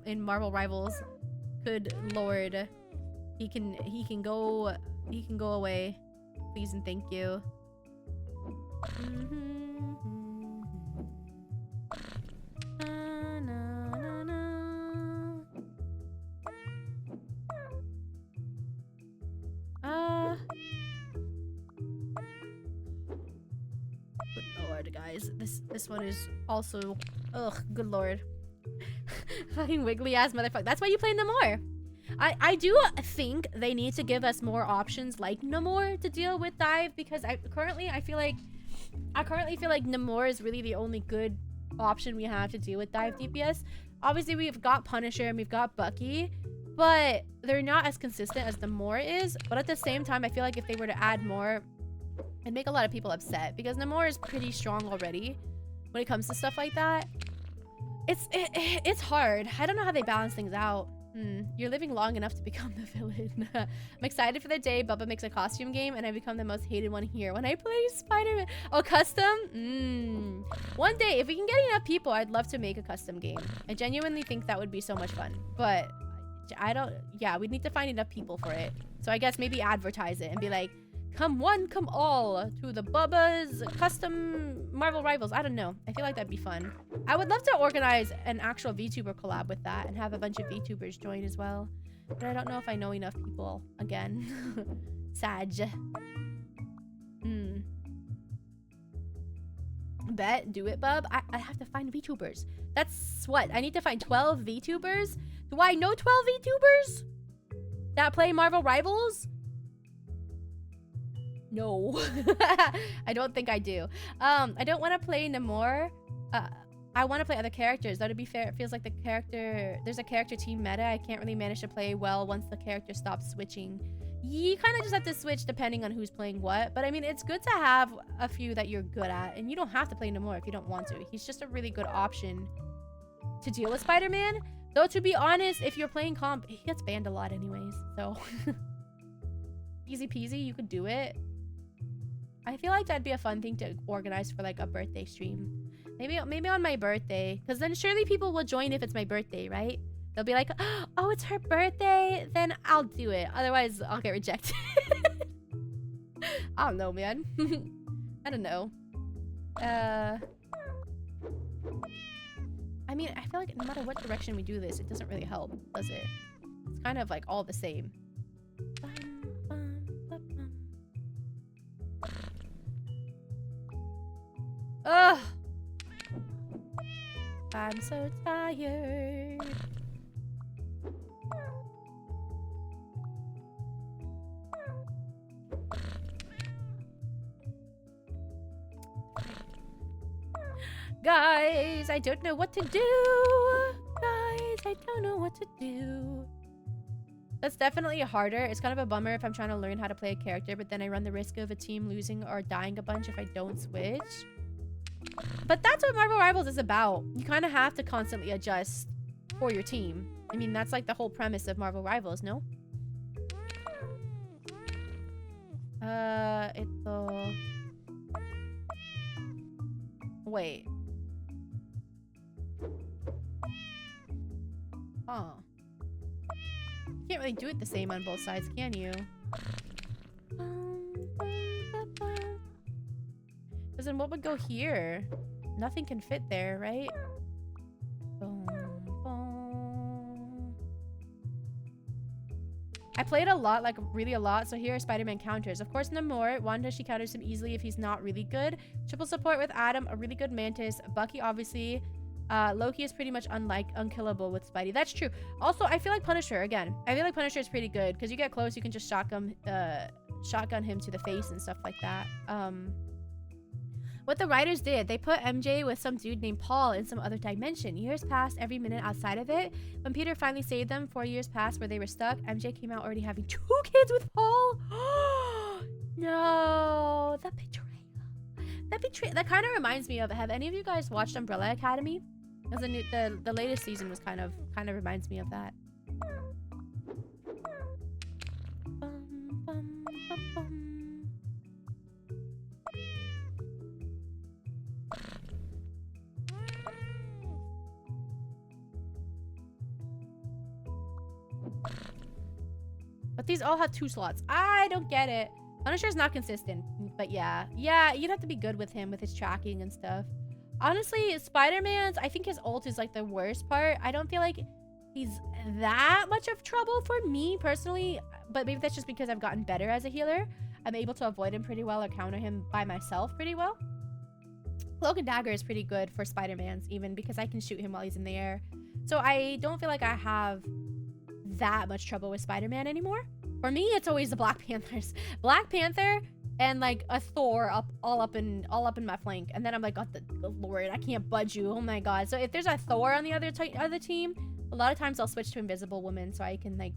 in Marvel Rivals. Good lord. He can go away. Please and thank you. Good lord, guys. This one is also, ugh, good lord. Fucking wiggly ass motherfucker. That's why you play Namor. I do think they need to give us more options like Namor to deal with Dive, because I currently feel like Namor is really the only good option we have to deal with Dive DPS. Obviously we've got Punisher and we've got Bucky, but they're not as consistent as Namor is. But at the same time, I feel like if they were to add more, it'd make a lot of people upset because Namor is pretty strong already when it comes to stuff like that. It's hard. I don't know how they balance things out. You're living long enough to become the villain. I'm excited for the day Bubba makes a costume game and I become the most hated one here. When I play Spider-Man. Oh, custom? One day, if we can get enough people, I'd love to make a custom game. I genuinely think that would be so much fun. But I don't... Yeah, we'd need to find enough people for it. So I guess maybe advertise it and be like, come one, come all to the Bubba's custom Marvel Rivals. I don't know. I feel like that'd be fun. I would love to organize an actual VTuber collab with that and have a bunch of VTubers join as well. But I don't know if I know enough people. Again. Sag. Bet. Do it, bub. I have to find VTubers. That's what? I need to find 12 VTubers? Do I know 12 VTubers that play Marvel Rivals? No. I don't think I do. I don't want to play Namor. I want to play other characters. Though to be fair, it feels like there's a character team meta. I can't really manage to play well once the character stops switching. You kind of just have to switch depending on who's playing what. But I mean, it's good to have a few that you're good at. And you don't have to play Namor if you don't want to. He's just a really good option to deal with Spider-Man. Though to be honest, if you're playing comp, he gets banned a lot anyways. So easy peasy, you could do it. I feel like that'd be a fun thing to organize for like a birthday stream. Maybe on my birthday. Because then surely people will join if it's my birthday, right? They'll be like, oh, it's her birthday. Then I'll do it. Otherwise, I'll get rejected. I don't know, man. I don't know. I mean, I feel like no matter what direction we do this, it doesn't really help, does it? It's kind of like all the same. Ugh. I'm so tired. Guys, I don't know what to do. Guys, I don't know what to do. That's definitely harder. It's kind of a bummer if I'm trying to learn how to play a character, but then I run the risk of a team losing or dying a bunch if I don't switch. But that's what Marvel Rivals is about. You kind of have to constantly adjust for your team. I mean, that's like the whole premise of Marvel Rivals, no? Wait. Huh. You can't really do it the same on both sides, can you? Because then what would go here? Nothing can fit there, right? I played a lot, like really a lot, so here are Spider-Man counters. Of course, Namor. Wanda, she counters him easily if he's not really good. Triple support with Adam, a really good Mantis. Bucky, obviously. Loki is pretty much unkillable with Spidey. That's true. Also, I feel like Punisher, again. I feel like Punisher is pretty good, because you get close, you can just shotgun him to the face and stuff like that. What the writers did, they put MJ with some dude named Paul in some other dimension. Years passed every minute outside of it. When Peter finally saved them, 4 years passed where they were stuck. MJ came out already having 2 kids with Paul. No, the betrayal. That kind of reminds me of, have any of you guys watched Umbrella Academy? Because the latest season was kind of reminds me of that. But these all have 2 slots. I don't get it. Punisher's not consistent, but yeah, you'd have to be good with him with his tracking and stuff. Honestly, Spider-Man's, I think his ult is like the worst part. I don't feel like he's that much of trouble for me personally, but maybe that's just because I've gotten better as a healer. I'm able to avoid him pretty well or counter him by myself pretty well. Cloak and Dagger is pretty good for Spider-Man's even because I can shoot him while he's in the air. So I don't feel like I have that much trouble with Spider-Man anymore. For me, it's always the Black Panthers. Black Panther and like a Thor all up in my flank, and then I'm like, oh, the Lord, I can't budge you. Oh my God. So if there's a Thor on the other team, A lot of times I'll switch to Invisible Woman so I can, like,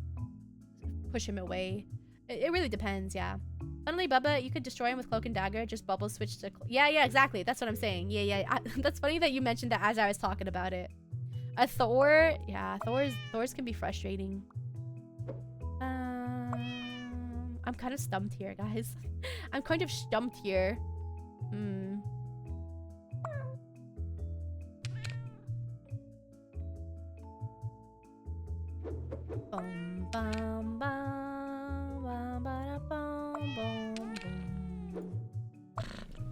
push him away. It really depends, yeah. Funnily, Bubba, you could destroy him with Cloak and Dagger. Just bubble switch to... Yeah, exactly. That's what I'm saying. Yeah. That's funny that you mentioned that as I was talking about it. A Thor... Yeah, Thor's can be frustrating. I'm kind of stumped here, guys. I'm kind of stumped here. Bum, bum, bum, bum, ba, bum, bum, bum.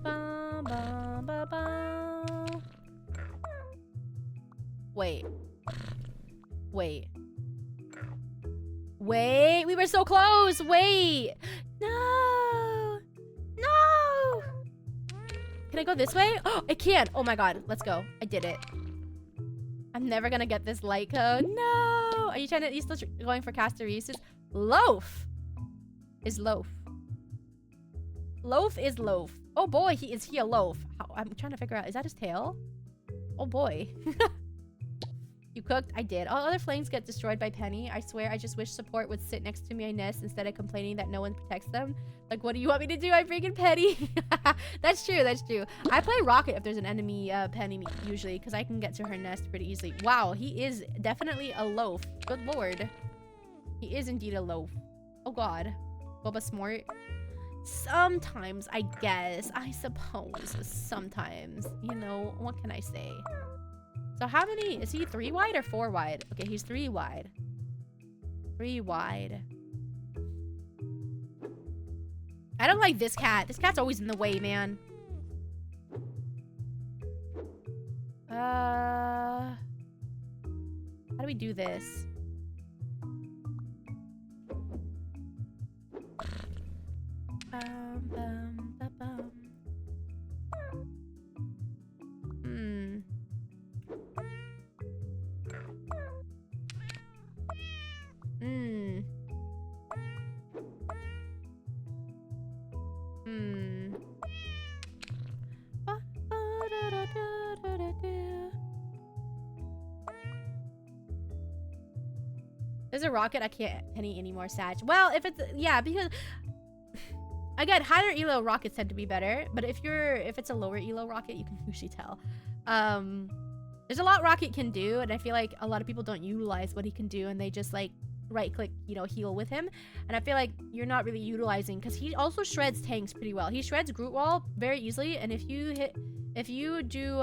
Bum, bum, ba, bum. Wait. We were so close. Wait. No. Can I go this way? Oh, I can. Oh my god. Let's go. I did it. I'm never gonna get this light code. No. Are you trying to... You still going for Castaresis? Loaf is loaf. Loaf is loaf. Oh boy, is he a loaf? I'm trying to figure out. Is that his tail? Oh boy. You cooked? I did. All other flames get destroyed by Penny. I swear, I just wish support would sit next to me and nest instead of complaining that no one protects them. Like, what do you want me to do? I'm freaking Penny. That's true. I play Rocket if there's an enemy Penny usually, because I can get to her nest pretty easily. Wow, he is definitely a loaf. Good lord. He is indeed a loaf. Oh god. Boba Smart. Sometimes, I guess. I suppose. Sometimes. You know, what can I say? So how many... Is he 3 wide or 4 wide? Okay, he's 3 wide. 3 wide. I don't like this cat. This cat's always in the way, man. How do we do this? There's a rocket. I can't Penny anymore, Sag. Well, if it's... Yeah, because... Again, higher elo rockets tend to be better. But if it's a lower elo rocket, you can usually tell. There's a lot Rocket can do. And I feel like a lot of people don't utilize what he can do. And they just, like, right-click, you know, heal with him. And I feel like you're not really utilizing... Because he also shreds tanks pretty well. He shreds Groot Wall very easily. And if you do...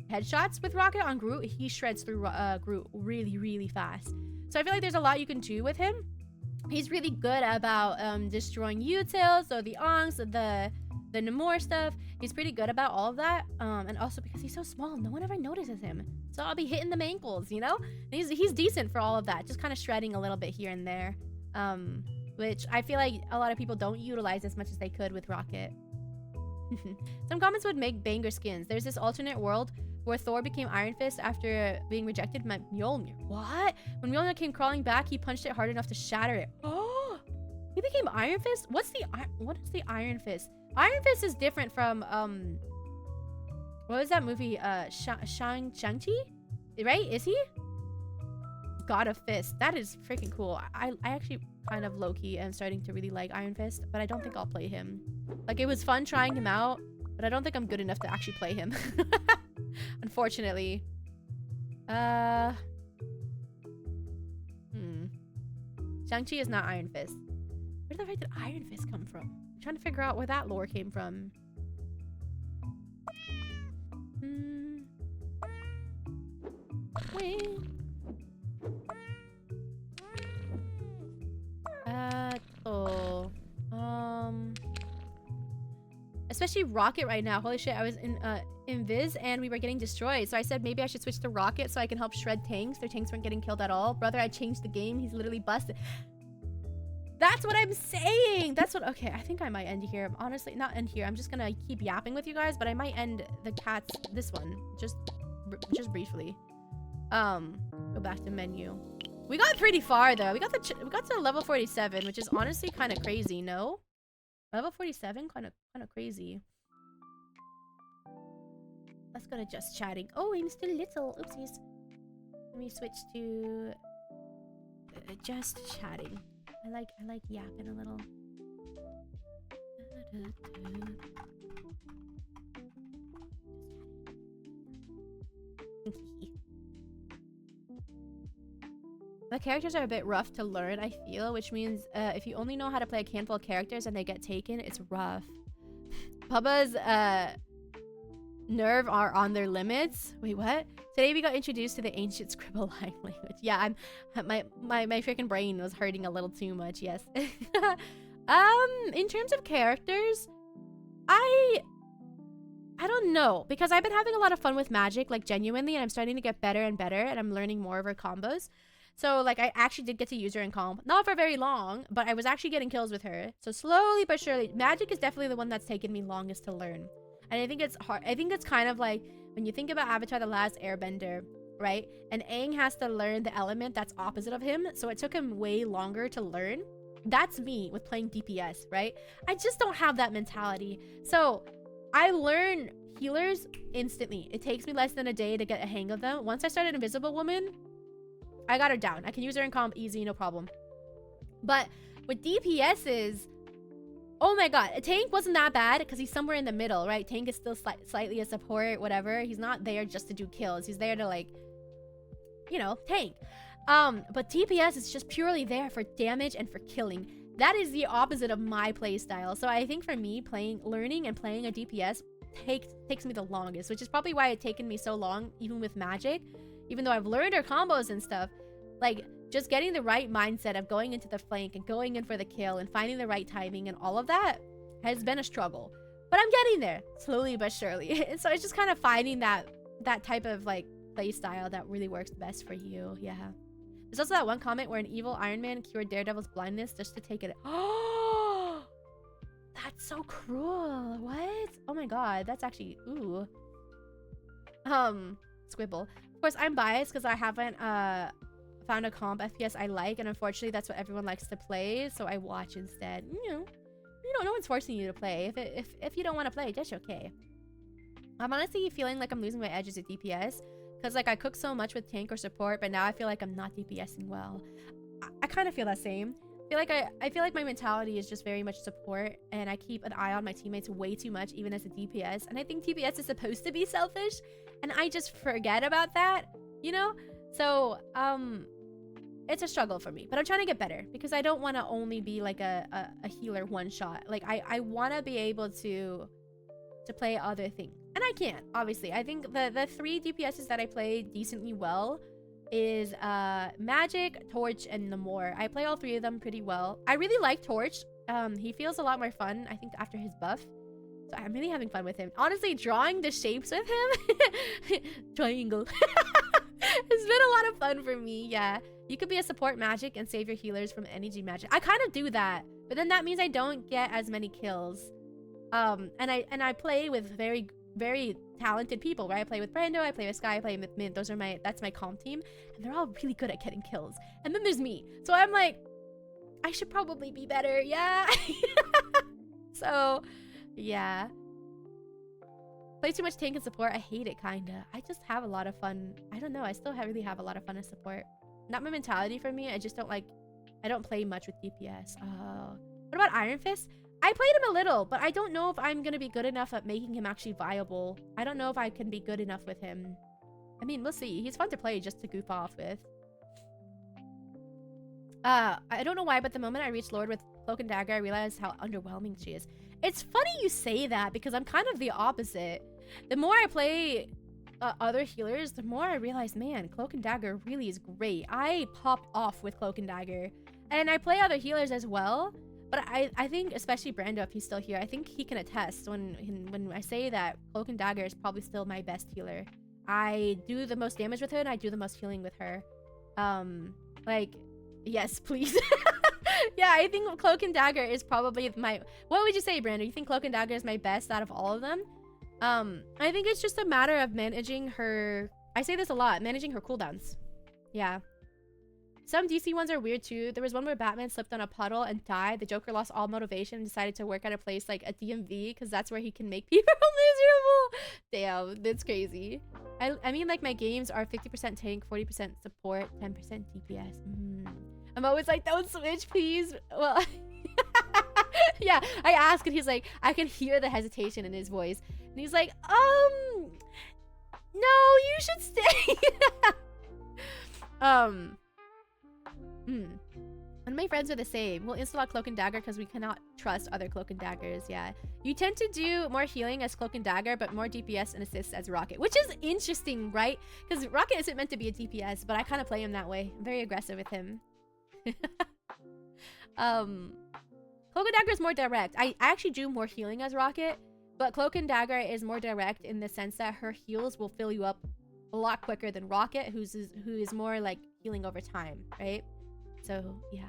headshots with Rocket on Groot, he shreds through Groot really, really fast. So I feel like there's a lot you can do with him. He's really good about destroying utils, so the Ongs, the Namor stuff. He's pretty good about all of that. And also because he's so small, no one ever notices him. So I'll be hitting them ankles, you know? And he's decent for all of that, just kind of shredding a little bit here and there. Which I feel like a lot of people don't utilize as much as they could with Rocket. Some comments would make banger skins. There's this alternate world where Thor became Iron Fist after being rejected by Mjolnir. What? When Mjolnir came crawling back, he punched it hard enough to shatter it. Oh! He became Iron Fist? What is the Iron Fist? Iron Fist is different from, what was that movie? Shang-Chi? Right? Is he? God of Fist. That is freaking cool. I actually kind of low-key am starting to really like Iron Fist, but I don't think I'll play him. Like, it was fun trying him out, but I don't think I'm good enough to actually play him. Unfortunately. Shang-Chi is not Iron Fist. Where the heck did Iron Fist come from? I'm trying to figure out where that lore came from. Especially Rocket right now. Holy shit, I was in Invis and we were getting destroyed. So I said maybe I should switch to Rocket so I can help shred tanks. Their tanks weren't getting killed at all. Brother, I changed the game. He's literally busted. That's what I'm saying. That's what... Okay, I think I might end here. Honestly, not end here. I'm just gonna keep yapping with you guys, but I might end the cats... This one. Just briefly. Go back to menu. We got pretty far, though. We got to level 47, which is honestly kind of crazy, no? Level 47? Kind of crazy. Let's go to just chatting. Oh, I'm still little. Oopsies. Let me switch to just chatting. I like yapping a little. The characters are a bit rough to learn, I feel, which means if you only know how to play a handful of characters and they get taken, it's rough. Bubba's nerve are on their limits. Wait, what? Today we got introduced to the ancient scribble line language. Yeah, my freaking brain was hurting a little too much. Yes. In terms of characters, I don't know, because I've been having a lot of fun with magic, like genuinely, and I'm starting to get better and better, and I'm learning more of her combos. So like I actually did get to use her in comp, not for very long, but I was actually getting kills with her. So slowly but surely, magic is definitely the one that's taken me longest to learn. And I think it's hard. I think it's kind of like when you think about Avatar: The Last Airbender, right? And Aang has to learn the element that's opposite of him, so it took him way longer to learn. That's me with playing DPS, right? I just don't have that mentality. So I learn healers instantly. It takes me less than a day to get a hang of them. Once I started Invisible Woman, I got her down. I can use her in comp easy, no problem. But with DPSs, oh my god, a tank wasn't that bad because he's somewhere in the middle, right? Tank is still slightly a support, whatever. He's not there just to do kills. He's there to, like, you know, tank. But DPS is just purely there for damage and for killing. That is the opposite of my playstyle. So I think for me, learning and playing a DPS takes me the longest, which is probably why it's taken me so long, even with magic. Even though I've learned her combos and stuff, like, just getting the right mindset of going into the flank and going in for the kill and finding the right timing and all of that has been a struggle. But I'm getting there, slowly but surely. And so it's just kind of finding that type of, like, play style that really works best for you. Yeah. There's also that one comment where an evil Iron Man cured Daredevil's blindness just to take it. Oh, that's so cruel. What? Oh my god, that's actually, ooh. Squibble. Of course, I'm biased because I haven't found a comp FPS I like, and unfortunately that's what everyone likes to play, so I watch instead. You know, no one's forcing you to play. If you don't want to play, that's okay. I'm honestly feeling like I'm losing my edge as a DPS, because like I cook so much with tank or support, but now I feel like I'm not DPSing well. I kind of feel that same. I feel like my mentality is just very much support, and I keep an eye on my teammates way too much, even as a DPS. And I think DPS is supposed to be selfish, and I just forget about that, you know? So, it's a struggle for me, but I'm trying to get better because I don't want to only be like a healer one shot. Like I want to be able to play other things, and I can, obviously. I think the 3 DPSs that I play decently well is Magic, Torch, and Namor. I play all 3 of them pretty well. I really like Torch. He feels a lot more fun, I think, after his buff. So I'm really having fun with him. Honestly, drawing the shapes with him, triangle. It's been a lot of fun for me. Yeah, you could be a support magic and save your healers from energy magic. I kind of do that, but then that means I don't get as many kills. And I play with very, very talented people, right? I play with Brando, I play with Sky, I play with Mint. That's my comp team, and they're all really good at getting kills. And then there's me, so I'm like, I should probably be better. Yeah. So yeah, play too much tank and support. I hate it, kinda. I just have a lot of fun. I don't know, I still really have a lot of fun as support. Not my mentality for me. I just don't like, I don't play much with DPS. What about Iron Fist? I played him a little, but I don't know if I'm gonna be good enough at making him actually viable. I don't know if I can be good enough with him. I mean, we'll see. He's fun to play just to goof off with. I don't know why, but the moment I reached Lord with Cloak and Dagger, I realized how underwhelming she is. It's funny you say that, because I'm kind of the opposite. The more I play other healers, the more I realize, man, Cloak and Dagger really is great. I pop off with Cloak and Dagger. And I play other healers as well. But I think, especially Brando, if he's still here, I think he can attest when I say that Cloak and Dagger is probably still my best healer. I do the most damage with her, and I do the most healing with her. Like, yes, please. Yeah, I think Cloak and Dagger is probably my... What would you say, Brando? You think Cloak and Dagger is my best out of all of them? I think it's just a matter of managing her... I say this a lot, managing her cooldowns. Yeah. Some DC ones are weird too. There was one where Batman slipped on a puddle and died. The Joker lost all motivation and decided to work at a place like a DMV because that's where he can make people miserable. Damn, that's crazy. I mean, like, my games are 50% tank, 40% support, 10% DPS. I'm always like, don't switch, please. Well, yeah, I ask and he's like, I can hear the hesitation in his voice. And he's like, no, you should stay. And my friends are the same. We'll install a Cloak and Dagger because we cannot trust other Cloak and Daggers. Yeah. You tend to do more healing as Cloak and Dagger, but more DPS and assists as Rocket, which is interesting, right? Because Rocket isn't meant to be a DPS, but I kind of play him that way. I'm very aggressive with him. Cloak and Dagger is more direct. I actually do more healing as Rocket, but Cloak and Dagger is more direct in the sense that her heals will fill you up a lot quicker than Rocket, who is more like healing over time, right? So, yeah.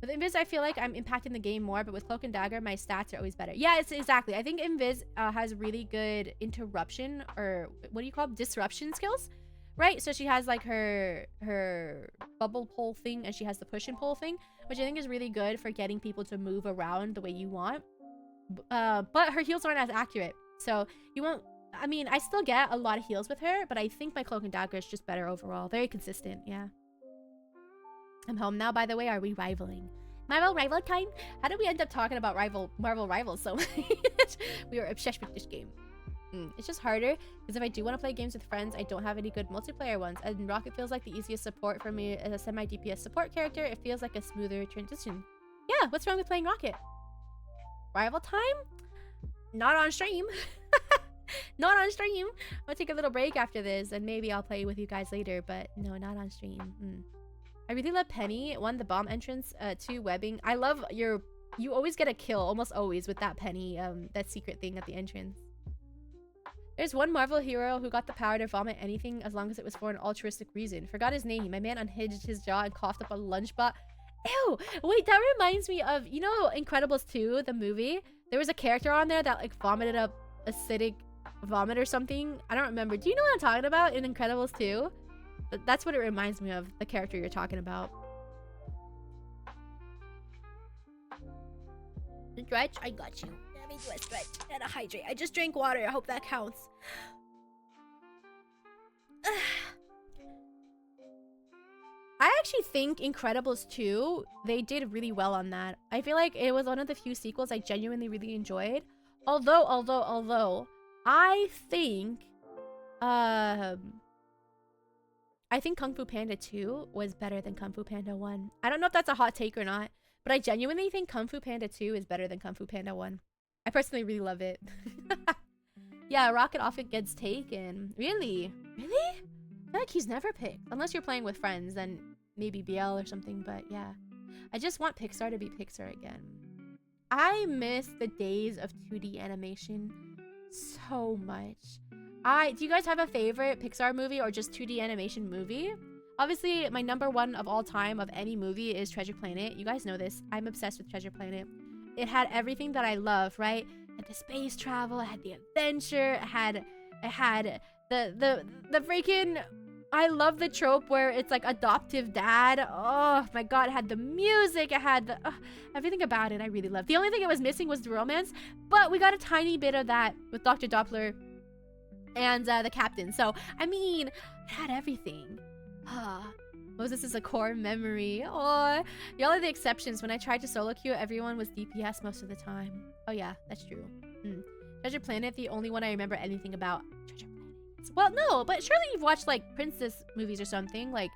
With Invis, I feel like I'm impacting the game more, but with Cloak and Dagger, my stats are always better. Yeah, it's exactly. I think Invis has really good interruption, or what do you call them? Disruption skills, right? So she has like her bubble pole thing, and she has the push and pull thing, which I think is really good for getting people to move around the way you want. But her heals aren't as accurate. So you won't... I mean, I still get a lot of heals with her, but I think my Cloak and Dagger is just better overall. Very consistent, yeah. I'm home now, by the way. Are we rivaling? Marvel rival time? How did we end up talking about Marvel rivals so much? We were obsessed with this game. It's just harder because if I do want to play games with friends, I don't have any good multiplayer ones. And Rocket feels like the easiest support for me as a semi-DPS support character. It feels like a smoother transition. Yeah, what's wrong with playing Rocket? Rival time? Not on stream. Not on stream. I'm gonna take a little break after this and maybe I'll play with you guys later, but no, not on stream. I really love Penny. 1, the bomb entrance. 2, webbing. I love you always get a kill, almost always, with that Penny, that secret thing at the entrance. There's one Marvel hero who got the power to vomit anything as long as it was for an altruistic reason. Forgot his name. My man unhinged his jaw and coughed up a lunchbot. Ew! Wait, that reminds me of, you know, Incredibles 2, the movie? There was a character on there that, like, vomited up acidic vomit or something. I don't remember. Do you know what I'm talking about in Incredibles 2? That's what it reminds me of, the character you're talking about. Stretch? I got you. Let me do a stretch and a hydrate. I just drank water. I hope that counts. I actually think Incredibles 2, they did really well on that. I feel like it was one of the few sequels I genuinely really enjoyed. Although, I think Kung Fu Panda 2 was better than Kung Fu Panda 1. I don't know if that's a hot take or not, but I genuinely think Kung Fu Panda 2 is better than Kung Fu Panda 1. I personally really love it. Yeah, Rocket often gets taken. Really? Really? I feel like he's never picked. Unless you're playing with friends, then maybe BL or something, but yeah. I just want Pixar to be Pixar again. I miss the days of 2D animation so much. Do you guys have a favorite Pixar movie or just 2D animation movie? Obviously, my #1 of all time of any movie is Treasure Planet. You guys know this. I'm obsessed with Treasure Planet. It had everything that I love, right? It had the space travel, it had the adventure, it had the freaking... I love the trope where it's like adoptive dad. Oh my god, it had the music, it had the... everything about it I really loved. The only thing it was missing was the romance, but we got a tiny bit of that with Dr. Doppler and the captain. So, I mean, it had everything. Moses is a core memory. Oh, y'all are the exceptions. When I tried to solo queue, everyone was DPS most of the time. Oh yeah, that's true. Treasure Planet, the only one I remember anything about. Treasure Planet. Well, no, but surely you've watched like princess movies or something. Like,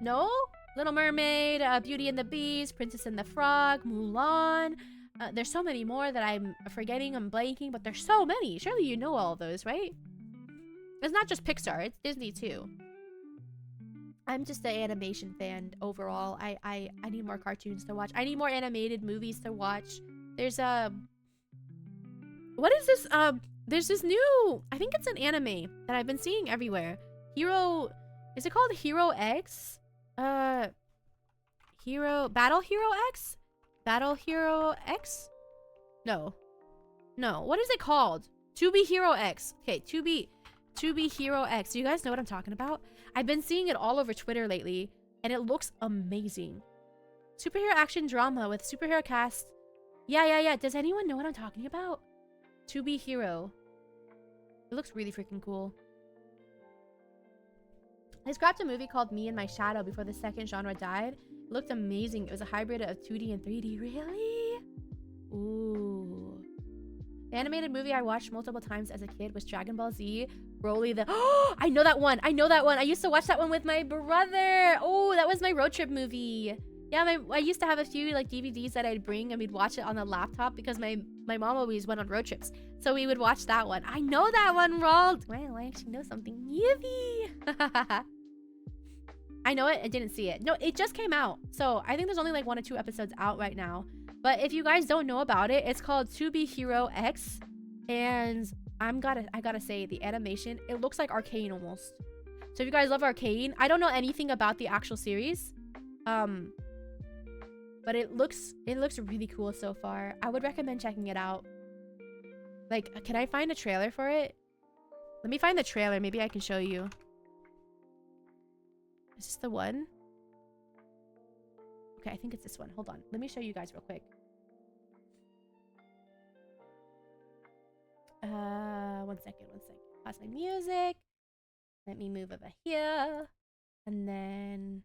no? Little Mermaid, Beauty and the Beast, Princess and the Frog, Mulan. There's so many more that I'm forgetting, I'm blanking, but there's so many. Surely you know all those, right? It's not just Pixar, it's Disney too. I'm just an animation fan overall. I need more cartoons to watch. I need more animated movies to watch. There's what is this? There's this new, I think it's an anime that I've been seeing everywhere. Is it called Hero X? Battle Hero X? Battle Hero X? No, what is it called? To Be Hero X. Okay, To Be Hero X. Do you guys know what I'm talking about? I've been seeing it all over Twitter lately, and it looks amazing. Superhero action drama with superhero cast. Yeah. Does anyone know what I'm talking about? To Be Hero. It looks really freaking cool. I scrapped a movie called Me and My Shadow before the second genre died. It looked amazing. It was a hybrid of 2D and 3D. Really? Ooh. The animated movie I watched multiple times as a kid was Dragon Ball Z. Broly the... Oh, I know that one. I know that one. I used to watch that one with my brother. Oh, that was my road trip movie. Yeah, I used to have a few like DVDs that I'd bring and we'd watch it on the laptop because my mom always went on road trips. So we would watch that one. I know that one, Roald. Well, I actually know something. Yippee. I know it. I didn't see it. No, it just came out. So I think there's only like 1 or 2 episodes out right now. But if you guys don't know about it, it's called To Be Hero X. And I gotta say, the animation, it looks like Arcane almost. So if you guys love Arcane, I don't know anything about the actual series. But it looks really cool so far. I would recommend checking it out. Like, can I find a trailer for it? Let me find the trailer. Maybe I can show you. Is this the one? Okay, I think it's this one. Hold on. Let me show you guys real quick. 1 second. Pause my music. Let me move over here. And then...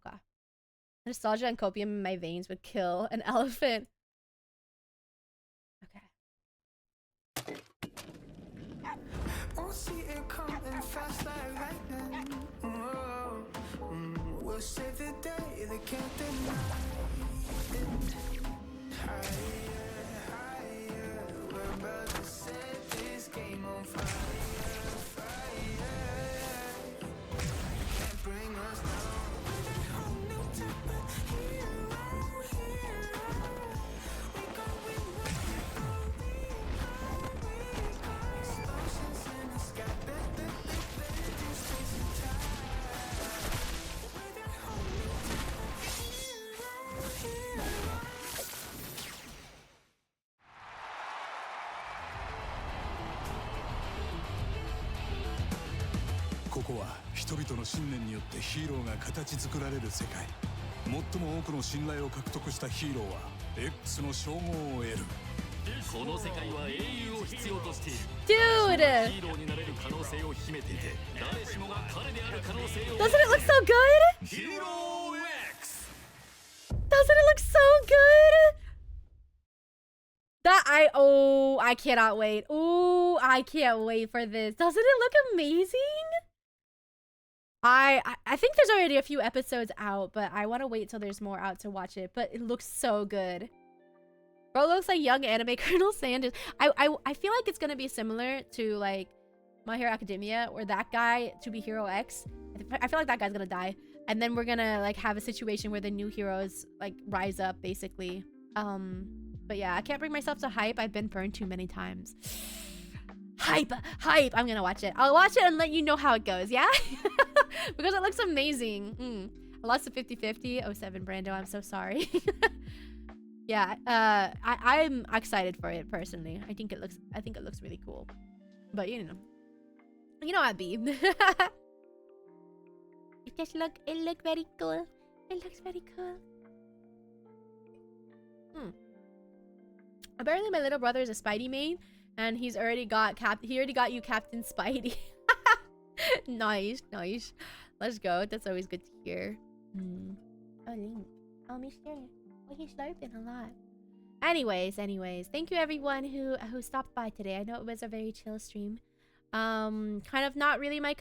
Okay. Nostalgia and copium in my veins would kill an elephant. Okay. Won't see it coming fast like lightning. We'll save the day, they can't deny it. Higher, higher, we're about to set this game on fire, fire. Can't bring us down. We're that whole new type of hero, hero. We going up, we go. Explosions in the sky, just chasing time. We're that whole new type of hero, hero. ここは人々の信念によってヒーローが形作られる世界。最も多くの信頼を獲得したヒーローは X の称号を得る。この世界は英雄を必要としている。 Dude! ヒーローになれる可能性を秘めていて、誰しもが彼である可能性を。 Doesn't it look so good? ヒーロー X! Doesn't it look so good? I cannot wait. Ooh, I can't wait for this. Doesn't it look amazing? I think there's already a few episodes out, but I want to wait till there's more out to watch it. But it looks so good. Bro looks like young anime Colonel Sanders. I feel like it's gonna be similar to like My Hero Academia, where that guy, To Be Hero X, I feel like that guy's gonna die, and then we're gonna like have a situation where the new heroes like rise up basically. But yeah, I can't bring myself to hype. I've been burned too many times. Hype! I'm gonna watch it. I'll watch it and let you know how it goes, yeah? Because it looks amazing. I lost to 50-50. 07 Brando, I'm so sorry. Yeah, I'm excited for it personally. I think it looks really cool. But you know I'd be. It look very cool. It looks very cool. Apparently my little brother is a Spidey main, and he already got you Captain Spidey. Nice. Let's go. That's always good to hear. Oh, Link. Oh, Mister. Well, he's slurping a lot. Anyways, thank you everyone who stopped by today. I know it was a very chill stream. Kind of not really my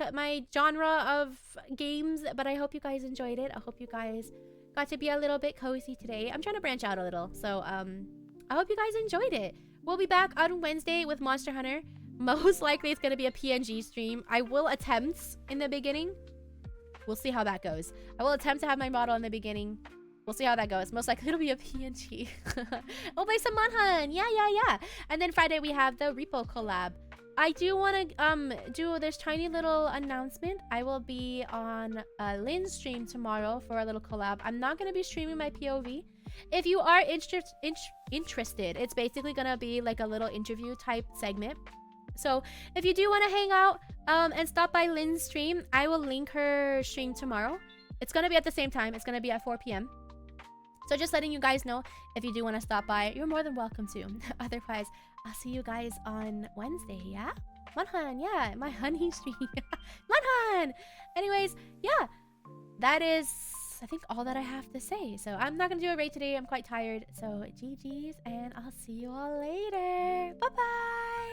genre of games, but I hope you guys enjoyed it. I hope you guys got to be a little bit cozy today. I'm trying to branch out a little, so I hope you guys enjoyed it. We'll be back on Wednesday with Monster Hunter. Most likely it's gonna be a PNG stream. I will attempt in the beginning. We'll see how that goes. I will attempt to have my model in the beginning. We'll see how that goes. Most likely it'll be a PNG. We'll play some Monhun. Yeah. And then Friday we have the Repo collab. I do want to do this tiny little announcement. I will be on Lynn's stream tomorrow for a little collab. I'm not going to be streaming my POV. If you are interested, it's basically going to be like a little interview type segment. So if you do want to hang out and stop by Lynn's stream, I will link her stream tomorrow. It's going to be at the same time. It's going to be at 4 p.m. So just letting you guys know, if you do want to stop by, you're more than welcome to. Otherwise, I'll see you guys on Wednesday, yeah? Manhan, yeah, my honey stream. Manhan! Anyways, yeah, that is, I think, all that I have to say. So I'm not gonna do a raid today. I'm quite tired. So GG's, and I'll see you all later. Bye-bye!